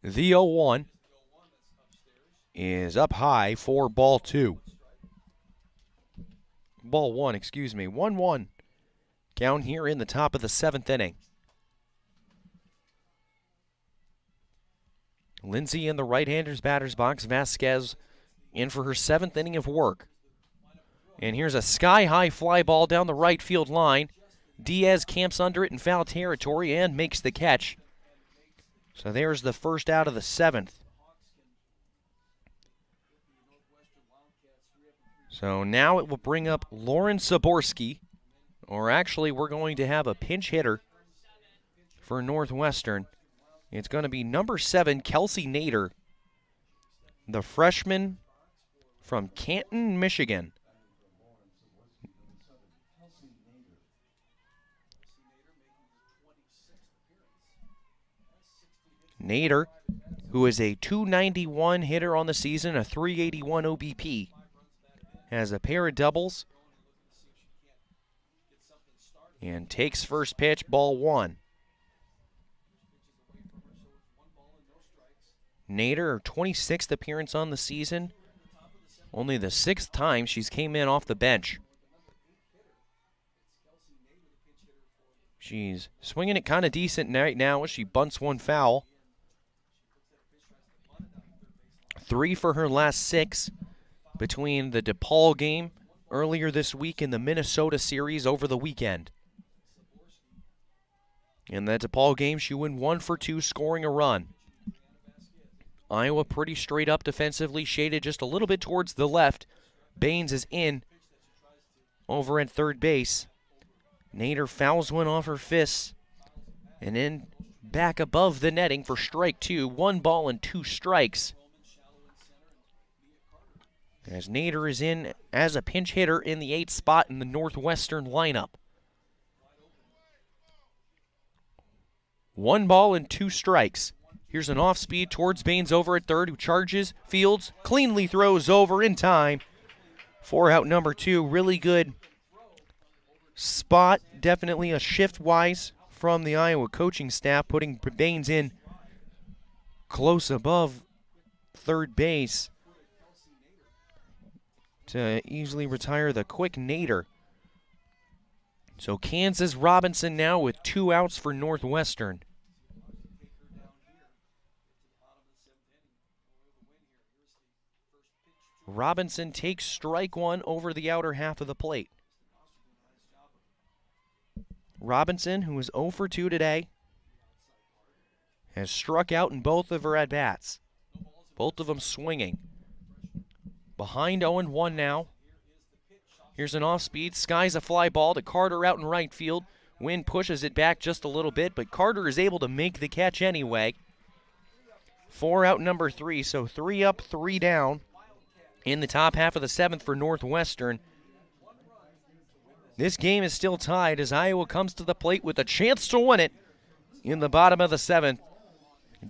The 0-1 is up high for ball 2. Ball 1, 1-1. Count here in the top of the 7th inning. Lindsay in the right-hander's batter's box. Vasquez in for her 7th inning of work. And here's a sky-high fly ball down the right field line. Diaz camps under it in foul territory and makes the catch. So there's the first out of the 7th. So now it will bring up Lauren Saborski. Or actually, we're going to have a pinch hitter for Northwestern. It's going to be number 7, Kelsey Nader, the freshman from Canton, Michigan. Nader, who is a 291 hitter on the season, a 381 OBP, has a pair of doubles and takes first pitch, ball 1. Nader, her 26th appearance on the season, only the 6th time she's came in off the bench. She's swinging it kind of decent right now as she bunts one foul. 3 for her last 6 between the DePaul game earlier this week and the Minnesota series over the weekend. In that DePaul game, she went 1 for 2, scoring a run. Iowa pretty straight up defensively, shaded just a little bit towards the left. Baines is in over at third base. Nader fouls one off her fists and then back above the netting for strike 2. 1 ball and 2 strikes. as Nader is in as a pinch hitter in the 8th spot in the Northwestern lineup. 1 ball and 2 strikes. Here's an off-speed towards Baines over at third, who charges, fields, cleanly throws over in time. 4 out number 2, really good spot. Definitely a shift-wise from the Iowa coaching staff, putting Baines in close above third base to easily retire the quick Nader. So Kansas Robinson now with 2 outs for Northwestern. Robinson takes strike 1 over the outer half of the plate. Robinson, who is 0 for 2 today, has struck out in both of her at-bats. Both of them swinging. Behind 0-1 now. Here's an off-speed, skies a fly ball to Carter out in right field. Wynn pushes it back just a little bit, but Carter is able to make the catch anyway. 4 out number 3, so 3 up, 3 down in the top half of the 7th for Northwestern. This game is still tied as Iowa comes to the plate with a chance to win it in the bottom of the 7th.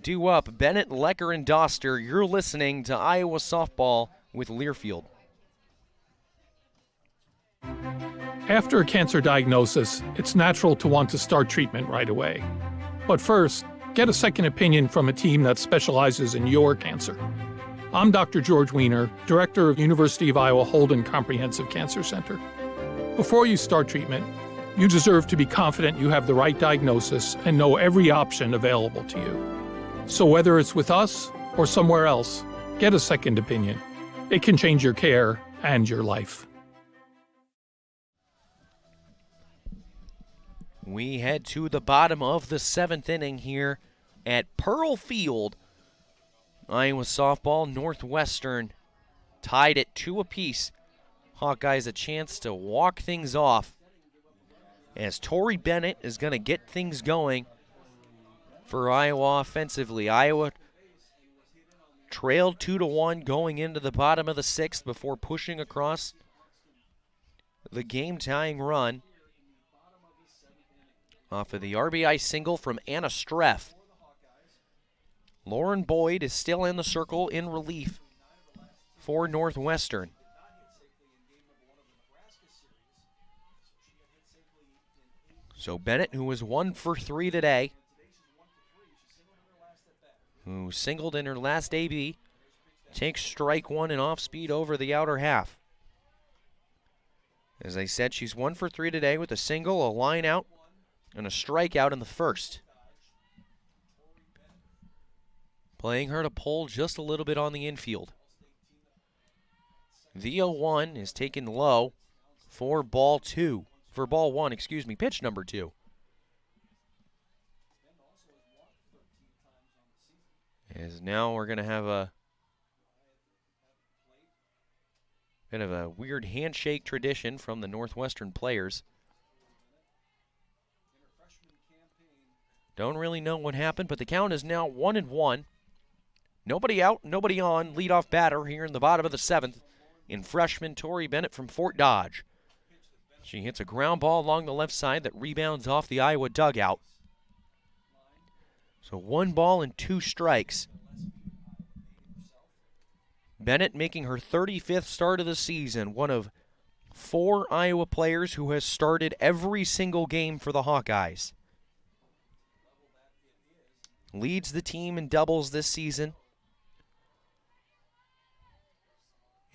Due up, Bennett, Lecker, and Doster. You're listening to Iowa Softball with Learfield. After a cancer diagnosis, it's natural to want to start treatment right away. But first, get a second opinion from a team that specializes in your cancer. I'm Dr. George Weiner, Director of University of Iowa Holden Comprehensive Cancer Center. Before you start treatment, you deserve to be confident you have the right diagnosis and know every option available to you. So whether it's with us or somewhere else, get a second opinion. It can change your care and your life. We head to the bottom of the 7th inning here at Pearl Field. Iowa softball, Northwestern tied at 2 apiece. Hawkeyes a chance to walk things off as Tori Bennett is going to get things going for Iowa offensively. Iowa trailed 2-1 going into the bottom of the 6th before pushing across the game-tying run off of the RBI single from Anna Streff. Lauren Boyd is still in the circle in relief for Northwestern. So Bennett, who was 1 for 3 today, who singled in her last AB, takes strike 1 and off speed over the outer half. As I said, she's 1 for 3 today with a single, a line out, and a strikeout in the first. Playing her to pull just a little bit on the infield. The 0-1 is taken low for ball 1, pitch number 2. As now we're going to have a bit of a weird handshake tradition from the Northwestern players. Don't really know what happened, but the count is now 1-1. Nobody out, nobody on. Leadoff batter here in the bottom of the 7th in freshman Tori Bennett from Fort Dodge. She hits a ground ball along the left side that rebounds off the Iowa dugout. So 1 ball and 2 strikes. Bennett making her 35th start of the season, one of 4 Iowa players who has started every single game for the Hawkeyes. Leads the team in doubles this season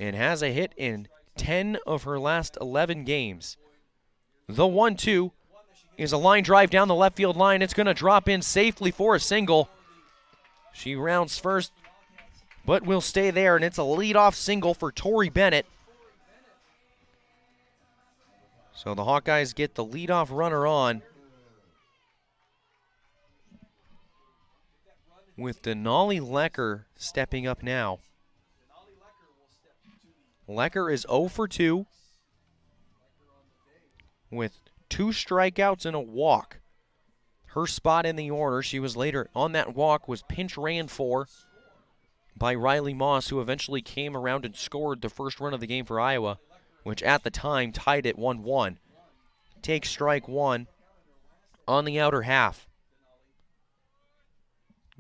and has a hit in 10 of her last 11 games. The 1-2 is a line drive down the left field line. It's going to drop in safely for a single. She rounds first, but will stay there, and it's a leadoff single for Tori Bennett. So the Hawkeyes get the leadoff runner on, with Denali Lecker stepping up now. Lecker is 0 for 2 with 2 strikeouts and a walk. Her spot in the order, she was later on that walk, was pinch ran for by Riley Moss, who eventually came around and scored the first run of the game for Iowa, which at the time tied it 1-1. Takes strike one on the outer half.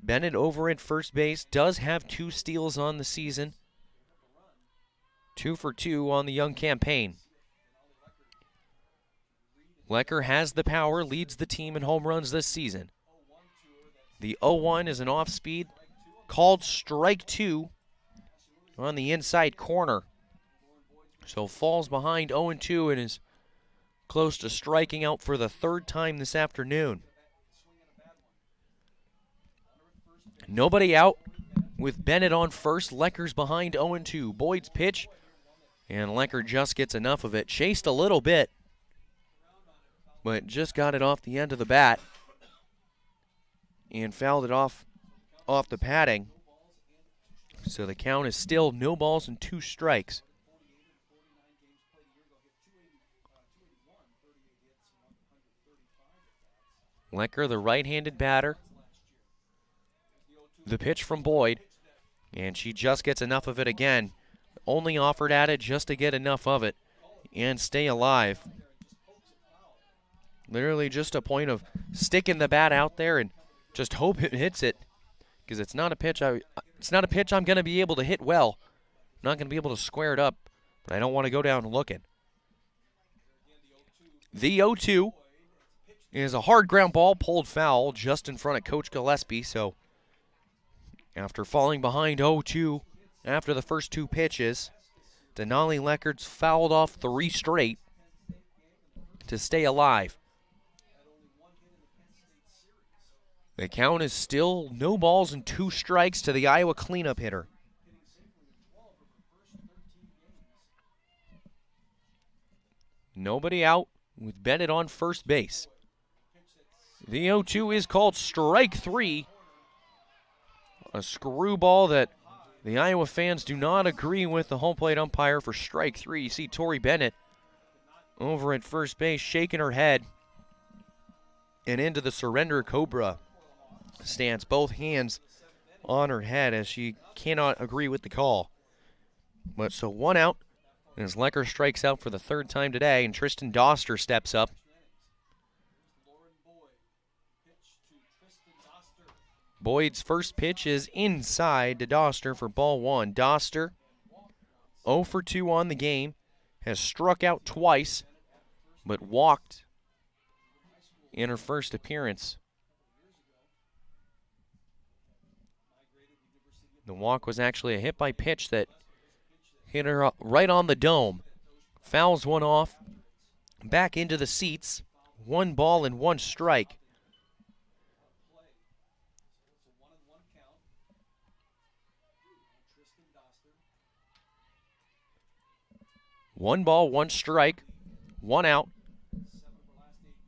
Bennett over at first base does have 2 steals on the season. 2 for 2 on the young campaign. Lecker has the power, leads the team in home runs this season. The 0-1 is an off-speed, called strike 2 on the inside corner. So falls behind 0-2 and is close to striking out for the 3rd time this afternoon. Nobody out with Bennett on first. Lecker's behind 0-2. Boyd's pitch, and Lecker just gets enough of it. Chased a little bit, but just got it off the end of the bat and fouled it off the padding. So the count is still no balls and 2 strikes. Lecker, the right-handed batter. The pitch from Boyd, and she just gets enough of it again. Only offered at it just to get enough of it and stay alive. Literally just a point of sticking the bat out there and just hope it hits it, because it's not a pitch I'm going to be able to hit well. I'm not going to be able to square it up, but I don't want to go down looking. The 0-2 is a hard ground ball pulled foul just in front of Coach Gillespie. So after falling behind 0-2 after the first 2 pitches, Denali Lecker's fouled off 3 straight to stay alive. The count is still no balls and 2 strikes to the Iowa cleanup hitter. Nobody out with Bennett on first base. The 0-2 is called strike 3. A screwball that the Iowa fans do not agree with the home plate umpire for strike 3. You see Tori Bennett over at first base shaking her head and into the surrender cobra stance, both hands on her head as she cannot agree with the call. But so 1 out as Lecker strikes out for the 3rd time today, and Tristan Doster steps up. Boyd's first pitch is inside to Doster for ball 1. Doster 0 for 2 on the game, has struck out twice, but walked in her first appearance. The walk was actually a hit by pitch that hit her right on the dome. Fouls one off, back into the seats. 1 ball and 1 strike. One ball, 1 strike, 1 out.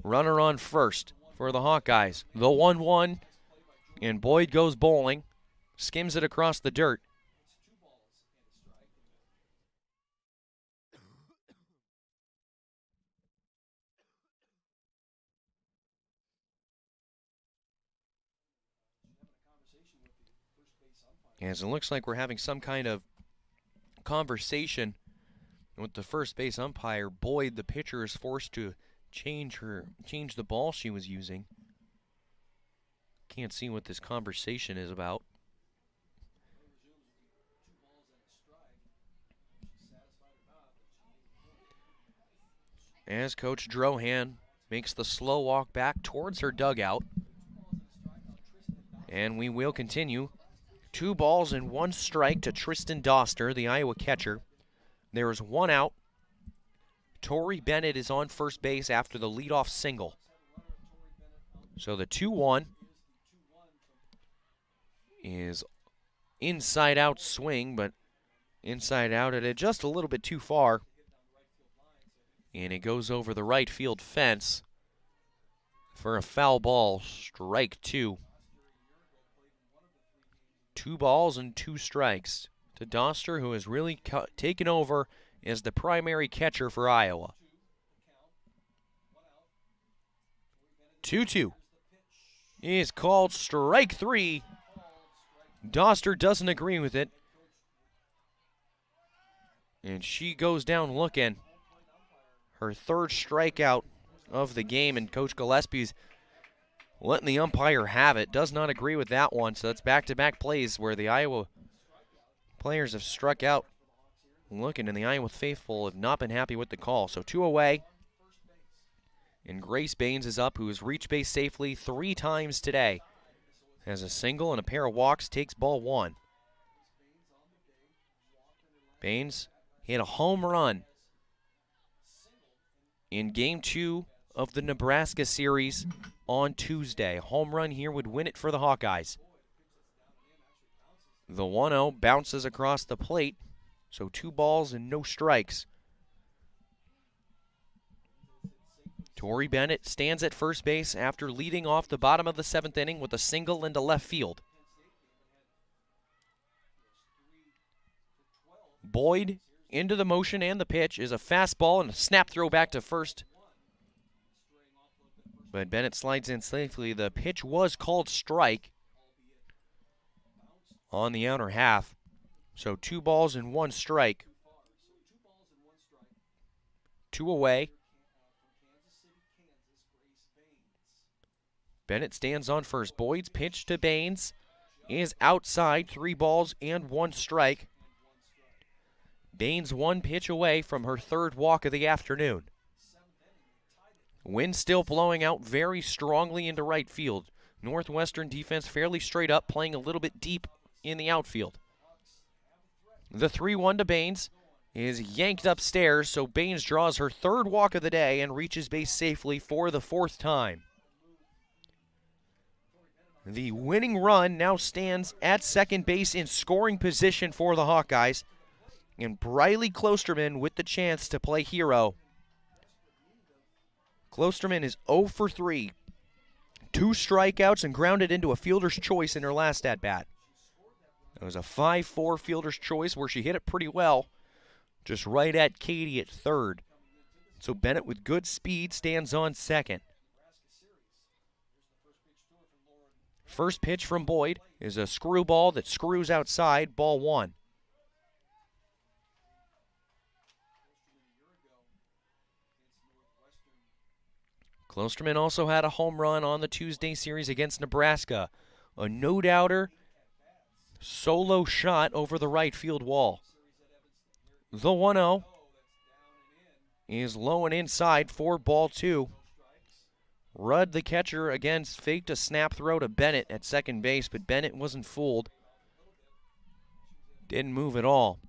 Runner on first for the Hawkeyes. The 1-1, and Boyd goes bowling. Skims it across the dirt. As it looks like we're having some kind of conversation with the first base umpire. Boyd, the pitcher, is forced to change the ball she was using. Can't see what this conversation is about. As Coach Drohan makes the slow walk back towards her dugout. And we will continue. 2 balls and 1 strike to Tristan Doster, the Iowa catcher. There is 1 out. Tori Bennett is on first base after the leadoff single. So the 2-1 is inside out swing, but inside out at it just a little bit too far. And it goes over the right field fence for a foul ball, strike 2. 2 balls and 2 strikes to Doster, who has really taken over as the primary catcher for Iowa. 2-2 is called strike 3. Doster doesn't agree with it. And she goes down looking. Her third strikeout of the game, and Coach Gillespie's letting the umpire have it. Does not agree with that one, so that's back-to-back plays where the Iowa players have struck out looking, and the Iowa faithful have not been happy with the call. So 2 away, and Grace Baines is up, who has reached base safely 3 times today. Has a single and a pair of walks, takes ball 1. Baines hit a home run in Game 2 of the Nebraska series on Tuesday. A home run here would win it for the Hawkeyes. The 1-0 bounces across the plate, so 2 balls and no strikes. Tori Bennett stands at first base after leading off the bottom of the 7th inning with a single into left field. Boyd into the motion, and the pitch is a fastball and a snap throw back to first. But Bennett slides in safely. The pitch was called strike on the outer half. So 2 balls and 1 strike. 2 away. Bennett stands on first. Boyd's pitch to Baines is outside. 3 balls and 1 strike. Baines 1 pitch away from her 3rd walk of the afternoon. Wind still blowing out very strongly into right field. Northwestern defense fairly straight up, playing a little bit deep in the outfield. The 3-1 to Baines is yanked upstairs, so Baines draws her 3rd walk of the day and reaches base safely for the 4th time. The winning run now stands at second base in scoring position for the Hawkeyes, and Briley Klosterman with the chance to play hero. Klosterman is 0 for 3. 2 strikeouts and grounded into a fielder's choice in her last at-bat. It was a 5-4 fielder's choice where she hit it pretty well, just right at Katie at third. So Bennett with good speed stands on second. First pitch from Boyd is a screwball that screws outside, ball 1. Klosterman also had a home run on the Tuesday series against Nebraska. A no-doubter solo shot over the right field wall. The 1-0 is low and inside for ball 2. Rudd, the catcher, again faked a snap throw to Bennett at second base, but Bennett wasn't fooled. Didn't move at all.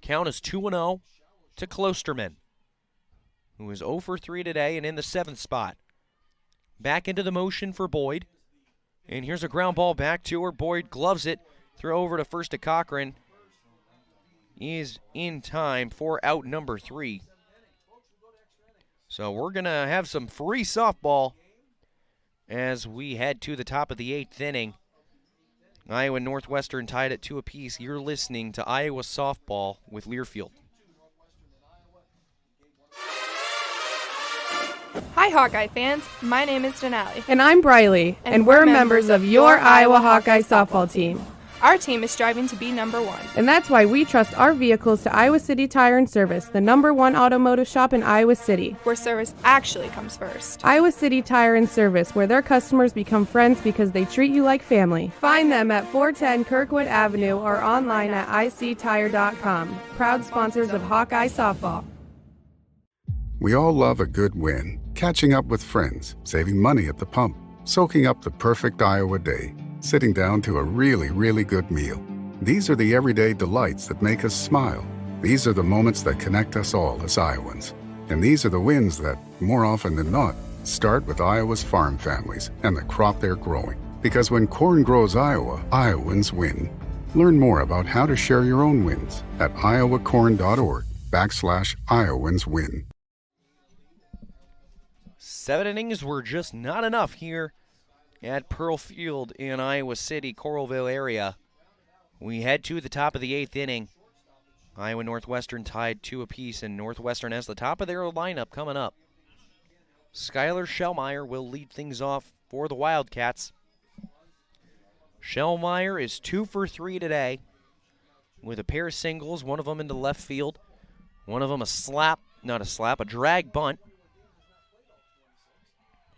Count is 2-0 to Klosterman, who is 0 for 3 today and in the 7th spot. Back into the motion for Boyd. And here's a ground ball back to her. Boyd gloves it. Throw over to first to Cochran. Is in time for out number 3. So we're going to have some free softball as we head to the top of the 8th inning. Iowa and Northwestern tied at 2 apiece. You're listening to Iowa Softball with Learfield. Hi, Hawkeye fans. My name is Denali. And I'm Briley, and we're members of your Iowa Hawkeye softball team. Our team is striving to be number 1. And that's why we trust our vehicles to Iowa City Tire and Service, the #1 automotive shop in Iowa City. Where service actually comes first. Iowa City Tire and Service, where their customers become friends because they treat you like family. Find them at 410 Kirkwood Avenue or online at ictire.com. Proud sponsors of Hawkeye Softball. We all love a good win. Catching up with friends, saving money at the pump, soaking up the perfect Iowa day, sitting down to a really, really good meal. These are the everyday delights that make us smile. These are the moments that connect us all as Iowans. And these are the wins that, more often than not, start with Iowa's farm families and the crop they're growing. Because when corn grows Iowa, Iowans win. Learn more about how to share your own wins at iowacorn.org/IowansWin. 7 innings were just not enough here at Pearl Field in Iowa City, Coralville area. We head to the top of the 8th inning. Iowa Northwestern tied 2 apiece, and Northwestern has the top of their lineup coming up. Skylar Schellmeyer will lead things off for the Wildcats. Shellmeyer is 2 for 3 today with a pair of singles, one of them into left field, one of them a drag bunt.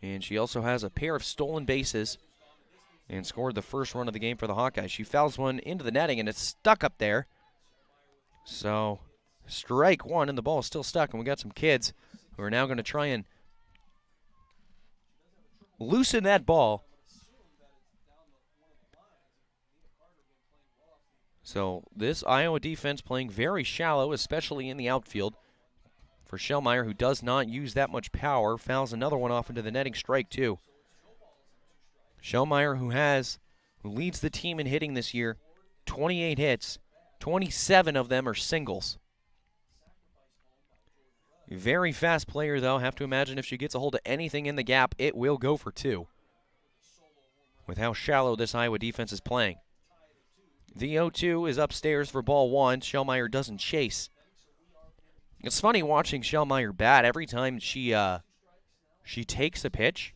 And she also has a pair of stolen bases and scored the first run of the game for the Hawkeyes. She fouls one into the netting, and it's stuck up there. So, strike one, and the ball is still stuck, and we got some kids who are now going to try and loosen that ball. So, this Iowa defense playing very shallow, especially in the outfield. For Shellmeyer, who does not use that much power, fouls another one off into the netting, strike two. Shellmeyer, who leads the team in hitting this year, 28 hits, 27 of them are singles. Very fast player, though. Have to imagine if she gets a hold of anything in the gap, it will go for two. With how shallow this Iowa defense is playing. The 0-2 is upstairs for ball one. Shellmeyer doesn't chase. It's funny watching Shellmeyer bat. Every time she takes a pitch,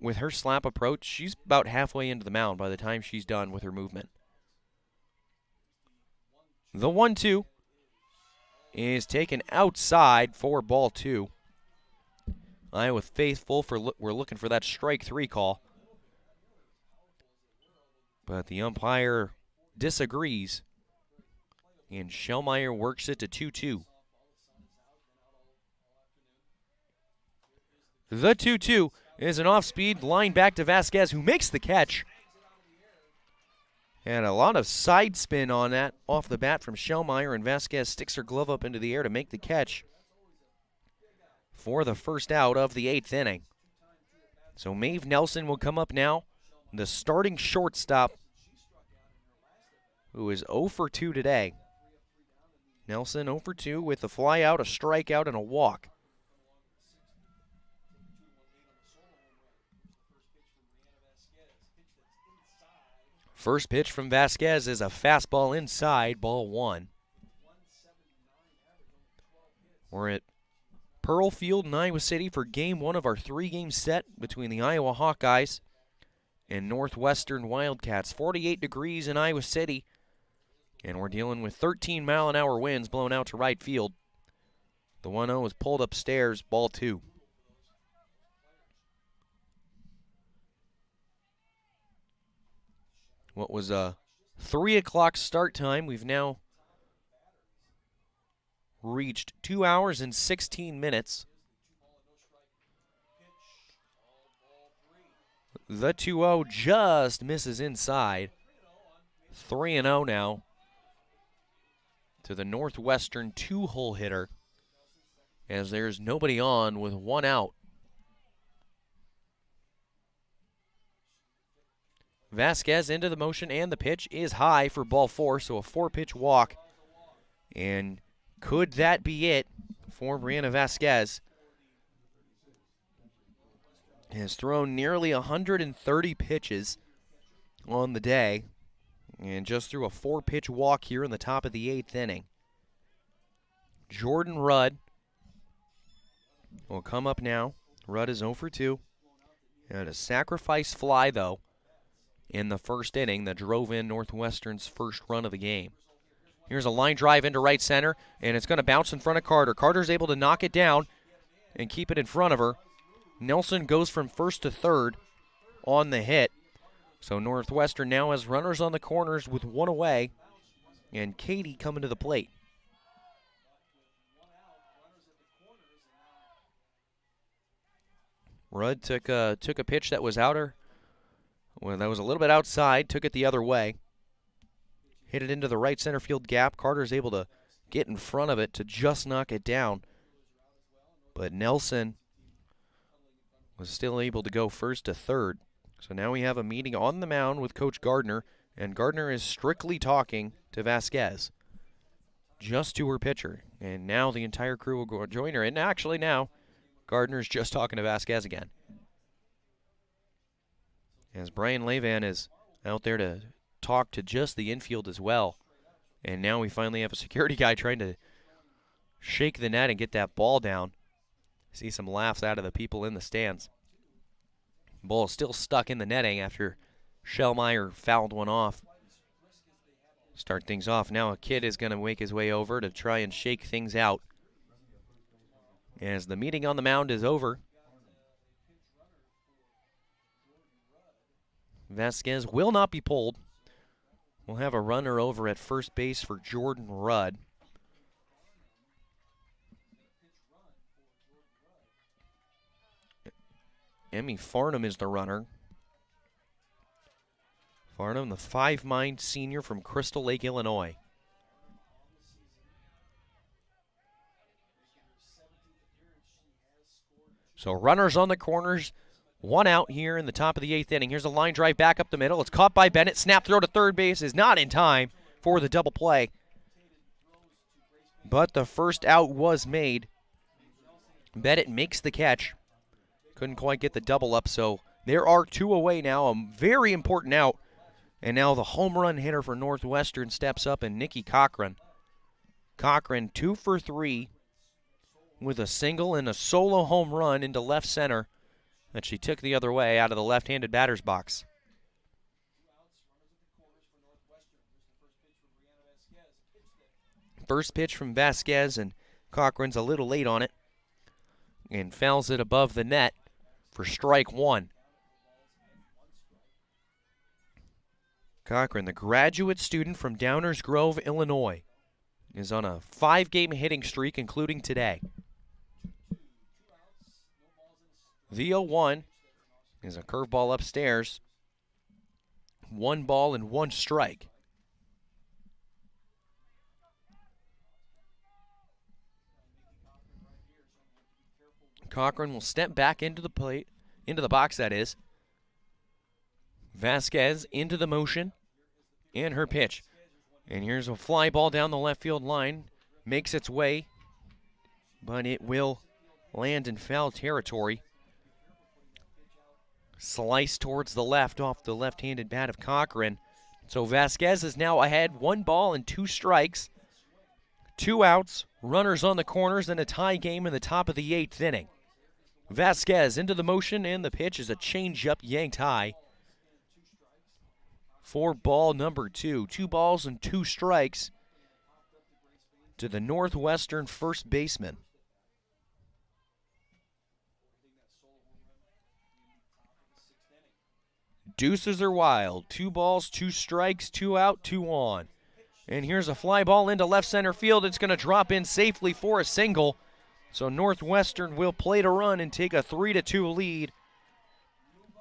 with her slap approach, she's about halfway into the mound by the time she's done with her movement. The 1-2 is taken outside for ball two. Iowa faithful we're looking for that strike three call. But the umpire disagrees, and Shellmeyer works it to 2-2. The 2-2 is an off-speed line back to Vasquez, who makes the catch. And a lot of side spin on that off the bat from Shellmeyer, and Vasquez sticks her glove up into the air to make the catch for the first out of the 8th inning. So Maeve Nelson will come up now, the starting shortstop, who is 0 for 2 today. Nelson 0 for 2 with a fly out, a strikeout, and a walk. First pitch from Vasquez is a fastball inside, ball one. We're at Pearl Field in Iowa City for game one of our three-game set between the Iowa Hawkeyes and Northwestern Wildcats. 48 degrees in Iowa City, and we're dealing with 13-mile-an-hour winds blowing out to right field. The 1-0 is pulled upstairs, ball two. What was a 3 o'clock start time, we've now reached 2 hours and 16 minutes. The 2-0 just misses inside. 3-0 now to the Northwestern two-hole hitter, as there's nobody on with one out. Vasquez into the motion, and the pitch is high for ball four, so a 4-pitch walk. And could that be it for Brianna Vasquez? Has thrown nearly 130 pitches on the day, and just threw a 4-pitch walk here in the top of the 8th inning. Jordan Rudd will come up now. Rudd is 0 for 2. And a sacrifice fly, though, in the first inning that drove in Northwestern's first run of the game. Here's a line drive into right center, and it's going to bounce in front of Carter. Carter's able to knock it down and keep it in front of her. Nelson goes from first to third on the hit. So Northwestern now has runners on the corners with one away, and Katie coming to the plate. Rudd took a pitch that was outer. Well, that was a little bit outside, took it the other way. Hit it into the right center field gap. Carter's able to get in front of it to just knock it down. But Nelson was still able to go first to third. So now we have a meeting on the mound with Coach Gardner, and Gardner is strictly talking to Vasquez, just to her pitcher. And now the entire crew will go join her. And actually now, Gardner's just talking to Vasquez again, as Brian Levan is out there to talk to just the infield as well. And now we finally have a security guy trying to shake the net and get that ball down. See some laughs out of the people in the stands. Ball is still stuck in the netting after Shellmeyer fouled one off. Start things off. Now a kid is going to make his way over to try and shake things out. As the meeting on the mound is over, Vasquez will not be pulled. We'll have a runner over at first base for Jordan Rudd. Emmy Farnham is the runner. Farnham, the 5'9" senior from Crystal Lake, Illinois. So runners on the corners, one out here in the top of the 8th inning. Here's a line drive back up the middle. It's caught by Bennett. Snap throw to third base is not in time for the double play. But the first out was made. Bennett makes the catch. Couldn't quite get the double up, so there are 2 away now. A very important out. And now the home run hitter for Northwestern steps up, and Nikki Cochran. Cochran 2 for 3 with a single and a solo home run into left center that she took the other way out of the left-handed batter's box. First pitch from Vasquez, and Cochran's a little late on it and fouls it above the net for strike 1. Cochran, the graduate student from Downers Grove, Illinois, is on a 5-game hitting streak, including today. The 0-1 is a curveball upstairs. 1 ball and 1 strike. Cochran will step back into the plate, into the box, that is. Vasquez into the motion, and her pitch. And here's a fly ball down the left field line. Makes its way, but it will land in foul territory. Slice towards the left off the left-handed bat of Cochran. So Vasquez is now ahead, 1 ball and 2 strikes. 2 outs, runners on the corners, and a tie game in the top of the 8th inning. Vasquez into the motion, and the pitch is a changeup yanked high. For ball number 2. 2 balls and 2 strikes to the Northwestern first baseman. Deuces are wild. 2 balls, 2 strikes, 2 out, 2 on. And here's a fly ball into left center field. It's going to drop in safely for a single. So Northwestern will play to run and take a 3-2 lead.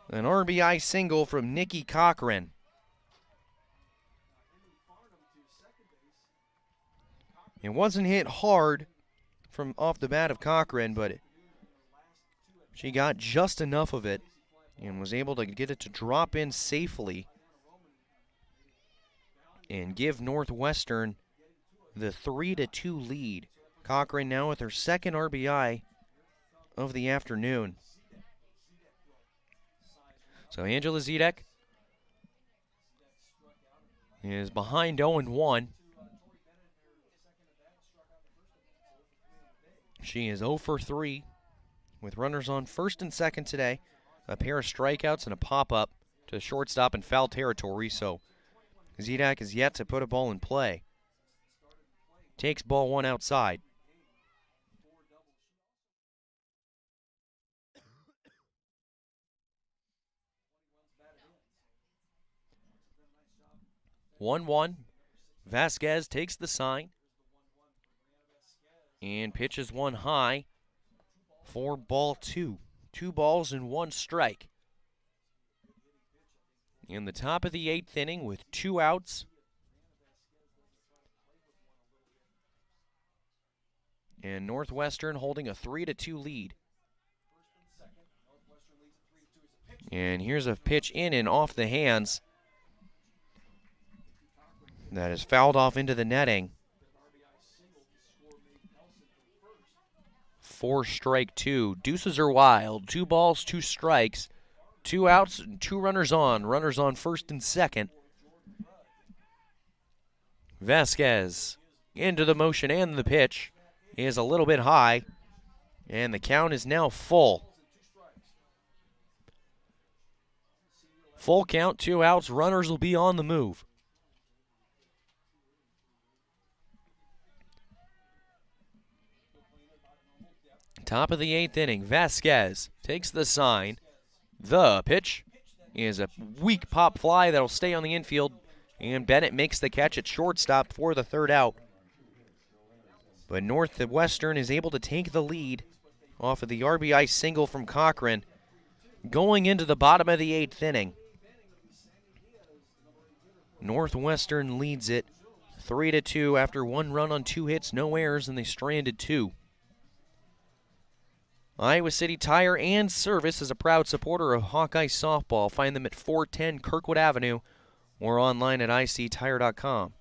An RBI single from Nikki Cochran. It wasn't hit hard from off the bat of Cochran, but she got just enough of it and was able to get it to drop in safely and give Northwestern the 3-2 lead. Cochran now with her 2nd RBI of the afternoon. So Angela Zedek is behind 0-1. She is 0 for 3 with runners on first and second today. A pair of strikeouts and a pop-up to shortstop in foul territory, so Zedek is yet to put a ball in play. Takes ball 1 outside. (1-1). Vasquez takes the sign and pitches one high for ball 2. 2 balls and 1 strike. In the top of the 8th inning with 2 outs. And Northwestern holding a 3-2 lead. And here's a pitch in and off the hands. That is fouled off into the netting. 4 strike 2. Deuces are wild. 2 balls, 2 strikes. 2 outs and 2 runners on. Runners on first and second. Vasquez into the motion, and the pitch is a little bit high. And the count is now full. Full count, 2 outs. Runners will be on the move. Top of the 8th inning, Vasquez takes the sign. The pitch is a weak pop fly that'll stay on the infield, and Bennett makes the catch at shortstop for the 3rd out. But Northwestern is able to take the lead off of the RBI single from Cochran going into the bottom of the 8th inning. Northwestern leads it 3-2 after 1 run on 2 hits, no errors, and they stranded 2. Iowa City Tire and Service is a proud supporter of Hawkeye softball. Find them at 410 Kirkwood Avenue or online at ictire.com.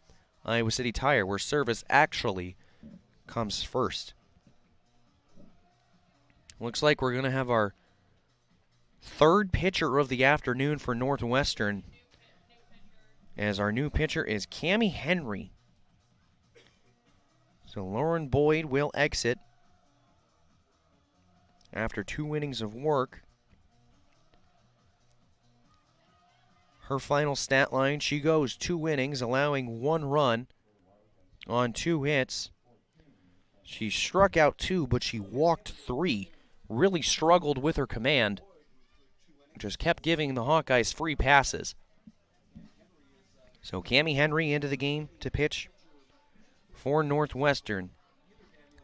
Iowa City Tire, where service actually comes first. Looks like we're going to have our 3rd pitcher of the afternoon for Northwestern, as our new pitcher is Cammie Henry. So Lauren Boyd will exit after 2 innings of work. Her final stat line, she goes 2 innings, allowing 1 run on 2 hits. She struck out 2, but she walked 3. Really struggled with her command. Just kept giving the Hawkeyes free passes. So Cammie Henry into the game to pitch for Northwestern.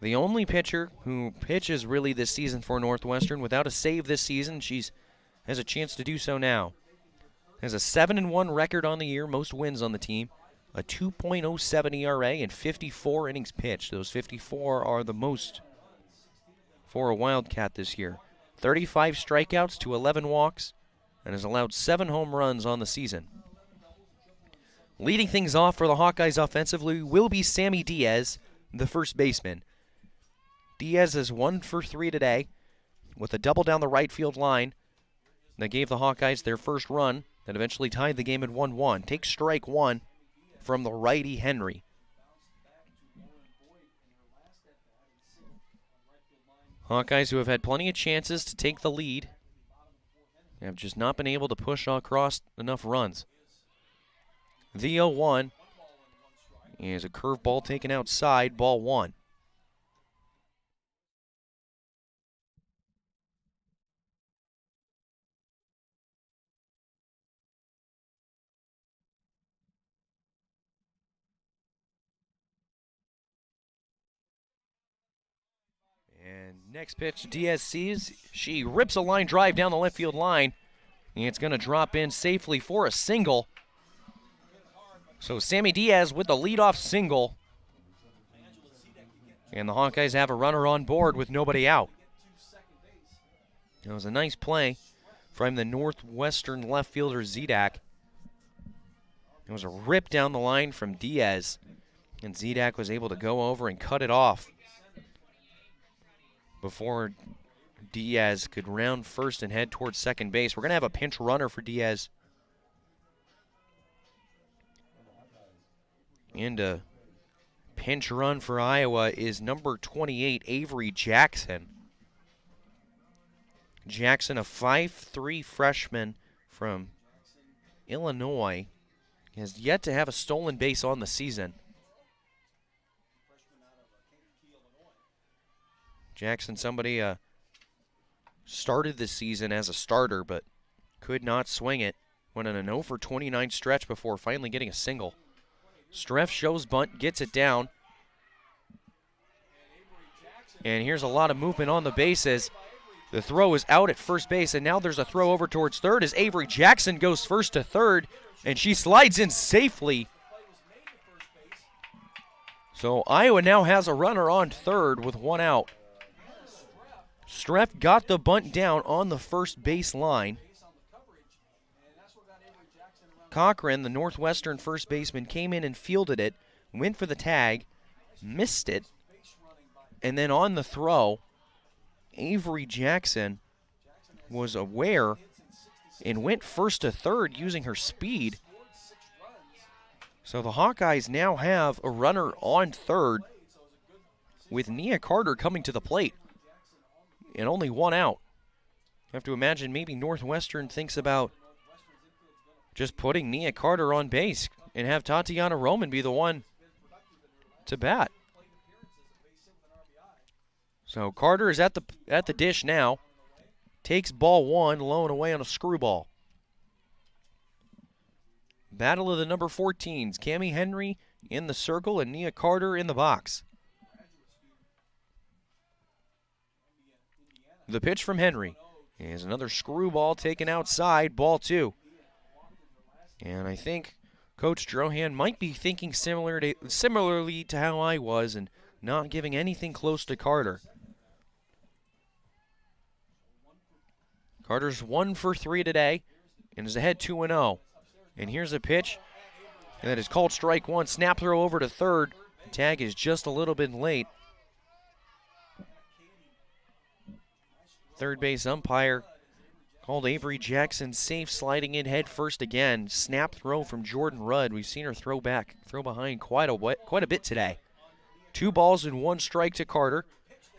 The only pitcher who pitches really this season for Northwestern without a save this season. She has a chance to do so now. Has a 7-1 record on the year, most wins on the team, a 2.07 ERA, and 54 innings pitched. Those 54 are the most for a Wildcat this year. 35 strikeouts to 11 walks, and has allowed 7 home runs on the season. Leading things off for the Hawkeyes offensively will be Sammy Diaz, the first baseman. Diaz is 1 for 3 today with a double down the right field line that gave the Hawkeyes their first run that eventually tied the game at 1-1. Takes strike 1 from the righty Henry. Hawkeyes, who have had plenty of chances to take the lead, have just not been able to push across enough runs. The 0-1 is a curveball taken outside, ball 1. And next pitch, Diaz sees. She rips a line drive down the left field line. And it's going to drop in safely for a single. So Sammy Diaz with the leadoff single. And the Hawkeyes have a runner on board with nobody out. It was a nice play from the Northwestern left fielder, Zedak. It was a rip down the line from Diaz. And Zedak was able to go over and cut it off before Diaz could round first and head towards second base. We're going to have a pinch runner for Diaz. And a pinch run for Iowa is number 28, Avery Jackson. Jackson, a 5'3" freshman from Illinois, has yet to have a stolen base on the season. Jackson, somebody started this season as a starter, but could not swing it. Went on an 0 for 29 stretch before finally getting a single. Streff shows bunt, gets it down. And here's a lot of movement on the bases. The throw is out at first base, and now there's a throw over towards third as Avery Jackson goes first to third, and she slides in safely. So Iowa now has a runner on third with 1 out. Streff got the bunt down on the first base line. Cochran, the Northwestern first baseman, came in and fielded it, went for the tag, missed it, and then on the throw, Avery Jackson was aware and went first to third using her speed. So the Hawkeyes now have a runner on third with Nia Carter coming to the plate and only 1 out. You have to imagine maybe Northwestern thinks about just putting Nia Carter on base and have Tatiana Roman be the one to bat. So Carter is at the dish now. Takes ball one, low and away on a screwball. Battle of the number 14s. Cammie Henry in the circle and Nia Carter in the box. The pitch from Henry is another screwball taken outside, ball two. And I think Coach Drohan might be thinking similarly to how I was and not giving anything close to Carter. Carter's 1 for 3 today and is ahead 2-0. And here's a pitch that is called strike one. Snap throw over to third. Tag is just a little bit late. Third base umpire called Avery Jackson safe, sliding in head first again. Snap throw from Jordan Rudd. We've seen her throw behind quite a bit today. 2 balls and 1 strike to Carter.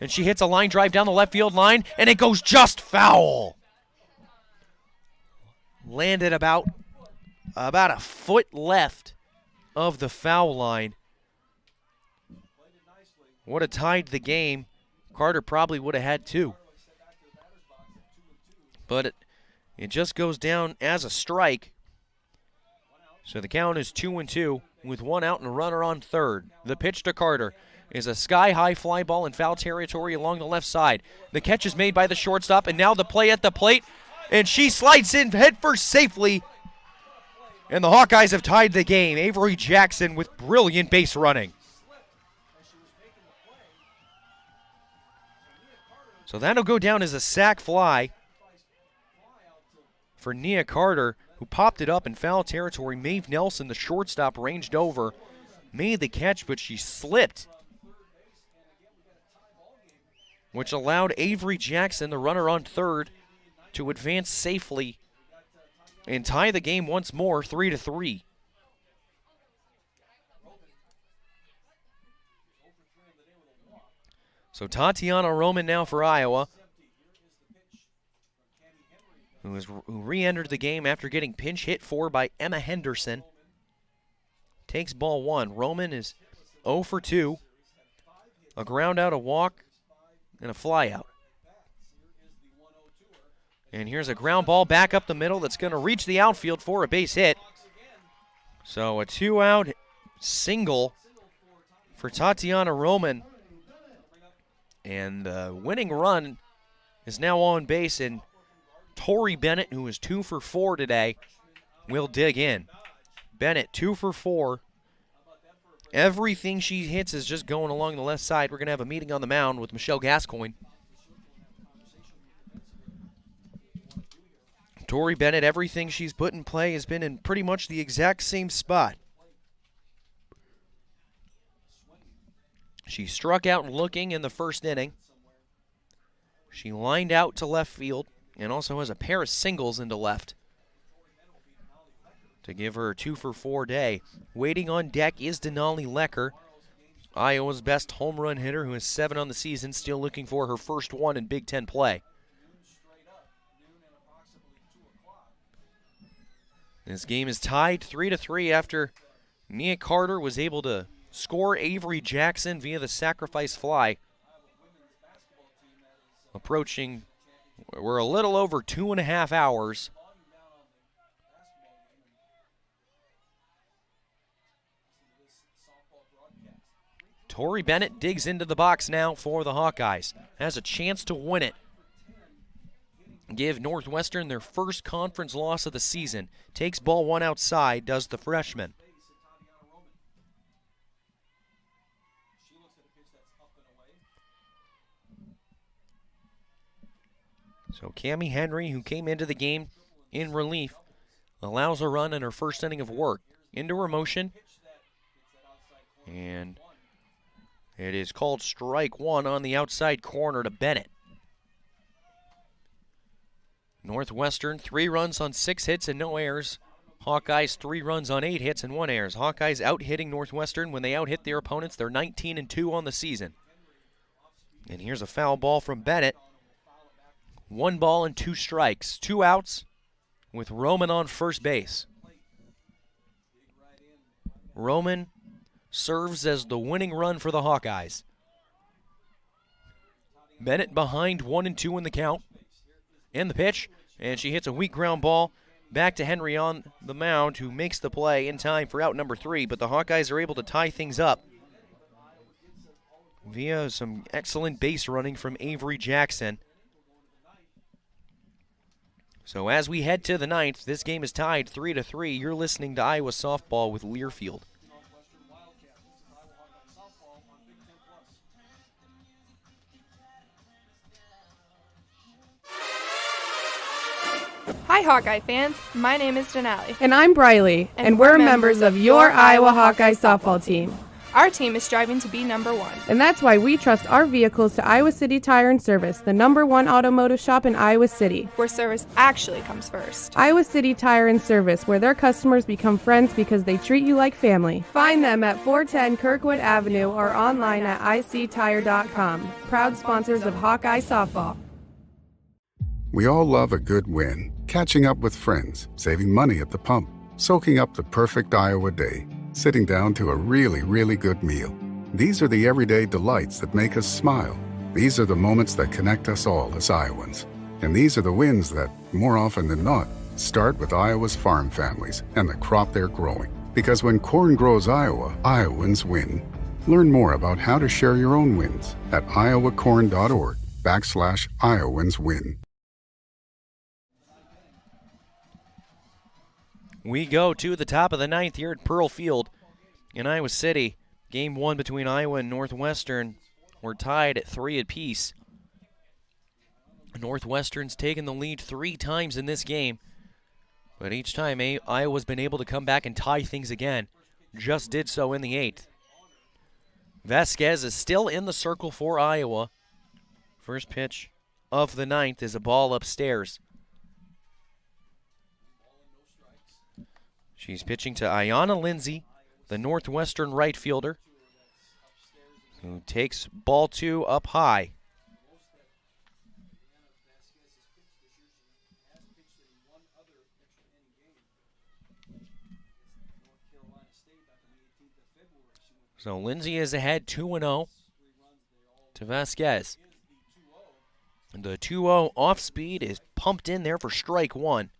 And she hits a line drive down the left field line, and it goes just foul. Landed about a foot left of the foul line. Would have tied the game. Carter probably would have had 2. But it just goes down as a strike. So the count is 2-2 with 1 out and a runner on third. The pitch to Carter is a sky-high fly ball in foul territory along the left side. The catch is made by the shortstop, and now the play at the plate. And she slides in headfirst safely. And the Hawkeyes have tied the game. Avery Jackson with brilliant base running. So that'll go down as a sac fly for Nia Carter, who popped it up in foul territory. Maeve Nelson, the shortstop, ranged over, made the catch, but she slipped, which allowed Avery Jackson, the runner on third, to advance safely and tie the game once more, 3-3. So Tatiana Roman now for Iowa, who re-entered the game after getting pinch hit for by Emma Henderson. Takes ball one. Roman is 0 for 2. A ground out, a walk, and a fly out. And here's a ground ball back up the middle that's going to reach the outfield for a base hit. So a 2-out single for Tatiana Roman. And the winning run is now on base, and Tori Bennett, who is 2 for 4 today, will dig in. Bennett, 2 for 4. Everything she hits is just going along the left side. We're going to have a meeting on the mound with Michelle Gascoigne. Tori Bennett, everything she's put in play has been in pretty much the exact same spot. She struck out looking in the first inning. She lined out to left field and also has a pair of singles into left to give her a 2 for 4 day. Waiting on deck is Denali Lecker, Iowa's best home run hitter, who has 7 on the season, still looking for her first one in Big Ten play. This game is tied 3-3 after Nia Carter was able to score Avery Jackson via the sacrifice fly. Approaching, we're a little over 2.5 hours. Tori Bennett digs into the box now for the Hawkeyes. Has a chance to win it. Give Northwestern their first conference loss of the season. Takes ball one outside, does the freshman. So Cammie Henry, who came into the game in relief, allows a run in her first inning of work. Into her motion. And it is called strike one on the outside corner to Bennett. Northwestern, 3 runs on 6 hits and no errors. Hawkeyes, 3 runs on 8 hits and 1 errors. Hawkeyes out-hitting Northwestern. When they out-hit their opponents, they're 19-2 on the season. And here's a foul ball from Bennett. 1 ball and 2 strikes. 2 outs with Roman on first base. Roman serves as the winning run for the Hawkeyes. Bennett behind 1-2 in the count. In the pitch, and she hits a weak ground ball back to Henry on the mound, who makes the play in time for out number 3, but the Hawkeyes are able to tie things up via some excellent base running from Avery Jackson. So as we head to the 9th, this game is tied 3-3. You're listening to Iowa Softball with Learfield. Hi, Hawkeye fans. My name is Denali. And I'm Briley, and we're members of your Iowa Hawkeye softball team. Our team is striving to be number 1. And that's why we trust our vehicles to Iowa City Tire and Service, the #1 automotive shop in Iowa City. Where service actually comes first. Iowa City Tire and Service, where their customers become friends because they treat you like family. Find them at 410 Kirkwood Avenue or online at ictire.com. Proud sponsors of Hawkeye softball. We all love a good win. Catching up with friends, saving money at the pump, soaking up the perfect Iowa day, sitting down to a really, really good meal. These are the everyday delights that make us smile. These are the moments that connect us all as Iowans. And these are the wins that, more often than not, start with Iowa's farm families and the crop they're growing. Because when corn grows Iowa, Iowans win. Learn more about how to share your own wins at iowacorn.org/IowansWin. We go to the top of the 9th here at Pearl Field in Iowa City. Game 1 between Iowa and Northwestern. We're tied at 3 apiece. Northwestern's taken the lead 3 times in this game, but each time Iowa's been able to come back and tie things again. Just did so in the 8th. Vasquez is still in the circle for Iowa. First pitch of the 9th is a ball upstairs. She's pitching to Ayanna Lindsay, the Northwestern right fielder, who takes ball 2 up high. So Lindsay is ahead 2-0 to Vasquez. The 2-0 off speed is pumped in there for strike 1.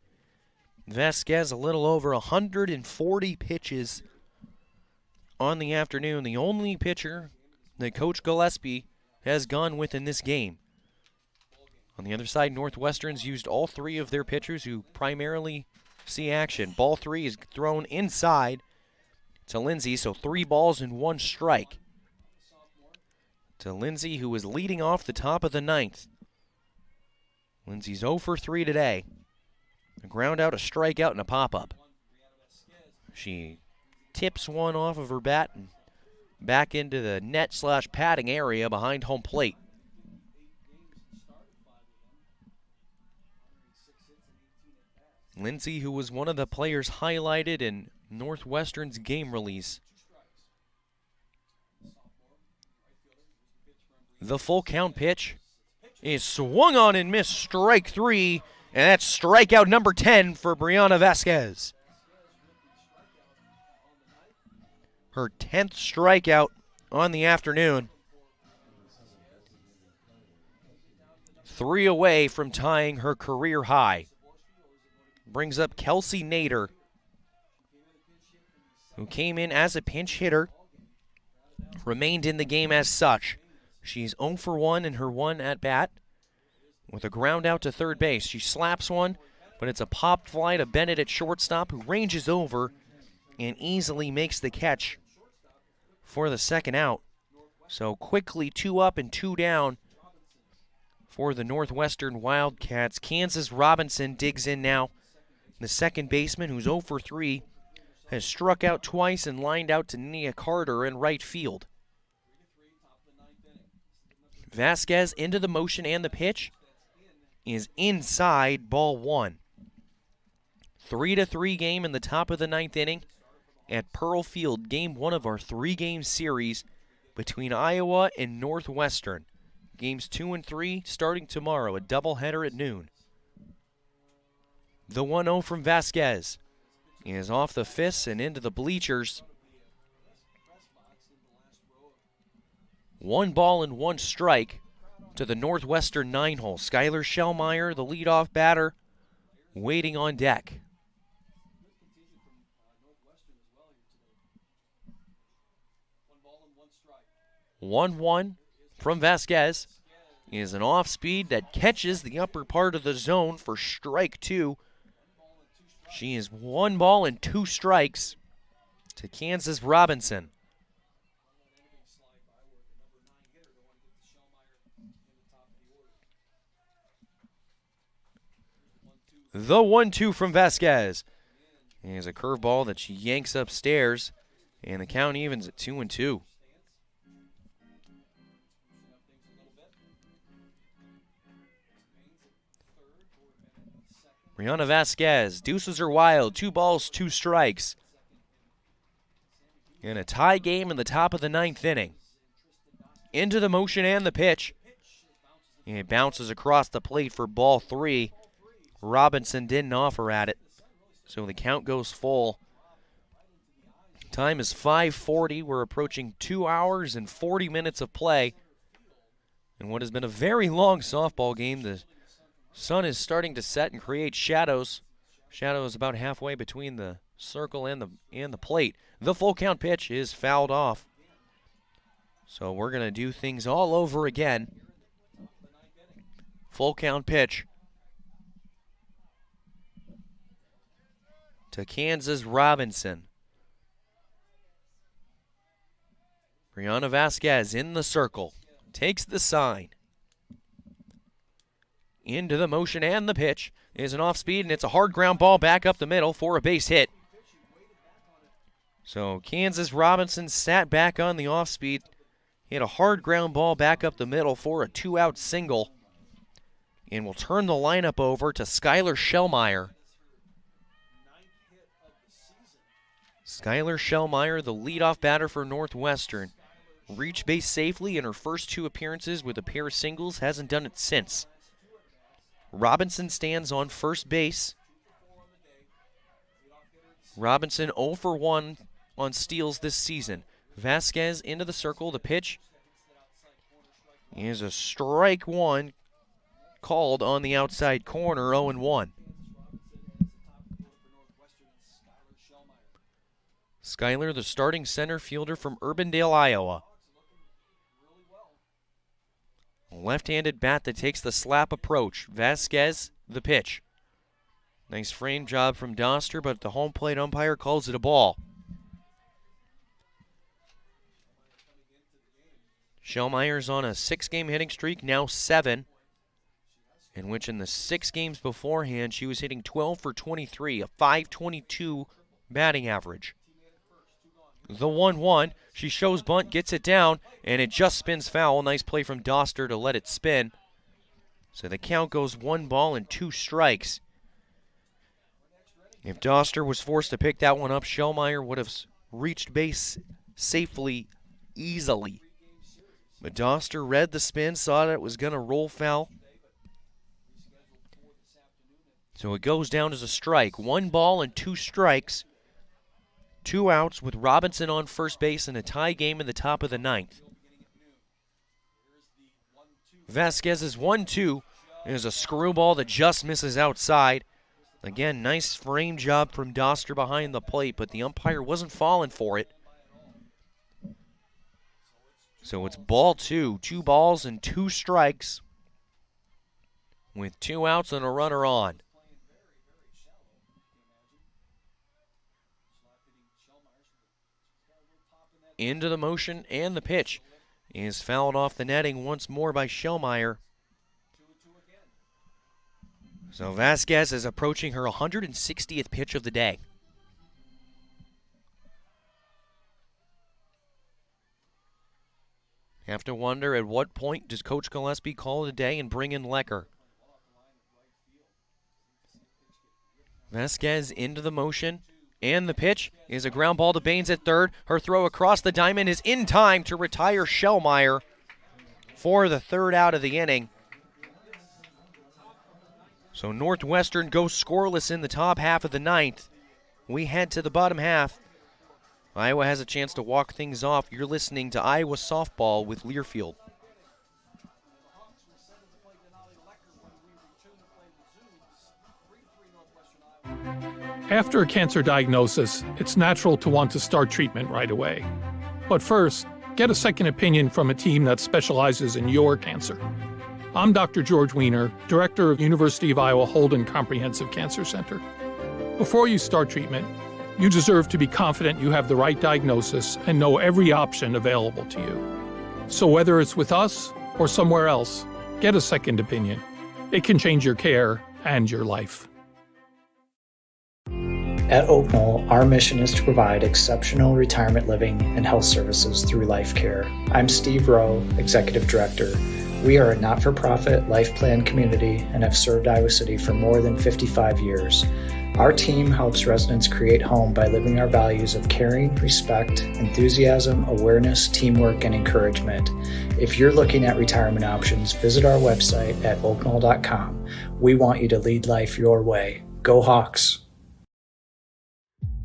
Vasquez a little over 140 pitches on the afternoon. The only pitcher that Coach Gillespie has gone with in this game. On the other side, Northwestern's used all 3 of their pitchers who primarily see action. Ball 3 is thrown inside to Lindsay, so 3 balls and 1 strike. To Lindsay, who is leading off the top of the 9th. Lindsay's 0 for 3 today. A ground out, a strikeout, and a pop-up. She tips one off of her bat and back into the net/padding area behind home plate. Lindsay, who was one of the players highlighted in Northwestern's game release. The full count pitch is swung on and missed, strike 3. And that's strikeout number 10 for Brianna Vasquez. Her 10th strikeout on the afternoon. 3 away from tying her career high. Brings up Kelsey Nader, who came in as a pinch hitter, remained in the game as such. She's 0 for 1 in her 1 at-bat. With a ground out to third base, she slaps one, but it's a popped fly to Bennett at shortstop, who ranges over and easily makes the catch for the second out. So quickly 2 up and 2 down for the Northwestern Wildcats. Kansas Robinson digs in now. The second baseman, who's 0 for 3, has struck out twice and lined out to Nia Carter in right field. Vasquez into the motion and the pitch is inside, ball 1. 3-3 game in the top of the 9th inning at Pearl Field. Game 1 of our 3-game series between Iowa and Northwestern. Games 2 and 3 starting tomorrow, a doubleheader at noon. The 1-0 from Vasquez is off the fists and into the bleachers. 1 ball and 1 strike to the Northwestern 9-hole. Skylar Schellmeyer, the leadoff batter, waiting on deck. One from Vasquez is an off-speed that catches the upper part of the zone for strike 2. She is 1 ball and 2 strikes to Kansas Robinson. The 1-2 from Vasquez is a curveball that she yanks upstairs, and the count evens at 2-2. Brianna Vasquez deuces her wild, 2 balls, 2 strikes. In a tie game in the top of the 9th inning. Into the motion and the pitch. And it bounces across the plate for ball 3. Robinson didn't offer at it, so the count goes full. Time is 5:40. We're approaching 2 hours and 40 minutes of play. In what has been a very long softball game, the sun is starting to set and create shadows. Shadows about halfway between the circle and the plate. The full count pitch is fouled off. So we're going to do things all over again. Full count pitch to Kansas Robinson. Brianna Vasquez in the circle. Takes the sign. Into the motion and the pitch is an off-speed, and it's a hard ground ball back up the middle for a base hit. So Kansas Robinson sat back on the off-speed, hit a hard ground ball back up the middle for a 2-out single, and will turn the lineup over to Skylar Schellmeyer. Skylar Schellmeyer, the leadoff batter for Northwestern, reached base safely in her first 2 appearances with a pair of singles, hasn't done it since. Robinson stands on first base. Robinson 0 for 1 on steals this season. Vasquez into the circle. The pitch is a strike 1 called on the outside corner, 0-1. Skylar, the starting center fielder from Urbandale, Iowa. Left-handed bat that takes the slap approach. Vasquez, the pitch. Nice frame job from Doster, but the home plate umpire calls it a ball. Schellmeyer's on a 6-game hitting streak, now 7, in which in the 6 games beforehand she was hitting 12 for 23, a .522 batting average. The 1-1, she shows bunt, gets it down, and it just spins foul. Nice play from Doster to let it spin. So the count goes 1 ball and 2 strikes. If Doster was forced to pick that one up, Schellmeyer would have reached base safely, easily. But Doster read the spin, saw that it was going to roll foul. So it goes down as a strike. 1 ball and 2 strikes. 2 outs with Robinson on first base in a tie game in the top of the 9th. Vasquez's 1-2 is a screwball that just misses outside. Again, nice frame job from Doster behind the plate, but the umpire wasn't falling for it. So it's ball 2, 2 balls and 2 strikes with 2 outs and a runner on. Into the motion, and the pitch is fouled off the netting once more by Schellmeyer. So Vasquez is approaching her 160th pitch of the day. Have to wonder at what point does Coach Gillespie call it a day and bring in Lecker. Vasquez into the motion. And the pitch is a ground ball to Baines at third. Her throw across the diamond is in time to retire Schellmeyer for the 3rd out of the inning. So Northwestern goes scoreless in the top half of the 9th. We head to the bottom half. Iowa has a chance to walk things off. You're listening to Iowa softball with Learfield. After a cancer diagnosis, it's natural to want to start treatment right away. But first, get a second opinion from a team that specializes in your cancer. I'm Dr. George Weiner, Director of University of Iowa Holden Comprehensive Cancer Center. Before you start treatment, you deserve to be confident you have the right diagnosis and know every option available to you. So whether it's with us or somewhere else, get a second opinion. It can change your care and your life. At Oak Knoll, our mission is to provide exceptional retirement living and health services through life care. I'm Steve Rowe, Executive Director. We are a not-for-profit life plan community and have served Iowa City for more than 55 years. Our team helps residents create home by living our values of caring, respect, enthusiasm, awareness, teamwork, and encouragement. If you're looking at retirement options, visit our website at oakknoll.com. We want you to lead life your way. Go Hawks!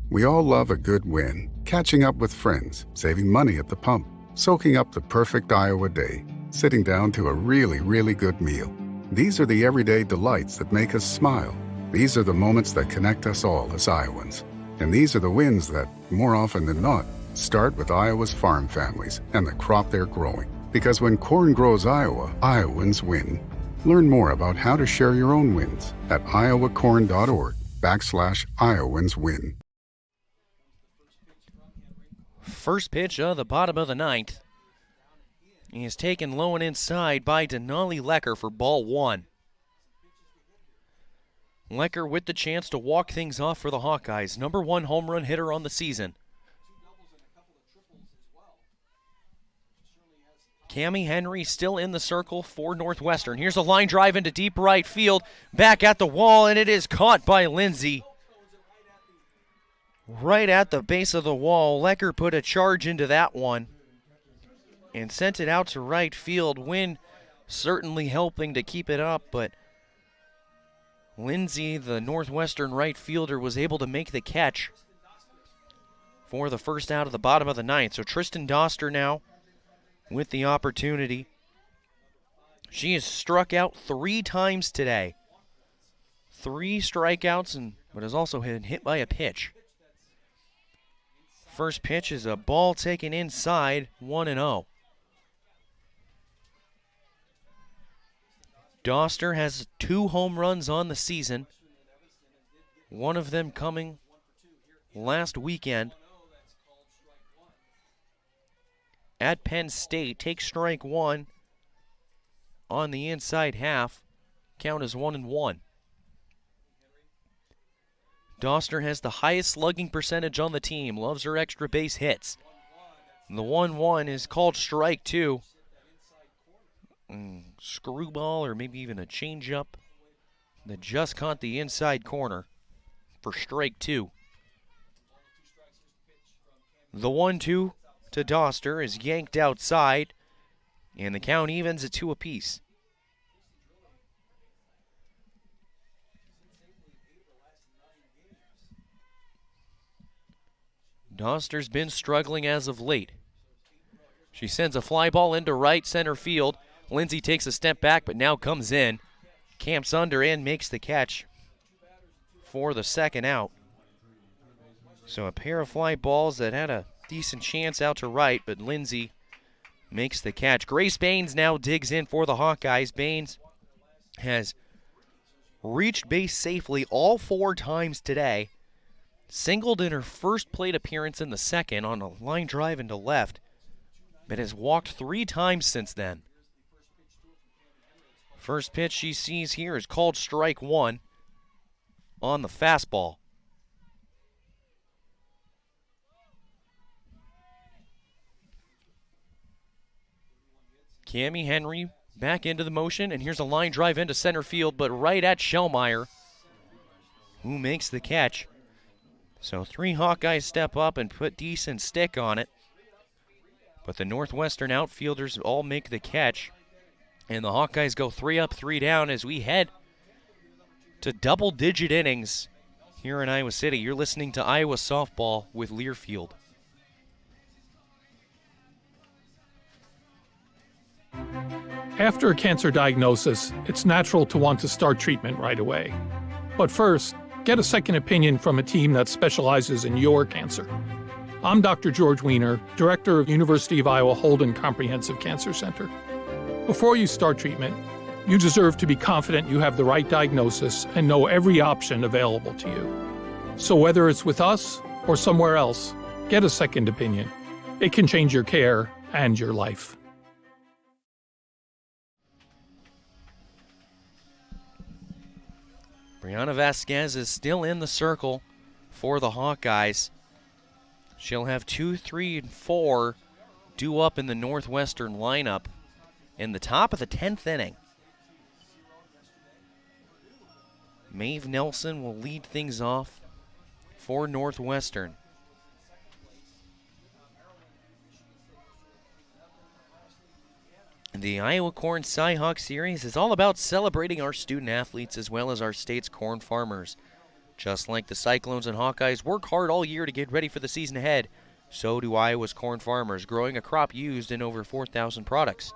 We all love a good win. Catching up with friends, saving money at the pump, soaking up the perfect Iowa day, sitting down to a really, really good meal. These are the everyday delights that make us smile. These are the moments that connect us all as Iowans. And these are the wins that, more often than not, start with Iowa's farm families and the crop they're growing. Because when corn grows Iowa, Iowans win. Learn more about how to share your own wins at iowacorn.org/IowansWin. First pitch of the bottom of the ninth. He is taken low and inside by Denali Lecker for ball one. Lecker with the chance to walk things off for the Hawkeyes. Number one home run hitter on the season. Cammie Henry still in the circle for Northwestern. Here's a line drive into deep right field. Back at the wall, and it is caught by Lindsay. Right at the base of the wall. Lecker put a charge into that one and sent it out to right field. Wind certainly helping to keep it up, but Lindsay, the Northwestern right fielder, was able to make the catch for the first out of the bottom of the ninth. So Tristan Doster now with the opportunity. She has struck out 3 times today. 3 strikeouts, but has also been hit by a pitch. First pitch is a ball taken inside, 1-0. Doster has 2 home runs on the season. One of them coming last weekend at Penn State. Takes strike 1 on the inside half. Count is 1-1. Doster has the highest slugging percentage on the team. Loves her extra base hits. The 1-1 is called strike 2. Screwball or maybe even a changeup that just caught the inside corner for strike 2. The 1-2 to Doster is yanked outside, and the count evens at 2 apiece. Doster's been struggling as of late. She sends a fly ball into right center field. Lindsay takes a step back, but now comes in. Camps under and makes the catch for the second out. So a pair of fly balls that had a decent chance out to right, but Lindsay makes the catch. Grace Baines now digs in for the Hawkeyes. Baines has reached base safely all 4 times today. Singled in her first plate appearance in the second on a line drive into left, but has walked 3 times since then. First pitch she sees here is called strike 1 on the fastball. Cammie Henry back into the motion, and here's a line drive into center field, but right at Schellmeyer, who makes the catch. So 3 Hawkeyes step up and put decent stick on it. But the Northwestern outfielders all make the catch. And the Hawkeyes go 3 up, 3 down as we head to double-digit innings here in Iowa City. You're listening to Iowa Softball with Learfield. After a cancer diagnosis, it's natural to want to start treatment right away. But first, get a second opinion from a team that specializes in your cancer. I'm Dr. George Weiner, Director of University of Iowa Holden Comprehensive Cancer Center. Before you start treatment, you deserve to be confident you have the right diagnosis and know every option available to you. So whether it's with us or somewhere else, get a second opinion. It can change your care and your life. Brianna Vasquez is still in the circle for the Hawkeyes. She'll have 2, 3, and 4 due up in the Northwestern lineup in the top of the 10th inning. Maeve Nelson will lead things off for Northwestern. The Iowa Corn Cy-Hawk Series is all about celebrating our student athletes as well as our state's corn farmers. Just like the Cyclones and Hawkeyes work hard all year to get ready for the season ahead, so do Iowa's corn farmers, growing a crop used in over 4,000 products.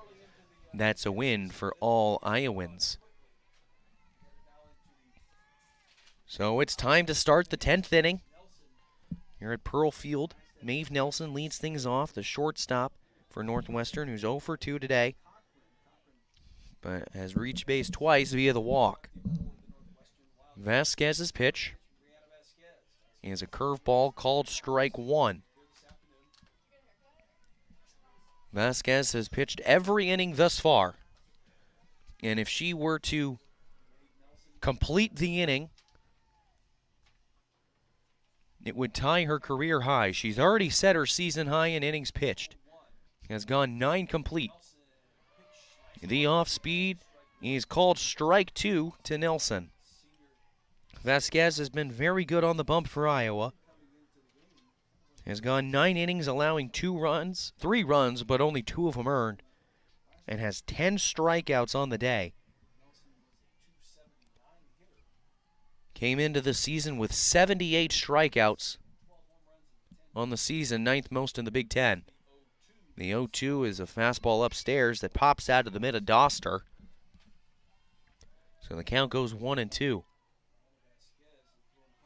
That's a win for all Iowans. So it's time to start the 10th inning. Here at Pearl Field, Maeve Nelson leads things off, the shortstop for Northwestern, who's 0 for 2 today, but has reached base twice via the walk. Vasquez's pitch is a curveball called strike 1. Vasquez has pitched every inning thus far, and if she were to complete the inning, it would tie her career high. She's already set her season high in innings pitched. Has gone 9 complete. The off-speed is called strike 2 to Nelson. Vasquez has been very good on the bump for Iowa. Has gone 9 innings, allowing 3 runs, but only 2 of them earned, and has 10 strikeouts on the day. Came into the season with 78 strikeouts on the season, 9th most in the Big Ten. The 0-2 is a fastball upstairs that pops out of the mid of Doster. So the count goes 1-2.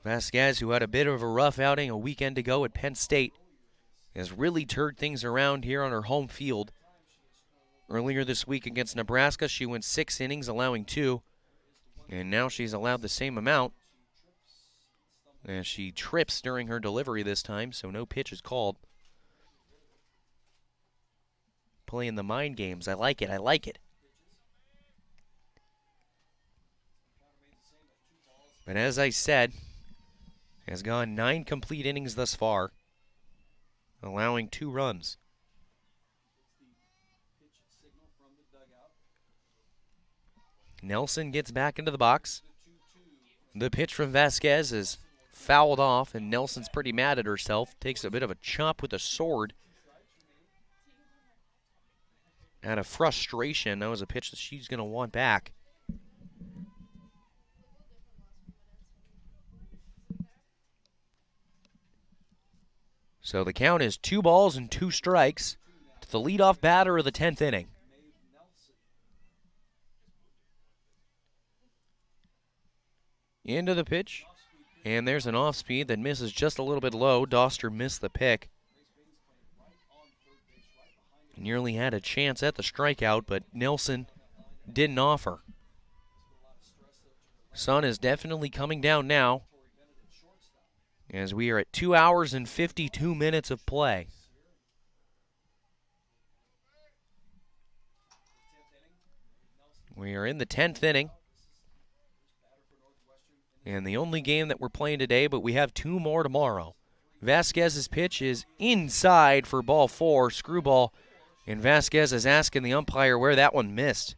Vasquez, who had a bit of a rough outing a weekend ago at Penn State, has really turned things around here on her home field. Earlier this week against Nebraska, she went 6 innings, allowing 2. And now she's allowed the same amount. And she trips during her delivery this time, so no pitch is called. Playing the mind games. I like it. I like it. But as I said, has gone 9 complete innings thus far, allowing 2 runs. Nelson gets back into the box. The pitch from Vasquez is fouled off, and Nelson's pretty mad at herself. Takes a bit of a chop with a sword. Out of frustration, that was a pitch that she's going to want back. So the count is 2 balls and 2 strikes to the leadoff batter of the 10th inning. Into the pitch, and there's an off speed that misses just a little bit low. Doster missed the pick. Nearly had a chance at the strikeout, but Nelson didn't offer. Sun is definitely coming down now, as we are at 2 hours and 52 minutes of play. We are in the 10th inning, and the only game that we're playing today, but we have 2 more tomorrow. Vasquez's pitch is inside for ball 4, screwball, and Vasquez is asking the umpire where that one missed.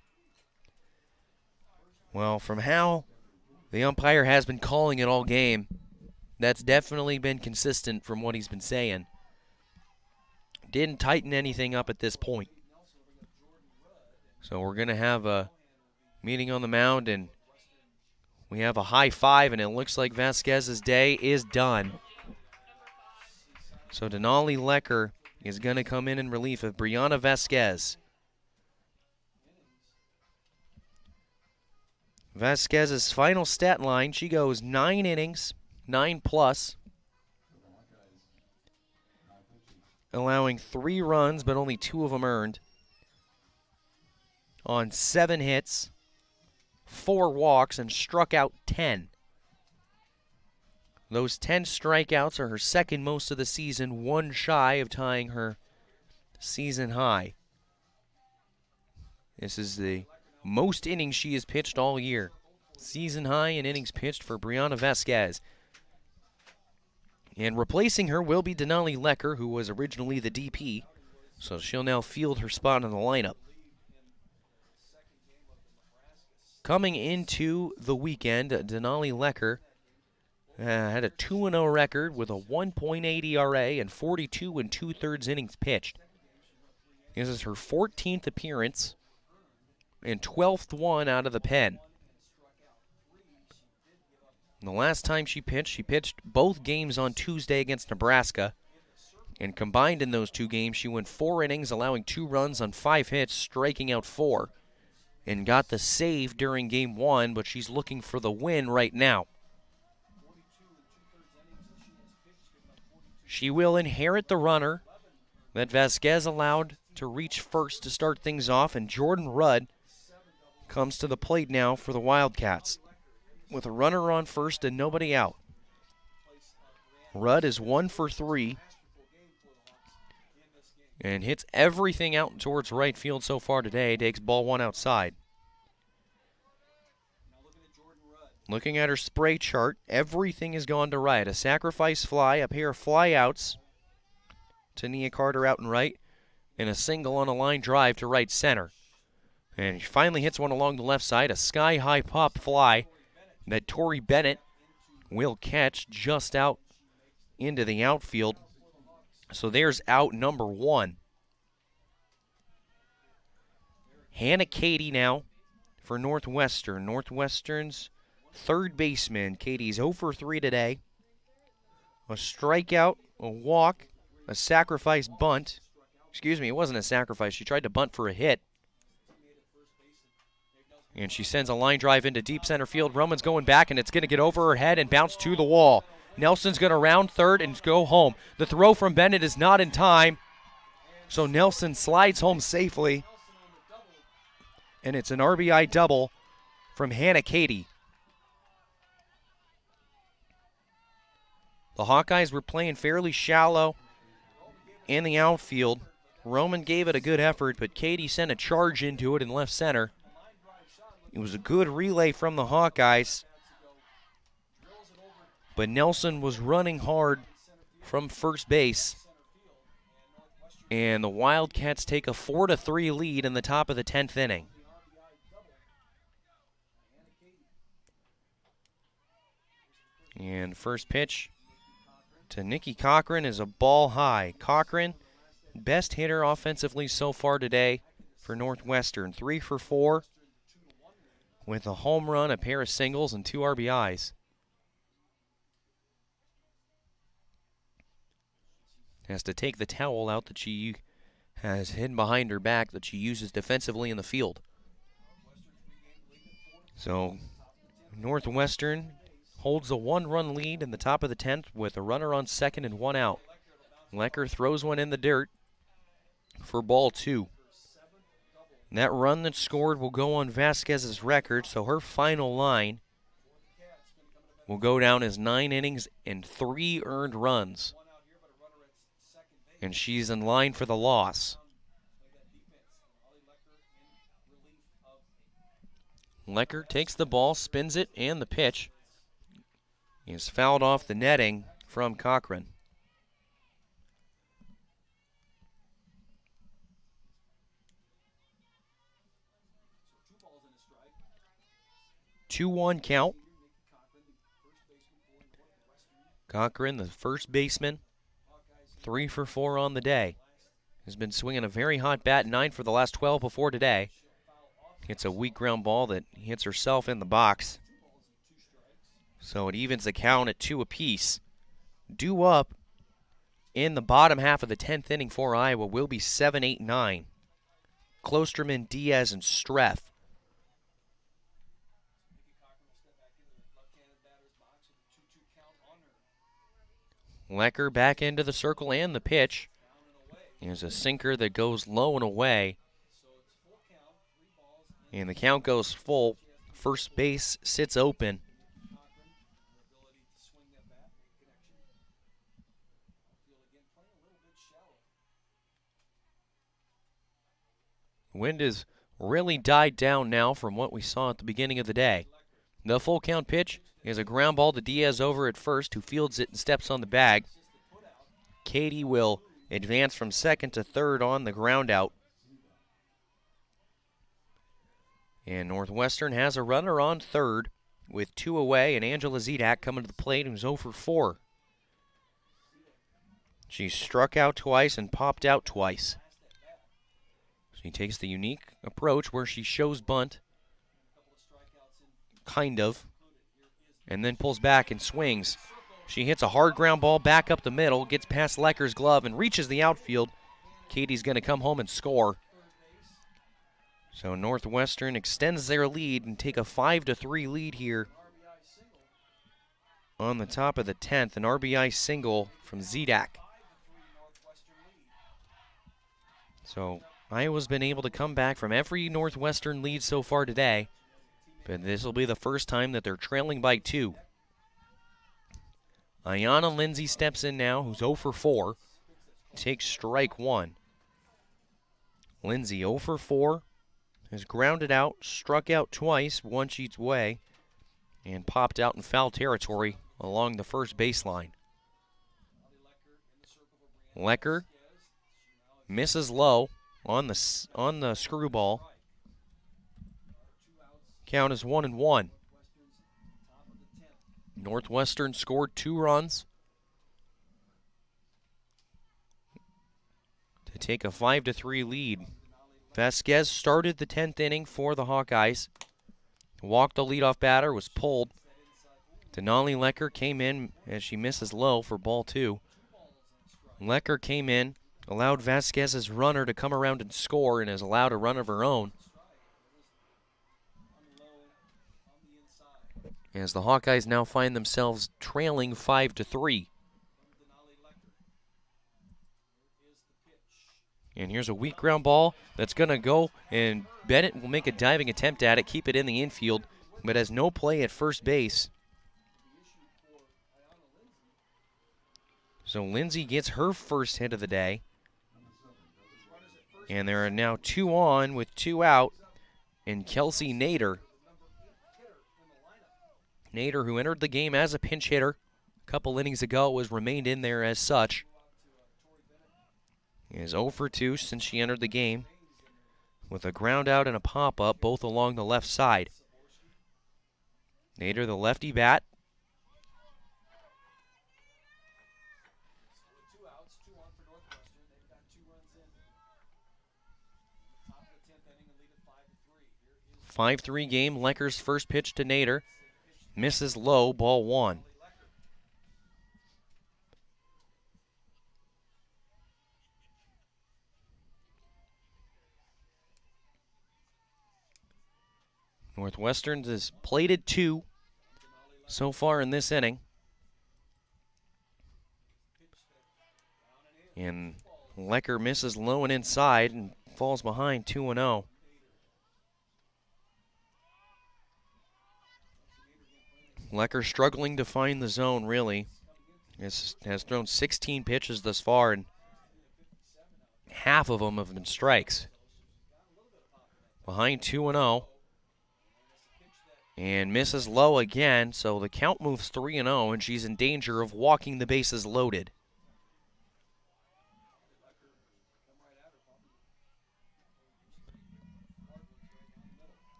Well, from how the umpire has been calling it all game, that's definitely been consistent from what he's been saying. Didn't tighten anything up at this point. So we're going to have a meeting on the mound, and we have a high five, and it looks like Vasquez's day is done. So Denali Lecker is going to come in relief of Brianna Vasquez. Vasquez's final stat line, she goes 9 innings, 9+, allowing 3 runs, but only 2 of them earned, on 7 hits, 4 walks, and struck out 10. Those 10 strikeouts are her second most of the season, one shy of tying her season high. This is the most innings she has pitched all year. Season high in innings pitched for Brianna Vasquez. And replacing her will be Denali Lecker, who was originally the DP, so she'll now field her spot in the lineup. Coming into the weekend, Denali Lecker had a 2-0 record with a 1.8 ERA and 42 2/3 innings pitched. This is her 14th appearance and 12th one out of the pen. And the last time she pitched both games on Tuesday against Nebraska. And combined in those 2 games, she went 4 innings, allowing 2 runs on 5 hits, striking out 4. And got the save during game 1, but she's looking for the win right now. She will inherit the runner that Vasquez allowed to reach first to start things off, and Jordan Rudd comes to the plate now for the Wildcats with a runner on first and nobody out. Rudd is 1 for 3 and hits everything out towards right field so far today. Takes ball 1 outside. Looking at her spray chart, everything has gone to right. A sacrifice fly, a pair of flyouts to Nia Carter out and right, and a single on a line drive to right center. And she finally hits one along the left side, a sky-high pop fly that Tori Bennett will catch just out into the outfield. So there's out number 1. Hannah Katie now for Northwestern. Northwestern's third baseman. Katie's 0 for 3 today. A strikeout, a walk, a sacrifice bunt. Excuse me, it wasn't a sacrifice. She tried to bunt for a hit. And she sends a line drive into deep center field. Roman's going back, and it's going to get over her head and bounce to the wall. Nelson's going to round third and go home. The throw from Bennett is not in time, so Nelson slides home safely. And it's an RBI double from Hannah Katie. The Hawkeyes were playing fairly shallow in the outfield. Roman gave it a good effort, but Katie sent a charge into it in left center. It was a good relay from the Hawkeyes, but Nelson was running hard from first base, and the Wildcats take a 4-3 lead in the top of the 10th inning. And first pitch to Nikki Cochran is a ball high. Cochran, best hitter offensively so far today for Northwestern. 3 for 4 with a home run, a pair of singles, and 2 RBIs. Has to take the towel out that she has hidden behind her back that she uses defensively in the field. So Northwestern holds a 1-run lead in the top of the 10th with a runner on second and 1 out. Lecker throws one in the dirt for ball 2. And that run that scored will go on Vasquez's record, so her final line will go down as 9 innings and 3 earned runs. And she's in line for the loss. Lecker takes the ball, spins it, and the pitch is fouled off the netting from Cochran. 2-1 count. Cochran, the first baseman, 3 for 4 on the day. Has been swinging a very hot bat, 9 for the last 12 before today. Hits a weak ground ball that hits herself in the box. So it evens the count at 2 apiece. Due up in the bottom half of the 10th inning for Iowa will be 7, 8, 9. Klosterman, Diaz, and Streff. Lecker back into the circle and the pitch. There's a sinker that goes low and away. And the count goes full. First base sits open. Wind has really died down now from what we saw at the beginning of the day. The full count pitch is a ground ball to Diaz over at first, who fields it and steps on the bag. Katie will advance from second to third on the ground out. And Northwestern has a runner on third with 2 away, and Angela Zedak coming to the plate, who's 0 for 4. She struck out twice and popped out twice. She takes the unique approach where she shows bunt, kind of, and then pulls back and swings. She hits a hard ground ball back up the middle, gets past Lecker's glove, and reaches the outfield. Katie's going to come home and score. So Northwestern extends their lead and take a 5-3 lead here on the top of the 10th. An RBI single from Zedak. So Iowa's been able to come back from every Northwestern lead so far today, but this will be the first time that they're trailing by 2. Ayanna Lindsay steps in now, who's 0 for 4, takes strike 1. Lindsay 0 for 4, has grounded out, struck out twice, once each way, and popped out in foul territory along the first baseline. Lecker misses low on the screwball. Count is 1-1. Northwestern scored 2 runs to take a 5-3 lead. Vasquez started the 10th inning for the Hawkeyes. Walked the leadoff batter, was pulled. Denali Lecker came in as she misses low for ball 2. Lecker came in, allowed Vasquez's runner to come around and score, and has allowed a run of her own. As the Hawkeyes now find themselves trailing 5-3. And here's a weak ground ball that's going to go, and Bennett will make a diving attempt at it, keep it in the infield, but has no play at first base. So Lindsay gets her first hit of the day. And there are now 2 on with 2 out, and Kelsey Nader. Nader, who entered the game as a pinch hitter a couple innings ago, has remained in there as such. Is 0 for 2 since she entered the game, with a ground out and a pop-up, both along the left side. Nader, the lefty bat. A 5-3 game. Lecker's first pitch to Nader. Misses low, ball 1. Northwestern has plated 2 so far in this inning. And Lecker misses low and inside and falls behind 2-0. Lecker struggling to find the zone, really. Has thrown 16 pitches thus far, and half of them have been strikes. Behind 2-0. And misses low again, so the count moves 3-0, and she's in danger of walking the bases loaded.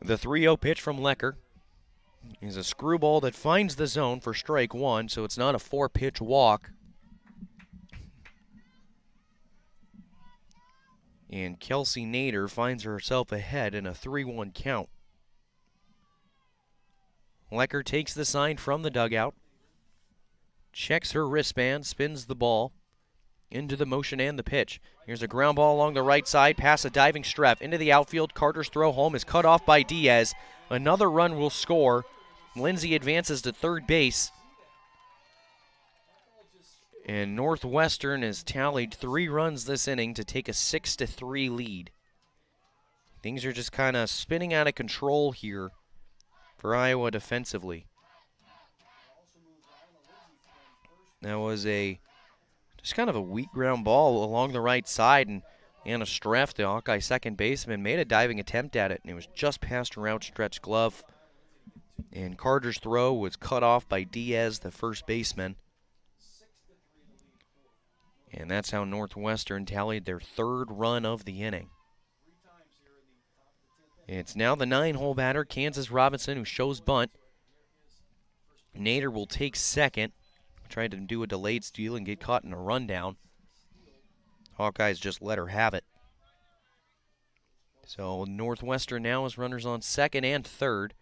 The 3-0 pitch from Lecker is a screwball that finds the zone for strike 1, so it's not a 4-pitch walk. And Kelsey Nader finds herself ahead in a 3-1 count. Lecker takes the sign from the dugout, checks her wristband, spins the ball into the motion and the pitch. Here's a ground ball along the right side, past a diving Streff into the outfield. Carter's throw home is cut off by Diaz. Another run will score Lindsay advances to third base. And Northwestern has tallied 3 runs this inning to take a 6-3 lead. Things are just kind of spinning out of control here for Iowa defensively. That was just kind of a weak ground ball along the right side, and Anna Streff, the Hawkeye second baseman, made a diving attempt at it, and it was just past her outstretched glove. And Carter's throw was cut off by Diaz, the first baseman. And that's how Northwestern tallied their 3rd run of the inning. It's now the 9-hole batter, Kansas Robinson, who shows bunt. Nader will take second. Tried to do a delayed steal and get caught in a rundown. Hawkeyes just let her have it. So Northwestern now has runners on second and third.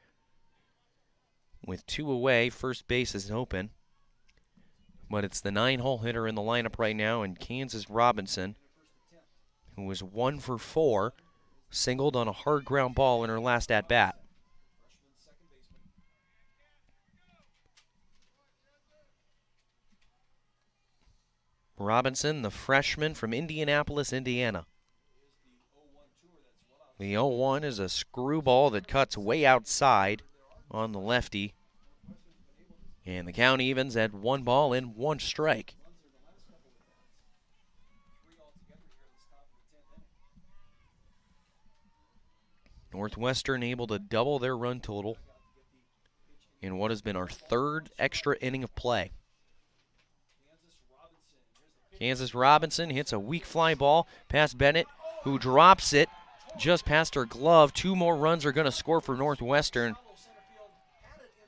With 2 away, first base is open. But it's the 9-hole hitter in the lineup right now, and Kansas Robinson, who was 1 for 4, singled on a hard ground ball in her last at-bat. Robinson, the freshman from Indianapolis, Indiana. The 0-1 is a screwball that cuts way outside on the lefty. And the count evens at 1 ball and 1 strike. Northwestern able to double their run total in what has been our 3rd extra inning of play. Kansas Robinson hits a weak fly ball past Bennett, who drops it just past her glove. 2 more runs are going to score for Northwestern.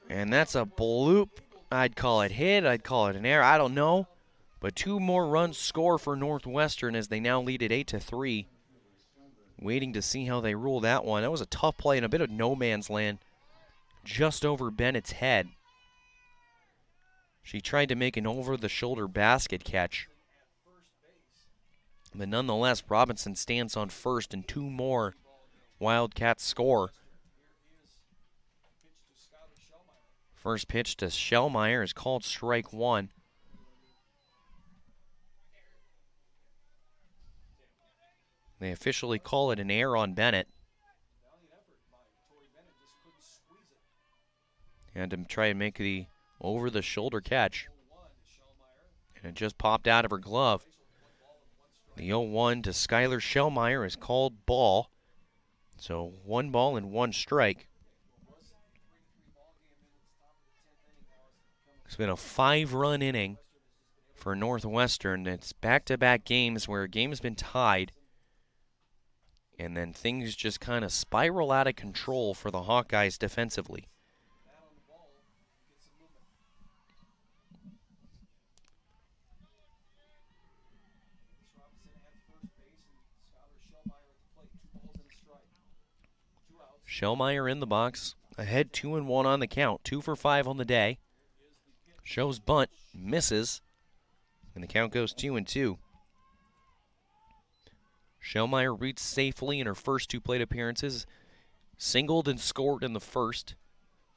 And that's a bloop. I'd call it hit. I'd call it an error. I don't know. But 2 more runs score for Northwestern as they now lead at 8-3. Waiting to see how they rule that one. That was a tough play in a bit of no man's land just over Bennett's head. She tried to make an over-the-shoulder basket catch. But nonetheless, Robinson stands on first, and 2 more Wildcats score. First pitch to Schellmeyer is called strike 1. They officially call it an error on Bennett. And to try and make the over-the-shoulder catch. And it just popped out of her glove. The 0-1 to Skylar Schellmeyer is called ball. So 1 ball and 1 strike. It's been a 5-run inning for Northwestern. It's back-to-back games where a game's been tied. And then things just kind of spiral out of control for the Hawkeyes defensively. Schellmeyer in the box, ahead 2-1 on the count, 2 for 5 on the day. Shows bunt, misses, and the count goes 2-2. Schellmeyer reached safely in her first 2 plate appearances, singled and scored in the first,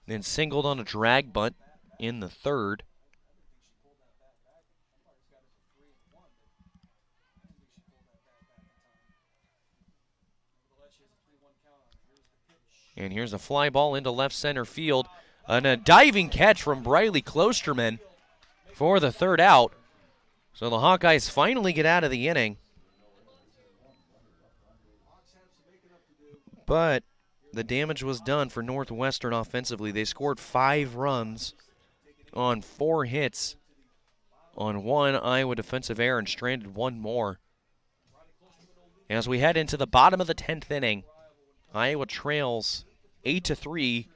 then singled on a drag bunt in the third. And here's a fly ball into left center field. And a diving catch from Briley Klosterman for the 3rd out. So the Hawkeyes finally get out of the inning. But the damage was done for Northwestern offensively. They scored 5 runs on 4 hits on 1 Iowa defensive error and stranded 1 more. As we head into the bottom of the 10th inning, Iowa trails 8-3,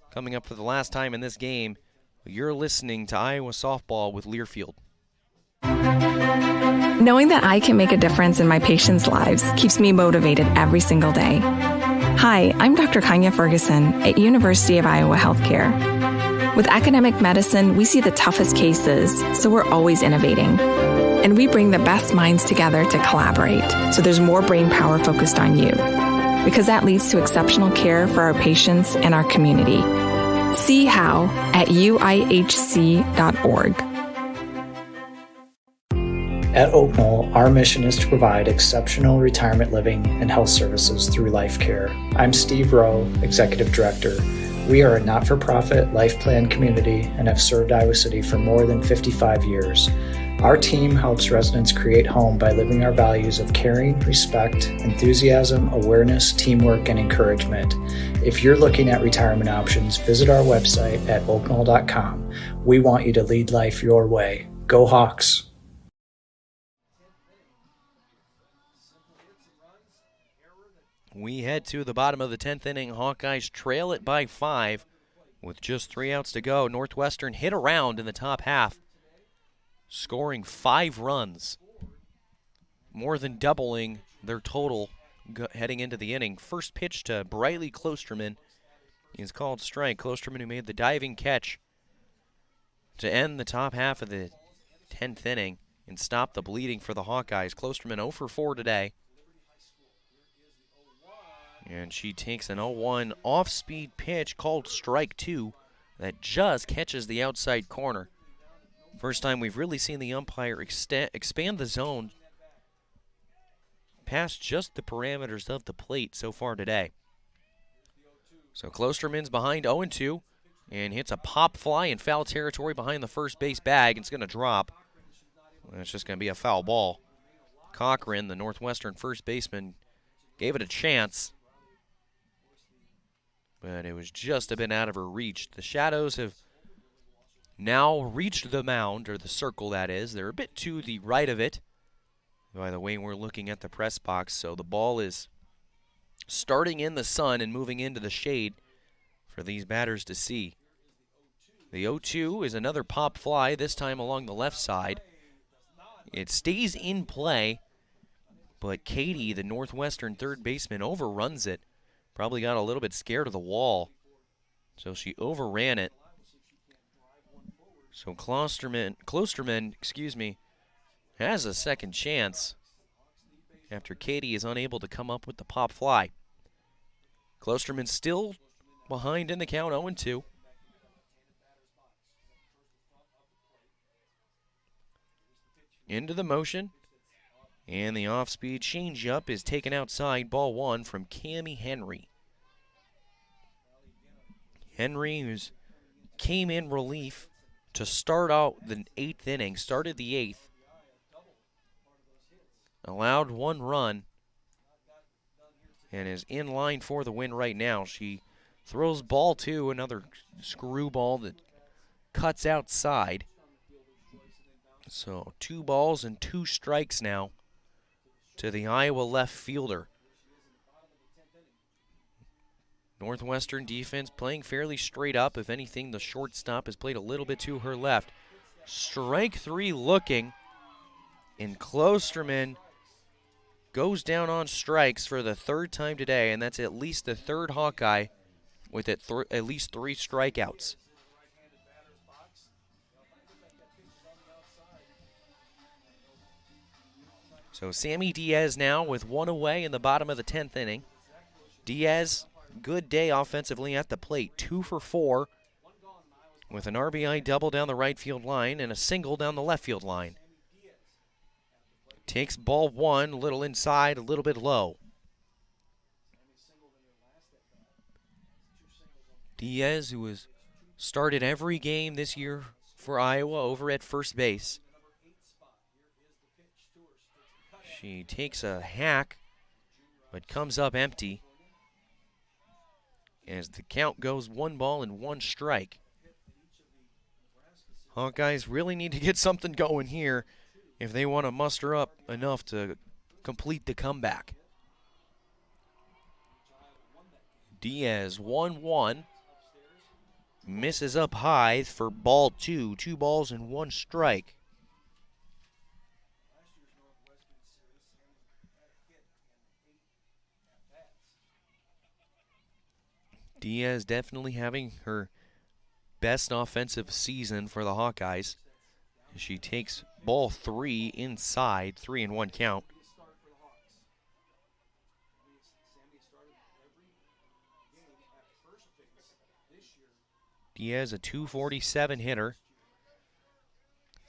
coming up for the last time in this game. You're listening to Iowa Softball with Learfield. Knowing that I can make a difference in my patients' lives keeps me motivated every single day. Hi, I'm Dr. Kanya Ferguson at University of Iowa Healthcare. With academic medicine, we see the toughest cases, so we're always innovating. And we bring the best minds together to collaborate, so there's more brain power focused on you. Because that leads to exceptional care for our patients and our community. See how at uihc.org. At Oak Knoll, our mission is to provide exceptional retirement living and health services through life care. I'm Steve Rowe, Executive Director. We are a not-for-profit life plan community and have served Iowa City for more than 55 years. Our team helps residents create home by living our values of caring, respect, enthusiasm, awareness, teamwork, and encouragement. If you're looking at retirement options, visit our website at oakknoll.com. We want you to lead life your way. Go Hawks! We head to the bottom of the 10th inning. Hawkeyes trail it by 5 with just 3 outs to go. Northwestern hit around in the top half, scoring 5 runs, more than doubling their total heading into the inning. First pitch to Briley Klosterman is called strike. Klosterman, who made the diving catch to end the top half of the 10th inning and stop the bleeding for the Hawkeyes. Klosterman 0 for 4 today. And she takes an 0-1 off-speed pitch called strike 2 that just catches the outside corner. First time we've really seen the umpire expand the zone past just the parameters of the plate so far today. So Klosterman's behind 0-2 and hits a pop fly in foul territory behind the first base bag. It's going to drop. It's just going to be a foul ball. Cochran, the Northwestern first baseman, gave it a chance, but it was just a bit out of her reach. The Shadows have now reached the mound, or the circle that is. They're a bit to the right of it, by the way we're looking at the press box. So the ball is starting in the sun and moving into the shade for these batters to see. The 0-2 is another pop fly, this time along the left side. It stays in play, but Katie, the Northwestern third baseman, overruns it. Probably got a little bit scared of the wall, so she overran it. So Klosterman, has a second chance after Katie is unable to come up with the pop fly. Klosterman still behind in the count, 0-2. Into the motion, and the off-speed changeup is taken outside, ball 1 from Cammie Henry. Henry, who's came in relief to start out the 8th inning, started the 8th, allowed 1 run, and is in line for the win right now. She throws ball 2, another screwball that cuts outside. So 2 balls and 2 strikes now to the Iowa left fielder. Northwestern defense playing fairly straight up. If anything, the shortstop has played a little bit to her left. Strike 3 looking, and Klosterman goes down on strikes for the 3rd time today, and that's at least the 3rd Hawkeye with at least 3 strikeouts. So Sammy Diaz now with 1 away in the bottom of the 10th inning. Diaz, good day offensively at the plate, 2 for 4 with an RBI double down the right field line and a single down the left field line. Takes ball 1, a little inside, a little bit low. Diaz, who has started every game this year for Iowa over at first base. She takes a hack, but comes up empty as the count goes 1 ball and 1 strike. Hawkeyes really need to get something going here if they want to muster up enough to complete the comeback. Diaz 1-1. Misses up high for ball 2. 2 balls and 1 strike. Diaz definitely having her best offensive season for the Hawkeyes. She takes ball 3 inside, 3-1 count. Diaz, a 247 hitter.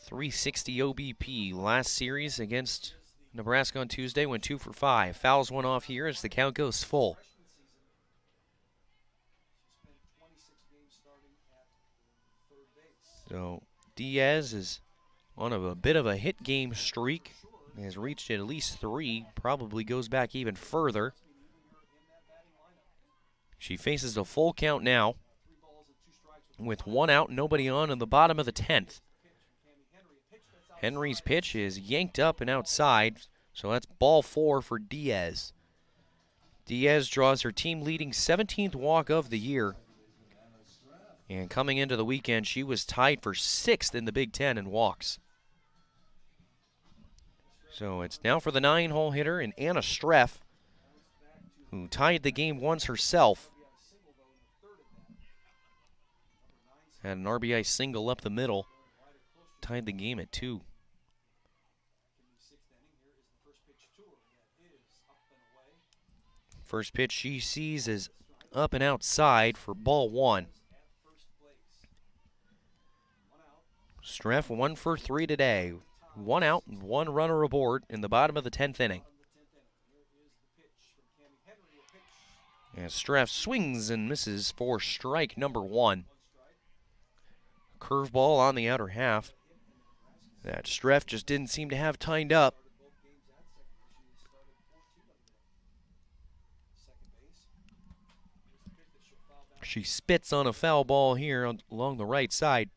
360 OBP. Last series against Nebraska on Tuesday went 2 for 5. Fouls one off here as the count goes full. So Diaz is on a bit of a hit game streak. Has reached at least 3, probably goes back even further. She faces a full count now with 1 out, nobody on in the bottom of the 10th. Henry's pitch is yanked up and outside, so that's ball 4 for Diaz. Diaz draws her team-leading 17th walk of the year. And coming into the weekend, she was tied for 6th in the Big Ten in walks. So it's now for the 9-hole hitter and Anna Streff, who tied the game once herself. Had an RBI single up the middle, tied the game at 2. First pitch she sees is up and outside for ball 1. Streff 1 for 3 today. 1 out and 1 runner aboard in the bottom of the 10th inning. And Streff swings and misses for strike number 1. Curveball on the outer half that Streff just didn't seem to have timed up. She spits on a foul ball here along the right side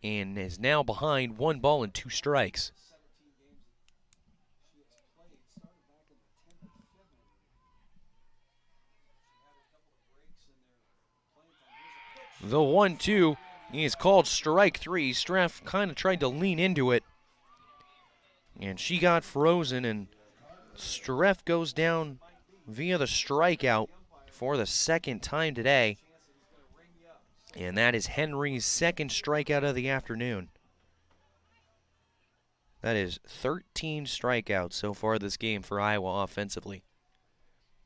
and is now behind 1 ball and 2 strikes. The 1-2 is called strike 3. Streff kind of tried to lean into it, and she got frozen, and Streff goes down via the strikeout for the 2nd time today. And that is Henry's 2nd strikeout of the afternoon. That is 13 strikeouts so far this game for Iowa offensively.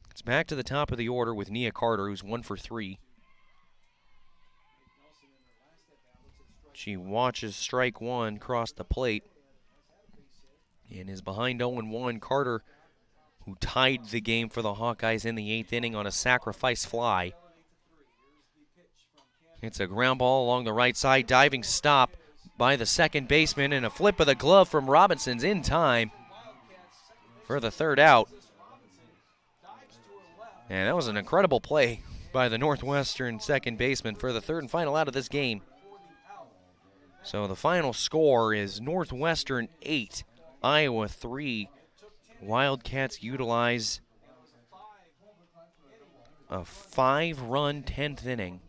It's back to the top of the order with Nia Carter, who's 1 for 3. She watches strike 1 cross the plate and is behind 0-1. Carter, who tied the game for the Hawkeyes in the 8th inning on a sacrifice fly. It's a ground ball along the right side, diving stop by the second baseman, and a flip of the glove from Robinson's in time for the 3rd out. And that was an incredible play by the Northwestern second baseman for the 3rd and final out of this game. So the final score is Northwestern 8, Iowa 3. Wildcats utilize a 5-run 10th inning.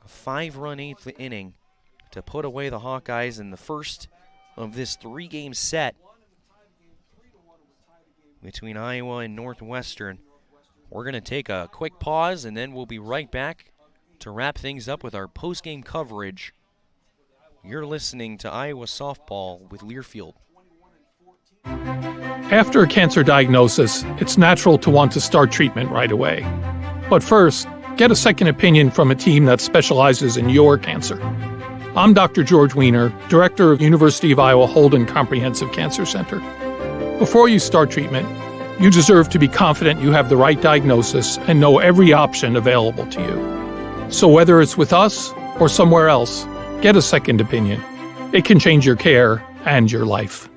A 5-run 8th inning to put away the Hawkeyes in the first of this 3-game set between Iowa and Northwestern. We're going to take a quick pause, and then we'll be right back to wrap things up with our post-game coverage. You're listening to Iowa Softball with Learfield. After a cancer diagnosis, it's natural to want to start treatment right away. But first, get a second opinion from a team that specializes in your cancer. I'm Dr. George Weiner, Director of University of Iowa Holden Comprehensive Cancer Center. Before you start treatment, you deserve to be confident you have the right diagnosis and know every option available to you. So whether it's with us or somewhere else, get a second opinion. It can change your care and your life.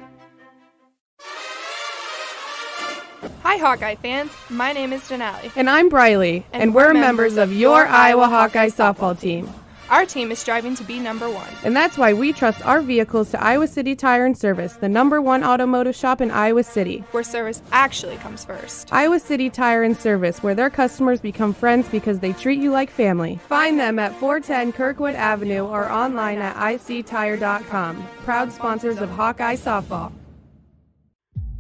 Hi, Hawkeye fans. My name is Denali. And I'm Briley, and we're members of your Iowa Hawkeye softball team. Our team is striving to be number 1. And that's why we trust our vehicles to Iowa City Tire and Service, the #1 automotive shop in Iowa City. Where service actually comes first. Iowa City Tire and Service, where their customers become friends because they treat you like family. Find them at 410 Kirkwood Avenue or online at ictire.com. Proud sponsors of Hawkeye softball.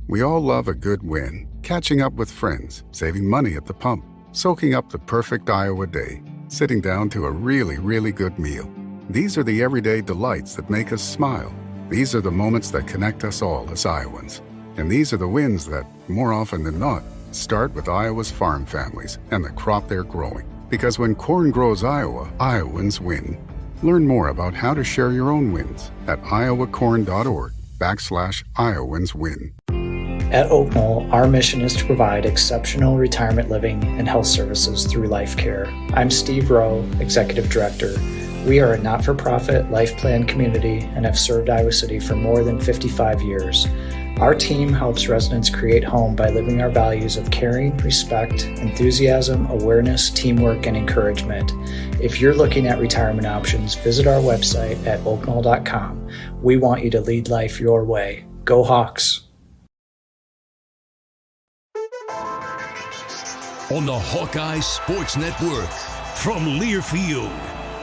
We all love a good win. Catching up with friends, saving money at the pump, soaking up the perfect Iowa day, sitting down to a really, really good meal. These are the everyday delights that make us smile. These are the moments that connect us all as Iowans. And these are the wins that, more often than not, Start with Iowa's farm families and the crop they're growing. Because when corn grows Iowa, Iowans win. Learn more about how to share your own wins at iowacorn.org/Iowans win. At Oak Knoll, our mission is to provide exceptional retirement living and health services through life care. I'm Steve Rowe, Executive Director. We are a not-for-profit life plan community and have served Iowa City for more than 55 years. Our team helps residents create home by living our values of caring, respect, enthusiasm, awareness, teamwork, and encouragement. If you're looking at retirement options, visit our website at oaknoll.com. We want you to lead life your way. Go Hawks! On the Hawkeye Sports Network, from Learfield,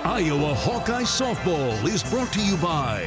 Iowa Hawkeye Softball is brought to you by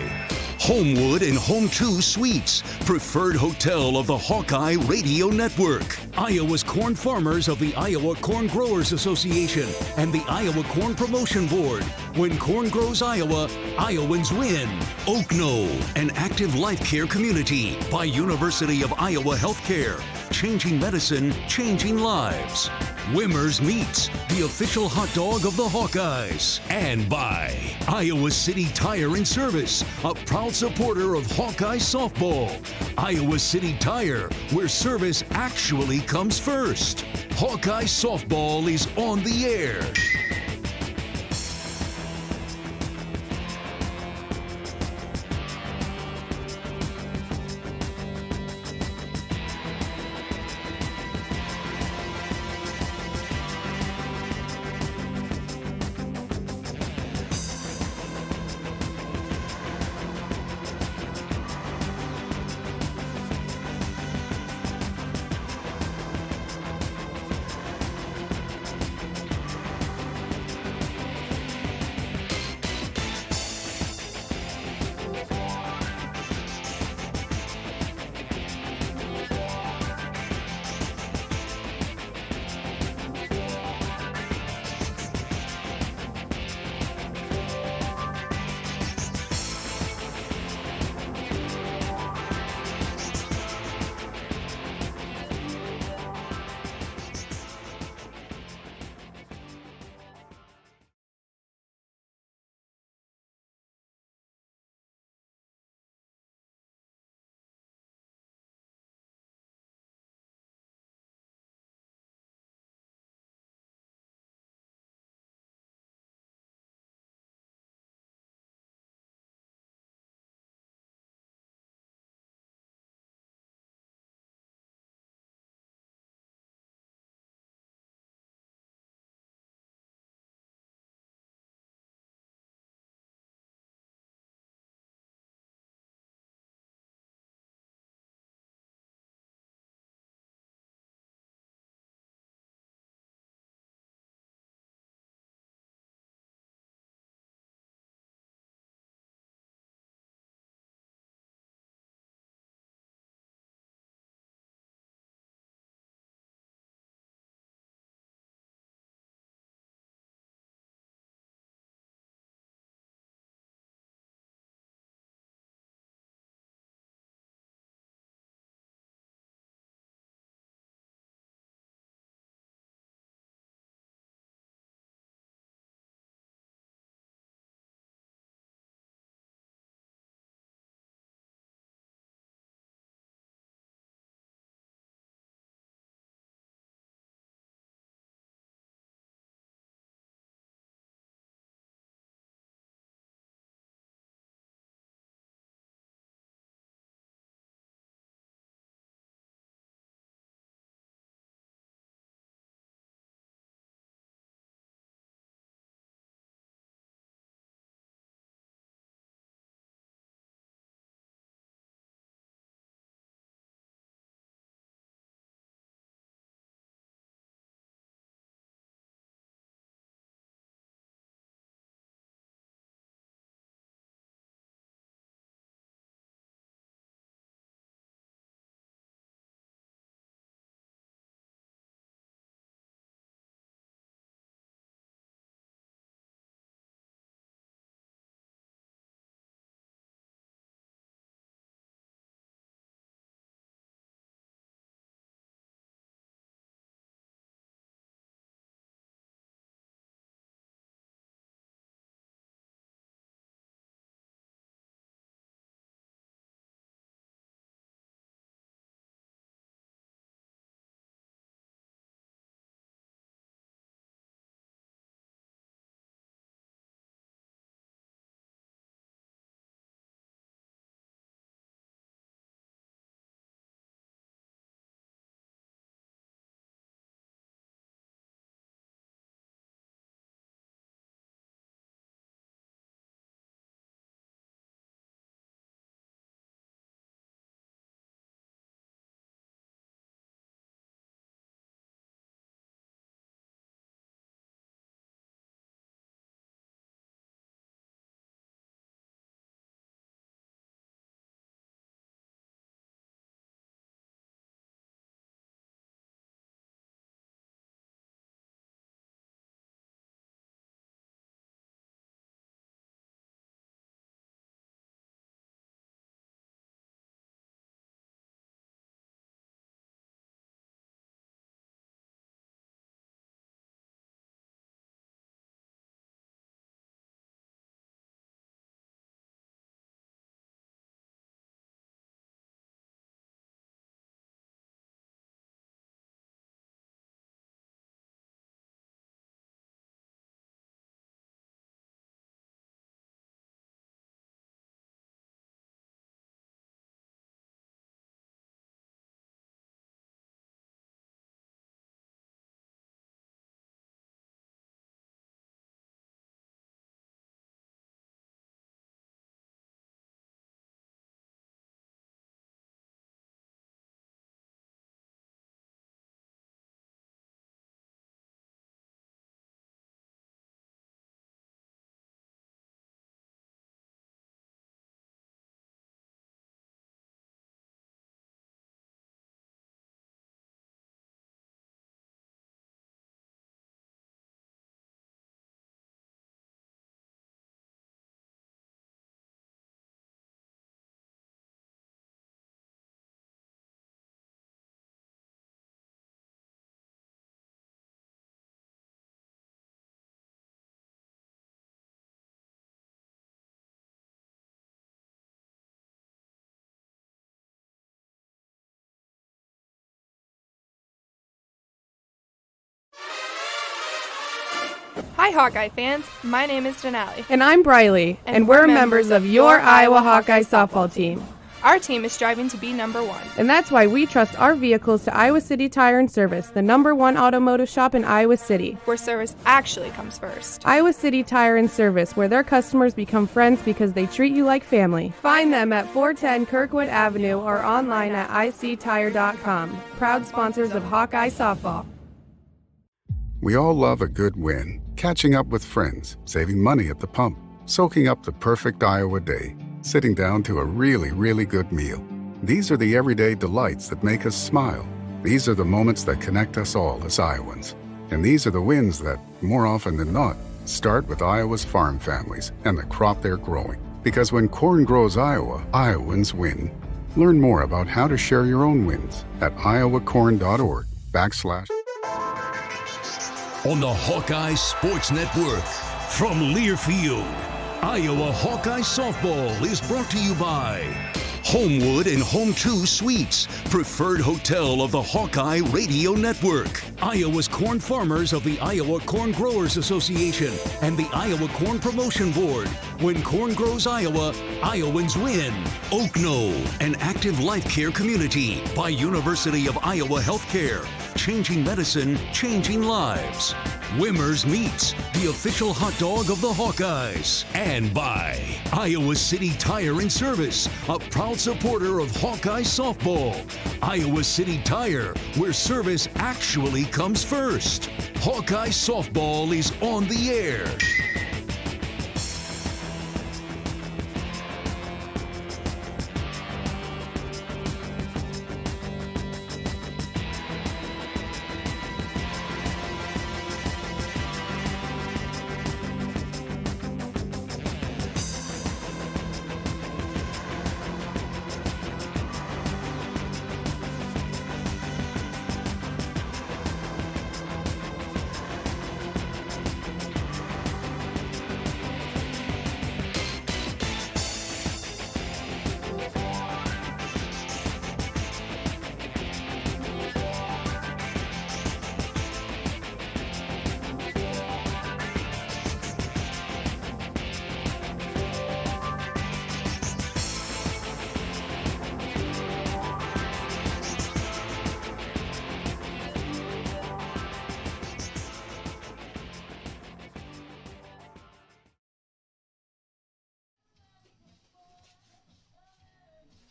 Homewood and Home 2 Suites, preferred hotel of the Hawkeye Radio Network. Iowa's corn farmers of the Iowa Corn Growers Association and the Iowa Corn Promotion Board. When corn grows Iowa, Iowans win. Oak Knoll, an active life care community by University of Iowa Healthcare. Changing medicine, changing lives. Wimmer's Meats, the official hot dog of the Hawkeyes. And by Iowa City Tire and Service, a proud supporter of Hawkeye softball. Iowa City Tire, where service actually comes first. Hawkeye softball is on the air. Hi, Hawkeye fans. My name is Denali. And I'm Briley, and we're members of your Iowa Hawkeye softball team. Our team is striving to be number one. And that's why we trust our vehicles to Iowa City Tire and Service, the #1 automotive shop in Iowa City. Where service actually comes first. Iowa City Tire and Service, where their customers become friends because they treat you like family. Find them at 410 Kirkwood Avenue or online at ictire.com. Proud sponsors of Hawkeye softball. We all love a good win. Catching up with friends, saving money at the pump, soaking up the perfect Iowa day, sitting down to a really, really good meal. These are the everyday delights that make us smile. These are the moments that connect us all as Iowans. And these are the wins that, more often than not, start with Iowa's farm families and the crop they're growing. Because when corn grows Iowa, Iowans win. Learn more about how to share your own wins at iowacorn.org/. On the Hawkeye Sports Network, from Learfield, Iowa Hawkeye Softball is brought to you by Homewood and Home 2 Suites, preferred hotel of the Hawkeye Radio Network. Iowa's corn farmers of the Iowa Corn Growers Association and the Iowa Corn Promotion Board. When corn grows Iowa, Iowans win. Oak Knoll, an active life care community by University of Iowa Healthcare. Changing medicine, changing lives. Wimmer's Meats, the official hot dog of the Hawkeyes. And by Iowa City Tire and Service, a proud supporter of Hawkeye softball. Iowa City Tire, where service actually comes first. Hawkeye softball is on the air.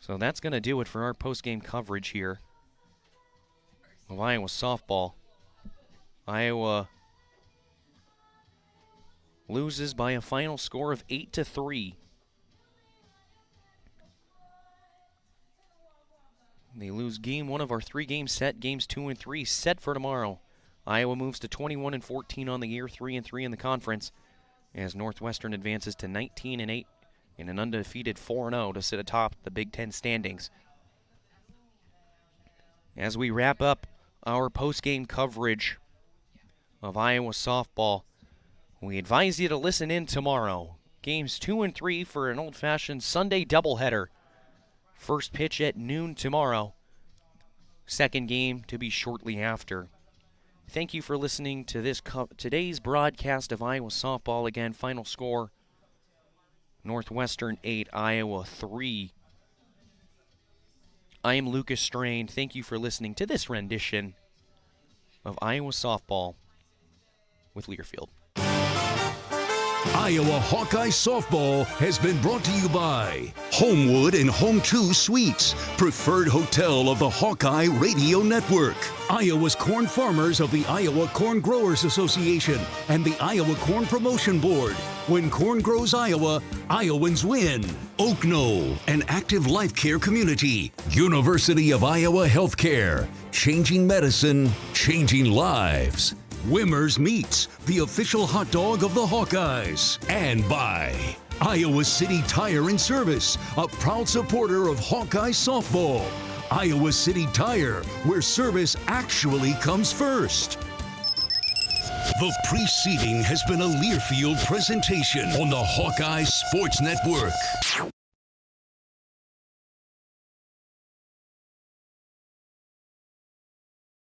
So that's going to do it for our post-game coverage here of Iowa softball. Iowa loses by a final score of 8-3. They lose game one of our three-game set. Games 2 and 3 set for tomorrow. Iowa moves to 21-14 on the year, 3-3 in the conference, as Northwestern advances to 19-8. In an undefeated 4-0 to sit atop the Big Ten standings. As we wrap up our post-game coverage of Iowa softball, we advise you to listen in tomorrow. Games 2 and 3 for an old-fashioned Sunday doubleheader. First pitch at noon tomorrow. Second game to be shortly after. Thank you for listening to this today's broadcast of Iowa softball. Again, final score: Northwestern 8, Iowa 3. I am Lucas Strain. Thank you for listening to this rendition of Iowa softball with Learfield. Iowa Hawkeye Softball has been brought to you by Homewood and Home 2 Suites, preferred hotel of the Hawkeye Radio Network. Iowa's corn farmers of the Iowa Corn Growers Association and the Iowa Corn Promotion Board. When corn grows Iowa, Iowans win. Oak Knoll, an active life care community. University of Iowa Healthcare. Changing medicine, changing lives. Wimmer's Meats, the official hot dog of the Hawkeyes. And by Iowa City Tire and Service, a proud supporter of Hawkeye softball. Iowa City Tire, where service actually comes first. The preceding has been a Learfield presentation on the Hawkeye Sports Network.